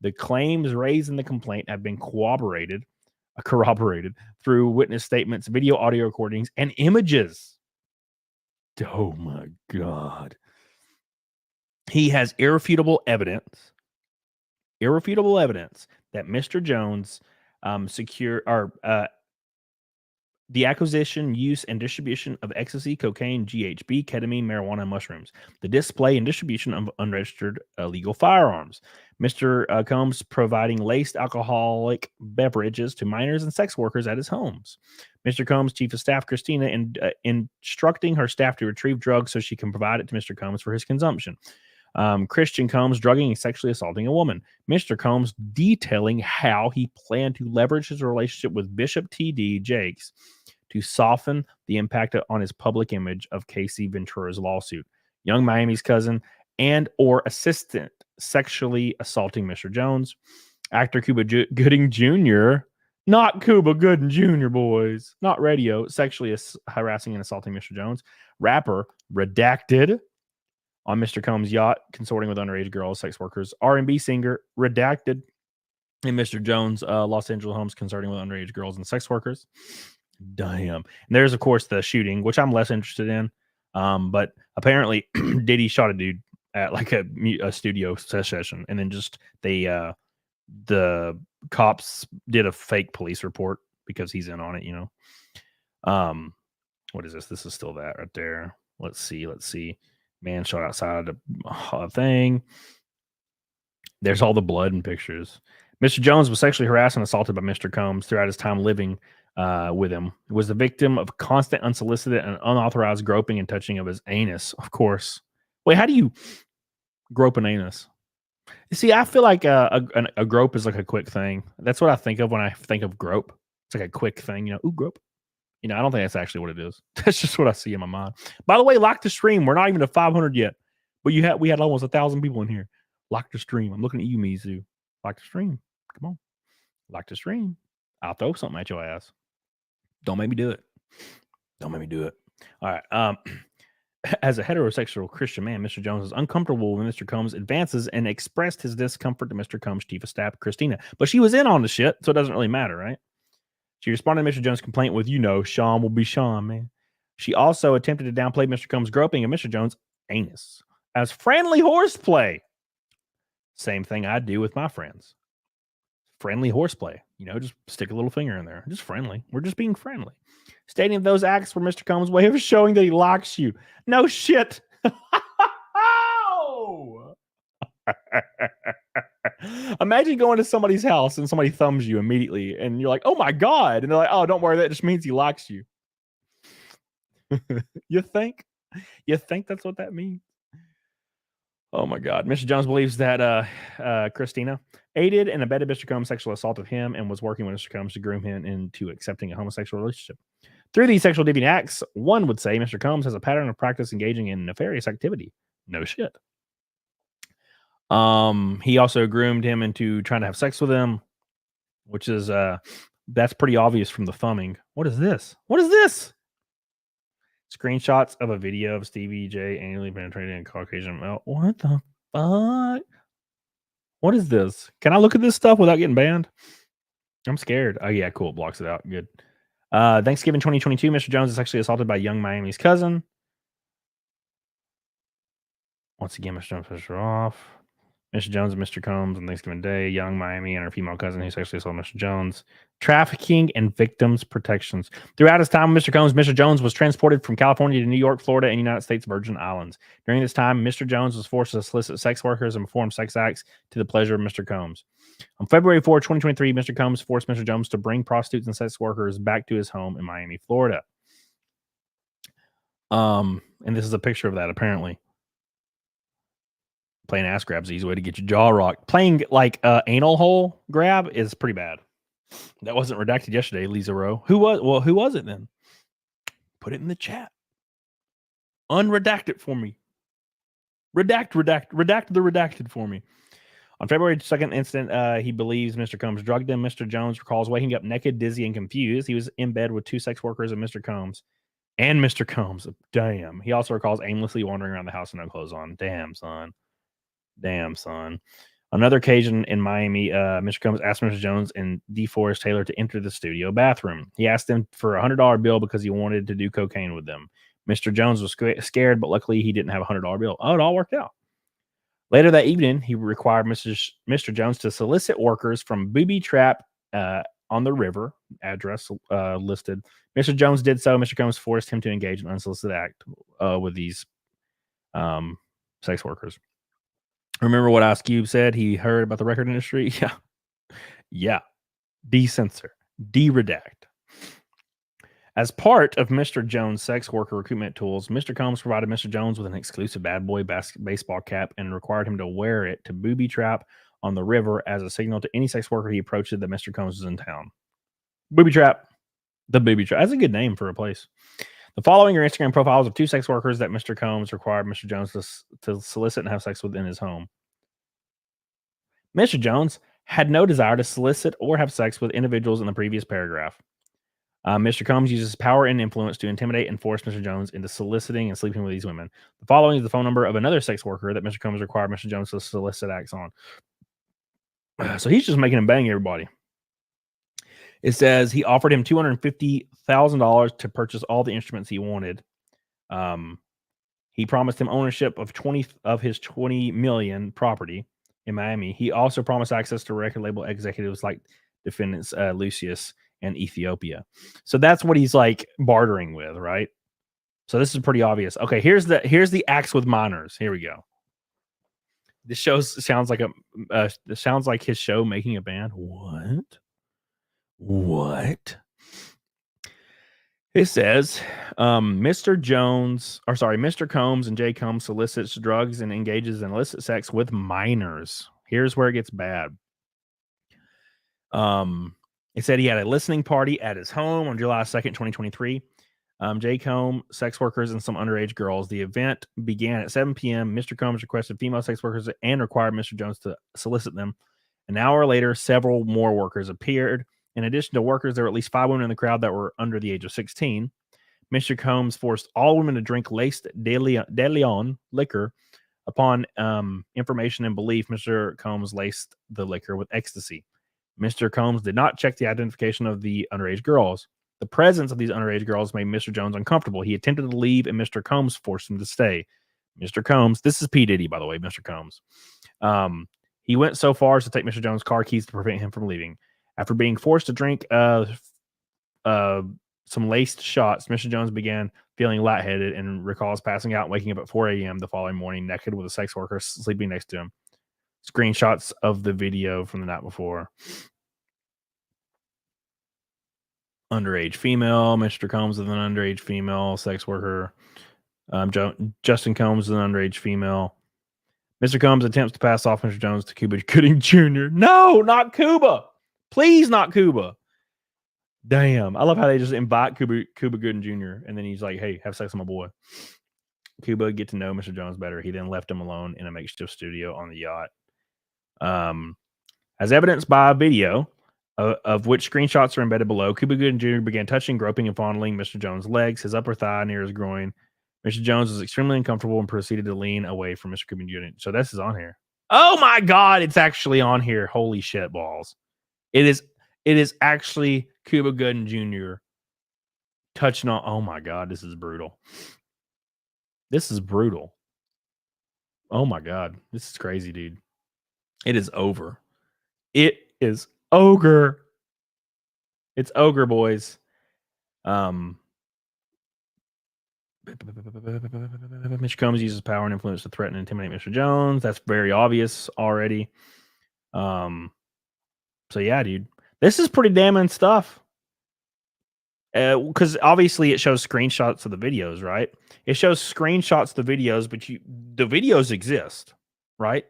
The claims raised in the complaint have been corroborated through witness statements, video, audio recordings, and images. Oh my God. He has irrefutable evidence that Mr. Jones the acquisition, use, and distribution of ecstasy, cocaine, GHB, ketamine, marijuana, and mushrooms. The display and distribution of unregistered illegal firearms. Mr. Combs providing laced alcoholic beverages to minors and sex workers at his homes. Mr. Combs' chief of staff, Christina, instructing her staff to retrieve drugs so she can provide it to Mr. Combs for his consumption. Christian Combs drugging and sexually assaulting a woman. Mr. Combs detailing how he planned to leverage his relationship with Bishop T.D. Jakes to soften the impact on his public image of Casey Ventura's lawsuit. Young Miami's cousin and or assistant sexually assaulting Mr. Jones. Actor Cuba Gooding Jr., not Cuba Gooding Jr., boys, not radio, sexually harassing and assaulting Mr. Jones. Rapper Redacted on Mr. Combs' yacht, consorting with underage girls, sex workers. R&B singer Redacted in Mr. Jones' Los Angeles homes, consorting with underage girls and sex workers. Damn. And there's, of course, the shooting, which I'm less interested in. But apparently, Diddy shot a dude at like a studio session, and then just the cops did a fake police report because he's in on it, you know. What is this? This is still that right there. Let's see. Man shot outside a thing. There's all the blood and pictures. Mr. Jones was sexually harassed and assaulted by Mr. Combs throughout his time living with him. He was the victim of constant, unsolicited, and unauthorized groping and touching of his anus, of course. Wait, how do you grope an anus? You see, I feel like a grope is like a quick thing. That's what I think of when I think of grope. It's like a quick thing, you know. Ooh, grope. You know, I don't think that's actually what it is. That's just what I see in my mind. By the way, like the stream. We're not even at 500 yet, but we had almost 1,000 people in here. Like the stream. I'm looking at you, Mizu. Like the stream. Come on, like the stream. I'll throw something at your ass. Don't make me do it. Don't make me do it. All right. As a heterosexual Christian man, Mr. Jones is uncomfortable when Mr. Combs advances and expressed his discomfort to Mr. Combs' chief of staff, Christina. But she was in on the shit, so it doesn't really matter, right? She responded to Mr. Jones' complaint with, you know, Sean will be Sean, man. She also attempted to downplay Mr. Combs' groping of Mr. Jones' anus as friendly horseplay. Same thing I do with my friends. Friendly horseplay. You know, just stick a little finger in there. Just friendly. We're just being friendly. Stating those acts were Mr. Combs' way of showing that he likes you. No shit. Imagine going to somebody's house and somebody thumbs you immediately and you're like, oh my God. And they're like, oh, don't worry. That just means he likes you. You think that's what that means? Oh my God. Mr. Jones believes that Christina aided and abetted Mr. Combs' sexual assault of him and was working with Mr. Combs to groom him into accepting a homosexual relationship. Through these sexual deviant acts, one would say Mr. Combs has a pattern of practice engaging in nefarious activity. No shit. He also groomed him into trying to have sex with him, which is That's pretty obvious from the thumbing. What is this? What is this? Screenshots of a video of Stevie J anally penetrating a Caucasian male. What the fuck? What is this? Can I look at this stuff without getting banned? I'm scared. Oh, yeah, cool. It blocks it out. Good. Thanksgiving 2022, Mr. Jones is sexually assaulted by young Miami's cousin. Once again, Mr. Jones pushed her off. Mr. Jones and Mr. Combs on Thanksgiving Day. Young Miami and her female cousin who sexually assaulted Mr. Jones. Trafficking and victims protections. Throughout his time with Mr. Combs, Mr. Jones was transported from California to New York, Florida, and United States Virgin Islands. During this time, Mr. Jones was forced to solicit sex workers and perform sex acts to the pleasure of Mr. Combs. On February 4, 2023, Mr. Combs forced Mr. Jones to bring prostitutes and sex workers back to his home in Miami, Florida. And this is a picture of that, apparently. Playing ass grab's the easy way to get your jaw rocked. Playing like anal hole grab is pretty bad. That wasn't redacted yesterday, Lisa Rowe. Who was it then? Put it in the chat. Unredact it for me. Redact the redacted for me. On February 2nd incident, he believes Mr. Combs drugged him. Mr. Jones recalls waking up naked, dizzy, and confused. He was in bed with two sex workers and Mr. Combs. Damn. He also recalls aimlessly wandering around the house with no clothes on. Damn, son. Another occasion in Miami, Mr. Combs asked Mr. Jones and DeForest Taylor to enter the studio bathroom. He asked them for a $100 bill because he wanted to do cocaine with them. Mr. Jones was scared, but luckily he didn't have a $100 bill. Oh, it all worked out. Later that evening, he required Mr. Jones to solicit workers from Booby Trap on the river, address listed. Mr. Jones did so. Mr. Combs forced him to engage in unsolicited act with these sex workers. Remember what Ice Cube said? He heard about the record industry? Yeah. De-censor. De-redact. As part of Mr. Jones' sex worker recruitment tools, Mr. Combs provided Mr. Jones with an exclusive bad boy baseball cap and required him to wear it to booby trap on the river as a signal to any sex worker he approached that Mr. Combs was in town. Booby trap. The booby trap. That's a good name for a place. The following are Instagram profiles of two sex workers that Mr. Combs required Mr. Jones to solicit and have sex with in his home. Mr. Jones had no desire to solicit or have sex with individuals in the previous paragraph. Mr. Combs uses power and influence to intimidate and force Mr. Jones into soliciting and sleeping with these women. The following is the phone number of another sex worker that Mr. Combs required Mr. Jones to solicit acts on. So he's just making him bang everybody. It says he offered him $250,000 to purchase all the instruments he wanted. He promised him ownership of his $20 million property in Miami. He also promised access to record label executives like defendants Lucius and Ethiopia. So that's what he's like bartering with, right? So this is pretty obvious. Okay, here's the acts with minors. Here we go. This sounds like his show Making a Band. What? It says Mr. Combs and Jay Combs solicits drugs and engages in illicit sex with minors. Here's where it gets bad. It said he had a listening party at his home on July 2nd, 2023. Jay Combs, sex workers, and some underage girls. The event began at 7 p.m. Mr. Combs requested female sex workers and required Mr. Jones to solicit them. An hour later, several more workers appeared. In addition to workers, there were at least 5 women in the crowd that were under the age of 16. Mr. Combs forced all women to drink laced De Leon liquor. Upon information and belief, Mr. Combs laced the liquor with ecstasy. Mr. Combs did not check the identification of the underage girls. The presence of these underage girls made Mr. Jones uncomfortable. He attempted to leave, and Mr. Combs forced him to stay. Mr. Combs, this is P. Diddy, by the way, Mr. Combs. He went so far as to take Mr. Jones' car keys to prevent him from leaving. After being forced to drink some laced shots, Mr. Jones began feeling lightheaded and recalls passing out and waking up at 4 a.m. the following morning naked with a sex worker sleeping next to him. Screenshots of the video from the night before. Underage female. Mr. Combs is an underage female sex worker. Justin Combs is an underage female. Mr. Combs attempts to pass off Mr. Jones to Cuba Gooding Jr. No, not Cuba. Please, not Cuba. Damn. I love how they just invite Cuba Gooding Jr. and then he's like, hey, have sex with my boy. Cuba get to know Mr. Jones better. He then left him alone in a makeshift studio on the yacht. As evidenced by a video of which screenshots are embedded below. Cuba Gooding Jr. began touching, groping, and fondling Mr. Jones' legs, his upper thigh near his groin. Mr. Jones was extremely uncomfortable and proceeded to lean away from Mr. Cuba Jr. So this is on here. Oh my God, it's actually on here. Holy shit balls. It is actually Cuba Gooding Jr. touching on. Oh my God, this is brutal. This is brutal. Oh my God, this is crazy, dude. It is over. It is ogre. It's ogre, boys. Mitch Combs uses power and influence to threaten and intimidate Mr. Jones. That's very obvious already. So yeah, dude, this is pretty damning stuff. Because obviously it shows screenshots of the videos, right? It shows screenshots of the videos, but the videos exist, right?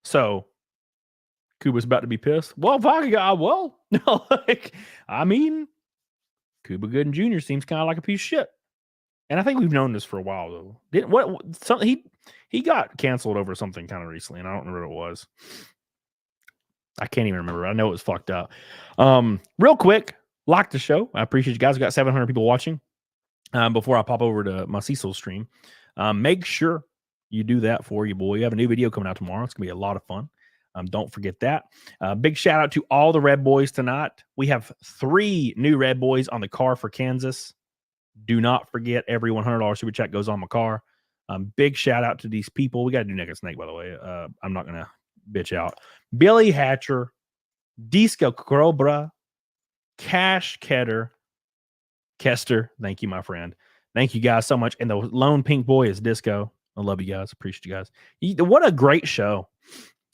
So Cuba's about to be pissed. Well, like, I mean, Cuba Gooding Jr. seems kind of like a piece of shit. And I think we've known this for a while, though. He got canceled over something kind of recently, and I don't remember what it was. I can't even remember. I know it was fucked up. Real quick, like the show. I appreciate you guys. We got 700 people watching. Before I pop over to my CECIL stream, make sure you do that for you, boy. You have a new video coming out tomorrow. It's gonna be a lot of fun. Don't forget that. Big shout out to all the Red Boys tonight. We have 3 new Red Boys on the car for Kansas. Do not forget, every $100 super chat goes on my car. Big shout out to these people. We got to do Naked Snake, by the way. I'm not going to bitch out. Billy Hatcher, Disco Cobra, Cash Kester. Thank you, my friend. Thank you guys so much. And the lone pink boy is Disco. I love you guys. Appreciate you guys. What a great show.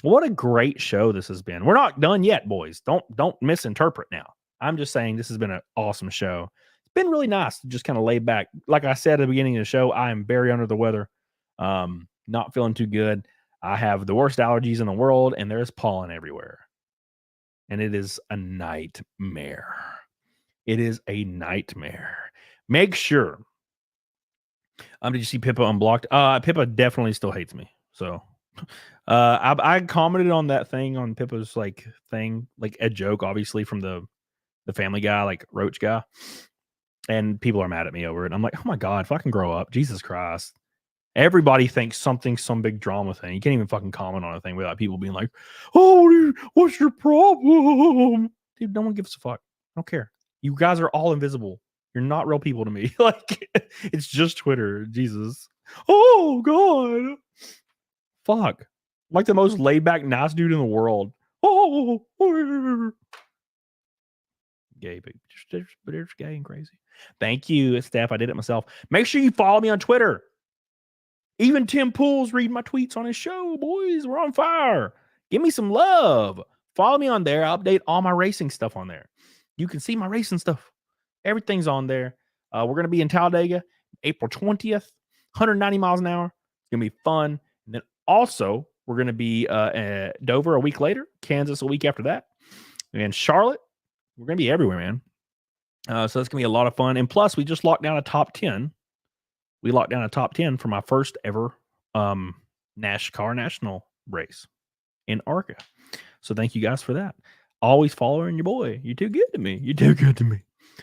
What a great show this has been. We're not done yet, boys. Don't misinterpret now. I'm just saying this has been an awesome show. Been really nice to just kind of lay back. Like I said at the beginning of the show, I am very under the weather. Not feeling too good. I have the worst allergies in the world, and there's pollen everywhere. And it is a nightmare. It is a nightmare. Make sure. Did you see Pippa unblocked? Pippa definitely still hates me. So I commented on that thing on Pippa's thing, like a joke, obviously, from the Family Guy, like Roach guy. And people are mad at me over it. I'm like, oh my God, fucking grow up. Jesus Christ. Everybody thinks some big drama thing. You can't even fucking comment on a thing without people being like, oh, dude, what's your problem? Dude, no one gives a fuck. I don't care. You guys are all invisible. You're not real people to me. Like, it's just Twitter. Jesus. Oh, God. Fuck. Like the most laid back, nice dude in the world. Oh, gay, but it's gay and crazy. Thank you, Steph. I did it myself. Make sure you follow me on Twitter. Even Tim Pool's reading my tweets on his show, boys. We're on fire. Give me some love. Follow me on there. I update all my racing stuff on there. You can see my racing stuff. Everything's on there. We're going to be in Talladega April 20th, 190 miles an hour. It's going to be fun. And then also, we're going to be Dover a week later, Kansas a week after that, and Charlotte. We're going to be everywhere, man. So that's going to be a lot of fun. And plus, we just locked down a top 10. We locked down a top 10 for my first ever NASCAR national race in ARCA. So thank you guys for that. Always following your boy. You're too good to me. You're too good to me.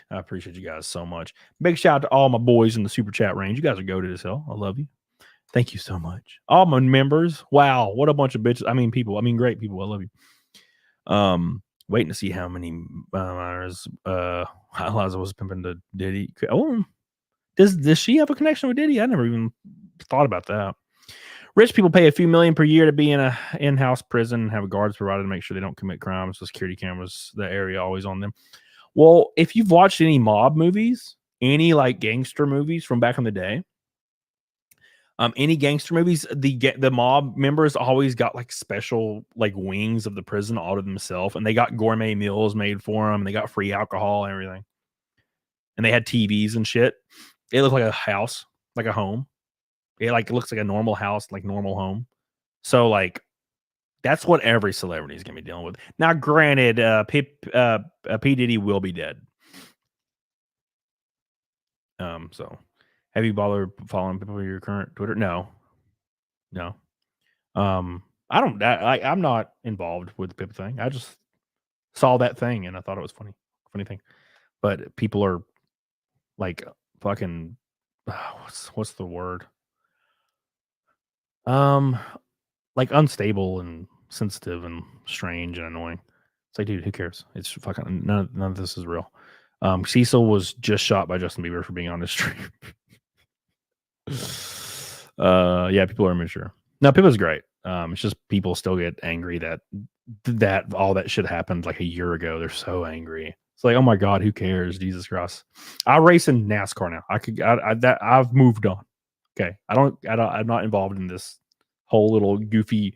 I appreciate you guys so much. Big shout out to all my boys in the super chat range. You guys are goated as hell. I love you. Thank you so much. All my members. Wow. What a bunch of bitches. I mean, people. I mean, great people. I love you. Waiting to see how many minors Eliza was pimping to Diddy. Oh, does she have a connection with Diddy? I never even thought about that. Rich people pay a few million per year to be in a in-house prison and have guards provided to make sure they don't commit crimes. So security cameras, the area always on them. Well, if you've watched any mob movies, any like gangster movies from back in the day, any gangster movies, the mob members always got like special like wings of the prison all to themselves, and they got gourmet meals made for them. And they got free alcohol and everything, and they had TVs and shit. It looked like a house, like a home. It looks like a normal house, like normal home. So like that's what every celebrity is gonna be dealing with. Now, granted, P. Diddy will be dead. So. Have you bothered following people on your current Twitter? No. I don't. I'm not involved with the Pip thing. I just saw that thing and I thought it was funny thing. But people are like fucking what's the word? Like unstable and sensitive and strange and annoying. It's like, dude, who cares? It's fucking none of this is real. CECIL was just shot by Justin Bieber for being on his stream. Yeah, people are immature. No, people's great. It's just people still get angry that all that shit happened like a year ago. They're so angry. It's like, oh my god, who cares? Jesus Christ. I race in NASCAR now. I've moved on. Okay. I'm not involved in this whole little goofy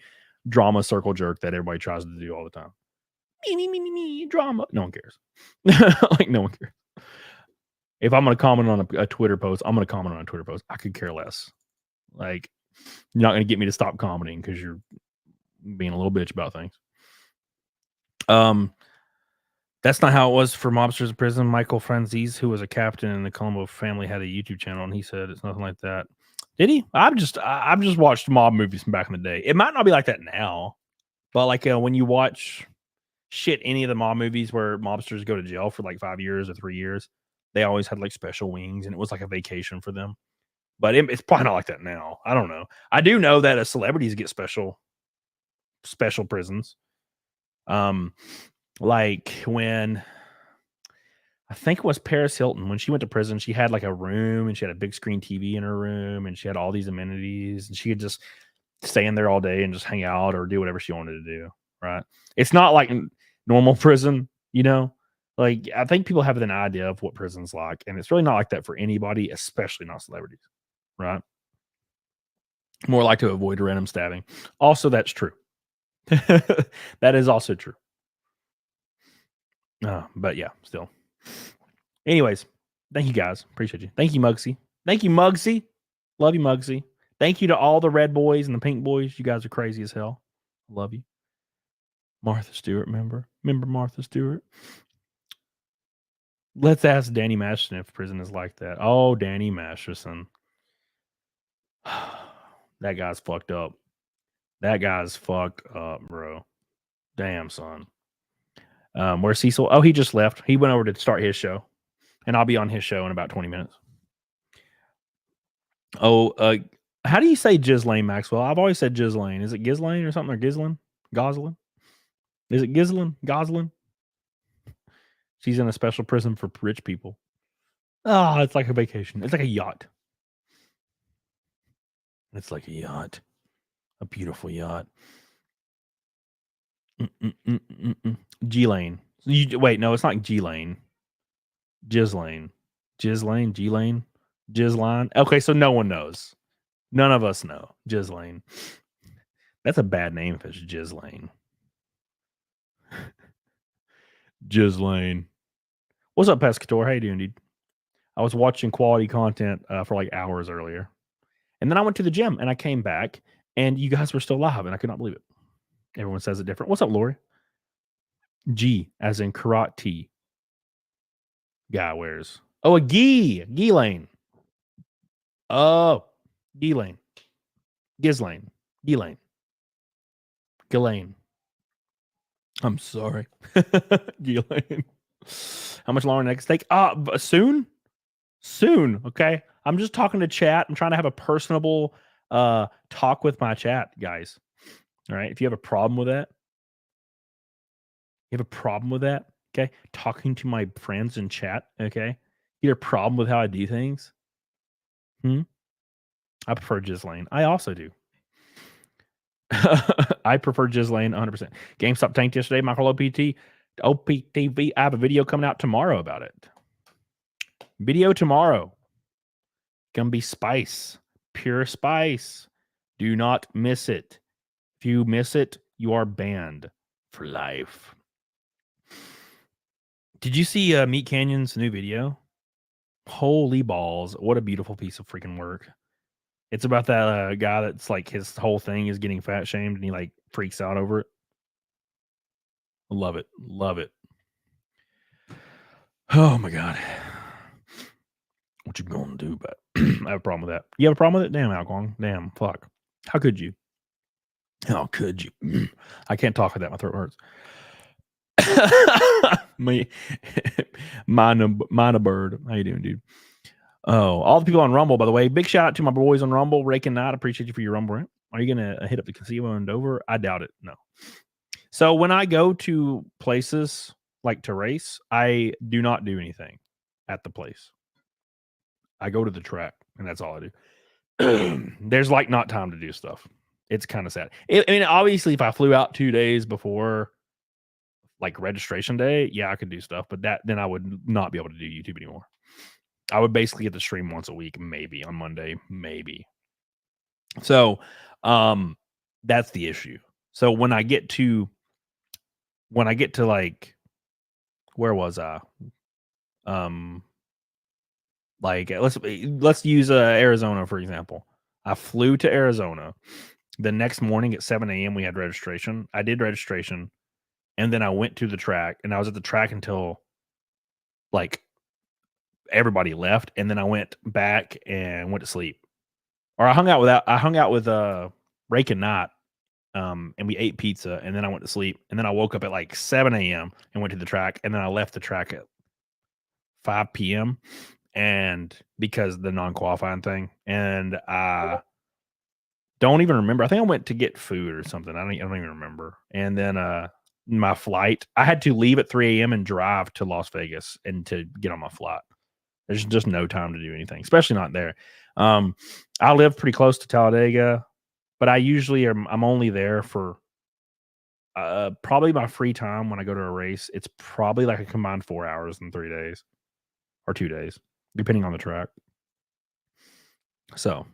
drama circle jerk that everybody tries to do all the time. Me, drama. No one cares. Like, no one cares. If I'm going to comment on a Twitter post, I'm going to comment on a Twitter post. I could care less. Like, you're not going to get me to stop commenting because you're being a little bitch about things. That's not how it was for mobsters in prison. Michael Franzese, who was a captain in the Colombo family, had a YouTube channel, and he said it's nothing like that. Did he? I've just watched mob movies from back in the day. It might not be like that now, but like when you watch any of the mob movies where mobsters go to jail for like 5 years or 3 years, they always had like special wings, and it was like a vacation for them. But it's probably not like that now. I don't know. I do know that celebrities get special prisons. Like when I think it was Paris Hilton, when she went to prison, she had like a room and she had a big screen TV in her room and she had all these amenities and she could just stay in there all day and just hang out or do whatever she wanted to do. Right. It's not like normal prison, you know, like I think people have an idea of what prison's like, and it's really not like that for anybody, especially not celebrities. Right. More like to avoid a random stabbing. Also, that's true. That is also true. But yeah, still. Anyways, thank you guys. Appreciate you. Thank you, Muggsy. Thank you, Muggsy. Love you, Muggsy. Thank you to all the red boys and the pink boys. You guys are crazy as hell. Love you. Martha Stewart, remember Martha Stewart? Let's ask Danny Masterson if prison is like that. Oh, Danny Masterson. That guy's fucked up. That guy's fucked up, bro. Damn, son. Where's CECIL? Oh, he just left. He went over to start his show. And I'll be on his show in about 20 minutes. Oh, how do you say Ghislaine, Maxwell? I've always said Ghislaine. Is it Ghislaine or something? Or Ghislaine? Goslin? Is it Ghislaine? Goslin? She's in a special prison for rich people. Oh, it's like a vacation. It's like a yacht. It's like a yacht. A beautiful yacht. G-Lane. Wait, no, it's not G-Lane. Ghislaine. Ghislaine? G-Lane? Ghislaine? Okay, so no one knows. None of us know. Ghislaine. That's a bad name if it's Ghislaine. Ghislaine. What's up, Pescator? How you doing, dude? I was watching quality content for like hours earlier. And then I went to the gym and I came back and you guys were still live and I could not believe it. Everyone says it different. What's up, Lori? G as in karate. Guy wears. Oh, a gi. Ghislaine. Oh, Ghislaine. Ghislaine. Ghislaine. Ghislaine. I'm sorry. Ghislaine. How much longer next take? Soon? Soon. Okay. I'm just talking to chat. I'm trying to have a personable talk with my chat, guys. All right. If you have a problem with that, okay, talking to my friends in chat, okay, you have a problem with how I do things? I prefer Ghislaine. I also do. I prefer Ghislaine 100%. GameStop tanked yesterday. Michael OPTV. I have a video coming out tomorrow about it. Video tomorrow. Gonna be spice. Pure spice. Do not miss it. If you miss it, you are banned for life. Did you see Meat Canyon's new video? Holy balls. What a beautiful piece of freaking work. It's about that guy that's like his whole thing is getting fat shamed and he like freaks out over it. Love it. Love it. Oh my God. What you gonna do about it? I have a problem with that. You have a problem with it? Damn, Alcon. Damn, fuck. How could you? How could you? I can't talk like that. My throat hurts. Me, mine a bird. How you doing, dude? Oh, all the people on Rumble, by the way. Big shout out to my boys on Rumble, Rake and Knight. Appreciate you for your Rumble rant. Are you gonna hit up the casino in Dover? I doubt it. No. So when I go to places like to race, I do not do anything at the place. I go to the track, and that's all I do. There's like not time to do stuff. It's kind of sad. I mean, obviously, if I flew out 2 days before like registration day, yeah, I could do stuff, but then I would not be able to do YouTube anymore. I would basically get to stream once a week, maybe on Monday, maybe. So, that's the issue. So when I get to like, where was I? Like let's use Arizona for example. I flew to Arizona. The next morning at 7 a.m. we had registration. I did registration, and then I went to the track, and I was at the track until like everybody left, and then I went back and went to sleep. Or I hung out with Rake and Knight, and we ate pizza, and then I went to sleep, and then I woke up at like 7 a.m. and went to the track, and then I left the track at 5 p.m. and because the non-qualifying thing, and I don't even remember. I think I went to get food or something. I don't even remember. And then my flight, I had to leave at 3 a.m. and drive to Las Vegas and to get on my flight. There's just no time to do anything, especially not there. I live pretty close to Talladega, but I usually I'm only there for probably my free time when I go to a race. It's probably like a combined 4 hours in 3 days or 2 days, depending on the track. So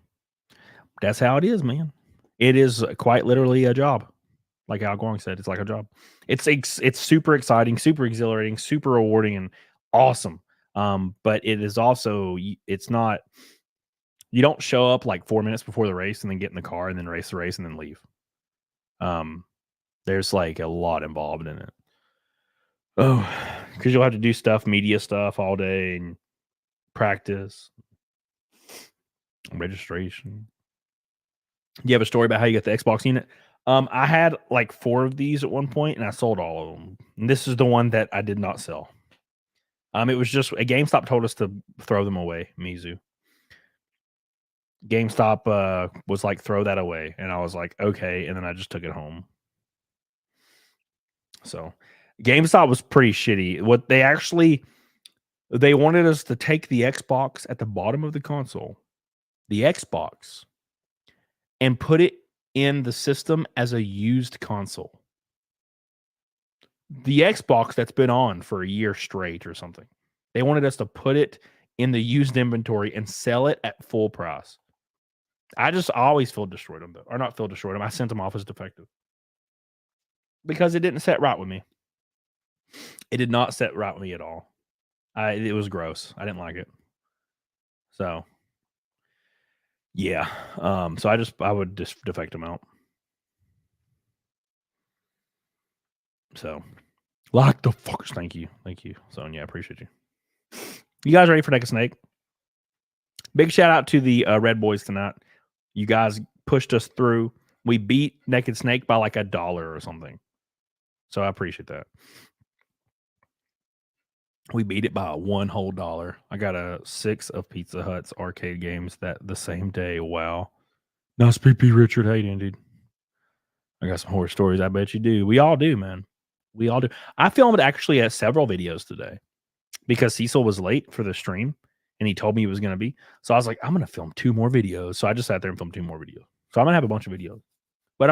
that's how it is, man. It is quite literally a job. Like Al Gong said, it's like a job. It's super exciting, super exhilarating, super rewarding, and awesome. But it is also, it's not, you don't show up like 4 minutes before the race and then get in the car and then race the race and then leave. There's like a lot involved in it. Oh, because you'll have to do stuff, media stuff all day and practice, registration. Do you have a story about how you got the Xbox unit? I had like 4 of these at one point, and I sold all of them. And this is the one that I did not sell. It was just a GameStop told us to throw them away. Mizu. GameStop was like, throw that away, and I was like, okay, and then I just took it home. So, GameStop was pretty shitty. What they wanted us to take the Xbox at the bottom of the console, the Xbox, and put it in the system as a used console. The Xbox that's been on for a year straight or something. They wanted us to put it in the used inventory and sell it at full price. I always field destroyed them, though. Or not field destroyed them. I sent them off as defective. Because it didn't set right with me. It did not set right with me at all. It was gross. I didn't like it. So, yeah. So I would just defect them out. So, like the fuckers. Thank you. Sonia, I appreciate you. You guys ready for Naked Snake? Big shout out to the Red Boys tonight. You guys pushed us through. We beat Naked Snake by like $1 or something. So I appreciate that. We beat it by $1 whole. I got a 6 of Pizza Hut's arcade games that the same day. Wow. Nice PP, Richard. Hey, dude. I got some horror stories. I bet you do. We all do, man. We all do. I filmed actually at several videos today because CECIL was late for the stream and he told me he was going to be. So I was like, I'm going to film 2 more videos. So I just sat there and filmed 2 more videos. So I'm going to have a bunch of videos, but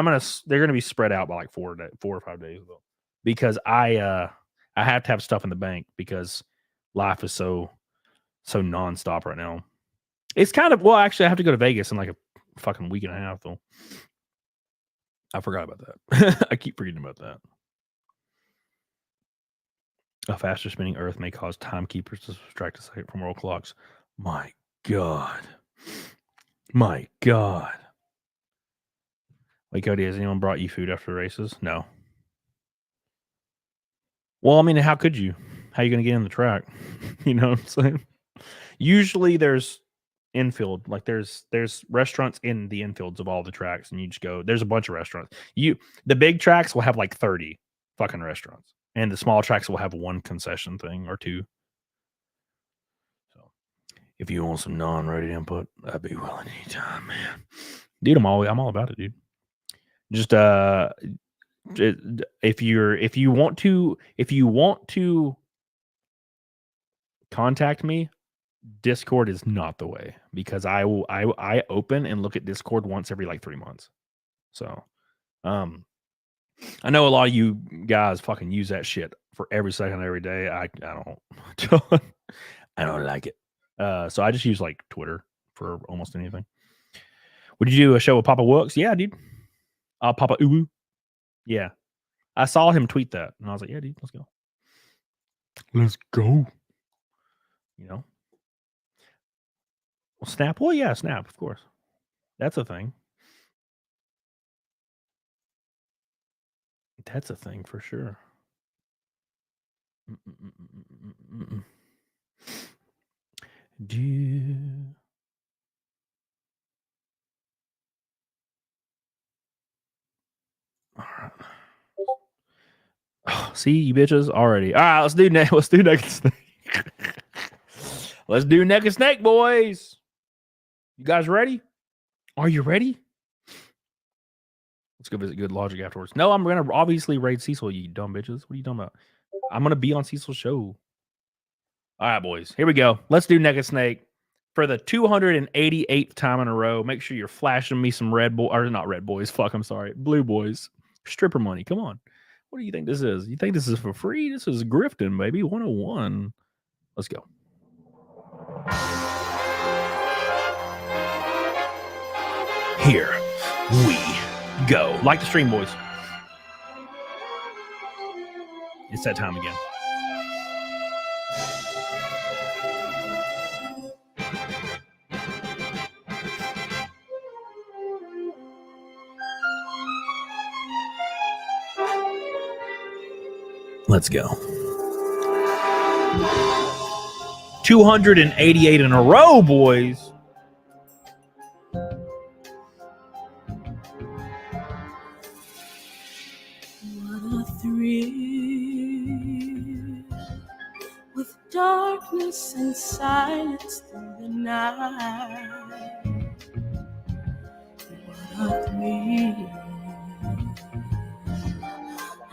they're going to be spread out by like 4 or 5 days though, because I have to have stuff in the bank because life is so nonstop right now. It's kind of, well, actually I have to go to Vegas in like a fucking week and a half though. I forgot about that. I keep forgetting about that. A faster spinning Earth may cause timekeepers to subtract a second from world clocks. My God. Wait, Cody, has anyone brought you food after races? No. Well, I mean, how could you? How are you going to get in the track? You know what I'm saying? Usually there's infield, like there's restaurants in the infields of all the tracks, and you just go, there's a bunch of restaurants. The big tracks will have like 30 fucking restaurants. And the small tracks will have one concession thing or two. So if you want some non-rated input, I'd be willing anytime, man. Dude, I'm all about it, dude. Just if you want to contact me, Discord is not the way, because I open and look at Discord once every like 3 months. So I know a lot of you guys fucking use that shit for every second of every day. I don't I don't like it. So I just use like Twitter for almost anything. Would you do a show with Papa Wooks? Yeah, dude. Papa Uwu. Yeah. I saw him tweet that and I was like, yeah, dude, let's go. Let's go. You know? Well, Snap. Well, yeah, Snap, of course. That's a thing. That's a thing for sure. All right. Oh, see, you bitches already. All right, let's do Naked Snake. Let's do Naked Snake, boys. You guys ready? Are you ready? Let's go visit Good Logic afterwards. No, I'm gonna obviously raid CECIL, you dumb bitches. What are you talking about? I'm gonna be on CECIL's show. All right, boys. Here we go. Let's do Naked Snake for the 288th time in a row. Make sure you're flashing me some red boy, or not red boys. Fuck, I'm sorry, blue boys. Stripper money. Come on. What do you think this is? You think this is for free? This is grifting, baby. 101. Let's go. Here we go. Like the stream, boys. It's that time again. Let's go. 288 in a row, boys. What a thrill with darkness and silence through the night. What a thrill.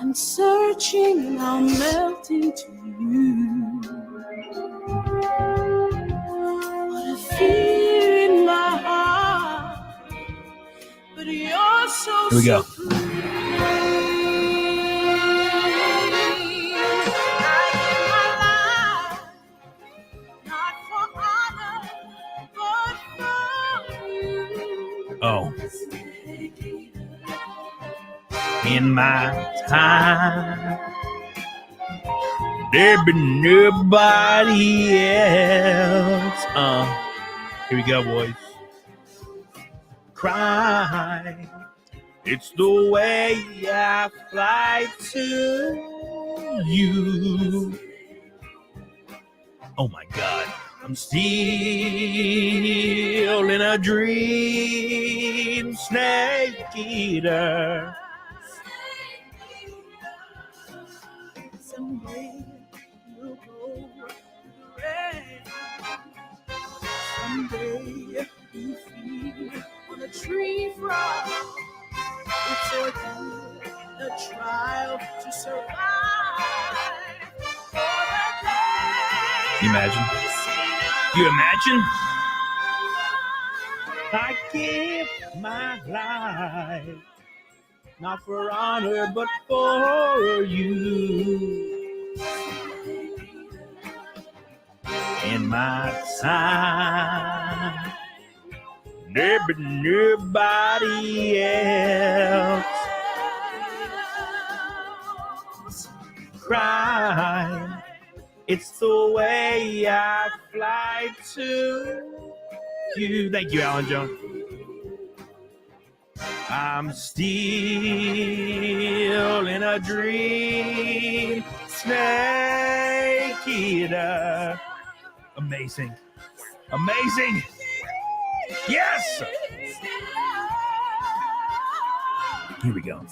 I'm searching, now melting to you. What a fear in my heart, but you're so. Here we go. Oh. In my time, there be nobody else. Here we go, boys. Cry. It's the way I fly to you. Oh my God. I'm still in a dream, snake eater. Someday you'll go red. Someday you feed on a tree frog. It's a trial to survive. You imagine? You imagine? I give my life, not for honor, but for you. In my time, there be nobody else. Cry. It's the way I fly to you. Thank you, Alan Jones. I'm still in a dream, snake eater. Amazing. Amazing. Yes. Here we go.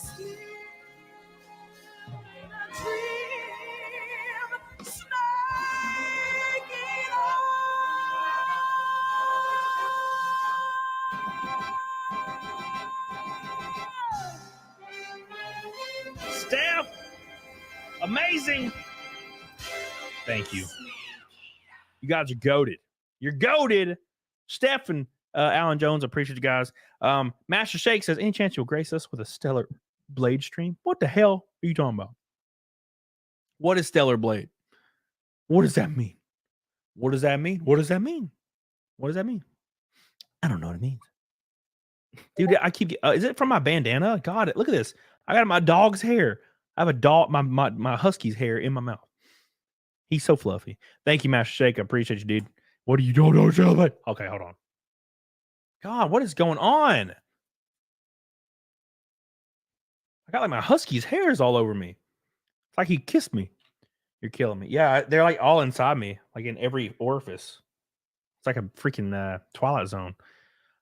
Steph. Amazing. Thank you. You guys are goated. You're goated. Steph and Alan Jones, appreciate you guys. Master Shake says, any chance you'll grace us with a Stellar Blade stream? What the hell are you talking about? What is Stellar Blade? What does that mean? What does that mean? What does that mean? What does that mean? I don't know what it means. Dude, I keep is it from my bandana? God, look at this. I got my dog's hair. I have a dog, my husky's hair in my mouth. He's so fluffy. Thank you, Master Shake. I appreciate you, dude. What are you doing? Okay, hold on. God, what is going on? I got like my husky's hairs all over me. It's like he kissed me. You're killing me. Yeah, they're like all inside me, like in every orifice. It's like a freaking Twilight Zone.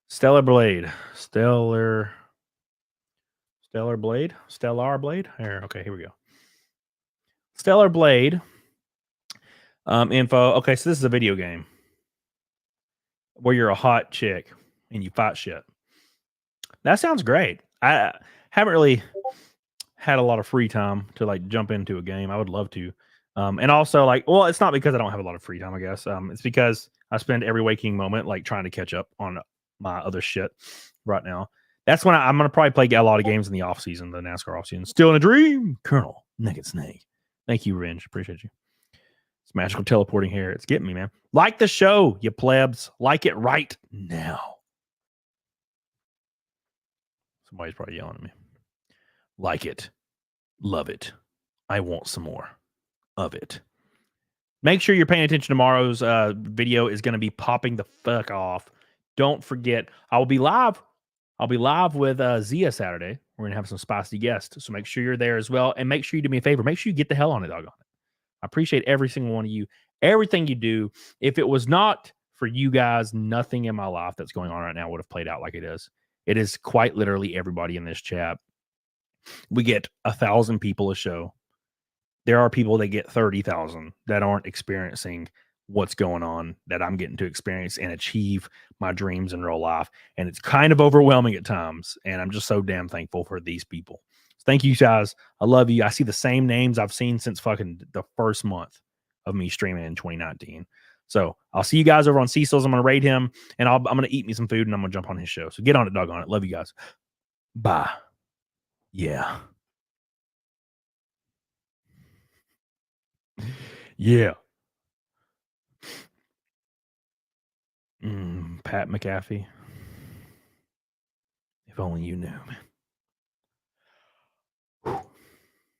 Stellar Blade. Stellar Blade. Here, okay, here we go. Stellar Blade. Info. Okay, so this is a video game where you're a hot chick and you fight shit. That sounds great. I haven't really had a lot of free time to like jump into a game. I would love to. And also like, well, it's not because I don't have a lot of free time, I guess. It's because I spend every waking moment like trying to catch up on my other shit right now. That's when I'm going to probably play a lot of games in the off season, the NASCAR off season. Still in a dream, Colonel Naked Snake. Thank you, Ringe. Appreciate you. It's magical teleporting here. It's getting me, man. Like the show, you plebs. Like it right now. Somebody's probably yelling at me. Like it. Love it. I want some more of it. Make sure you're paying attention. Tomorrow's video is going to be popping the fuck off. Don't forget, I'll be live with Zia Saturday. We're going to have some spicy guests. So make sure you're there as well. And make sure you do me a favor. Make sure you get the hell on it, doggone it. I appreciate every single one of you. Everything you do. If it was not for you guys, nothing in my life that's going on right now would have played out like it is. It is quite literally everybody in this chat. We get 1,000 people a show. There are people that get 30,000 that aren't experiencing what's going on that I'm getting to experience and achieve my dreams in real life. And it's kind of overwhelming at times. And I'm just so damn thankful for these people. Thank you guys. I love you. I see the same names I've seen since fucking the first month of me streaming in 2019. So I'll see you guys over on CECIL's. I'm going to raid him and I'm going to eat me some food and I'm going to jump on his show. So get on it, doggone it. Love you guys. Bye. Yeah. Yeah. Pat McAfee. If only you knew, man.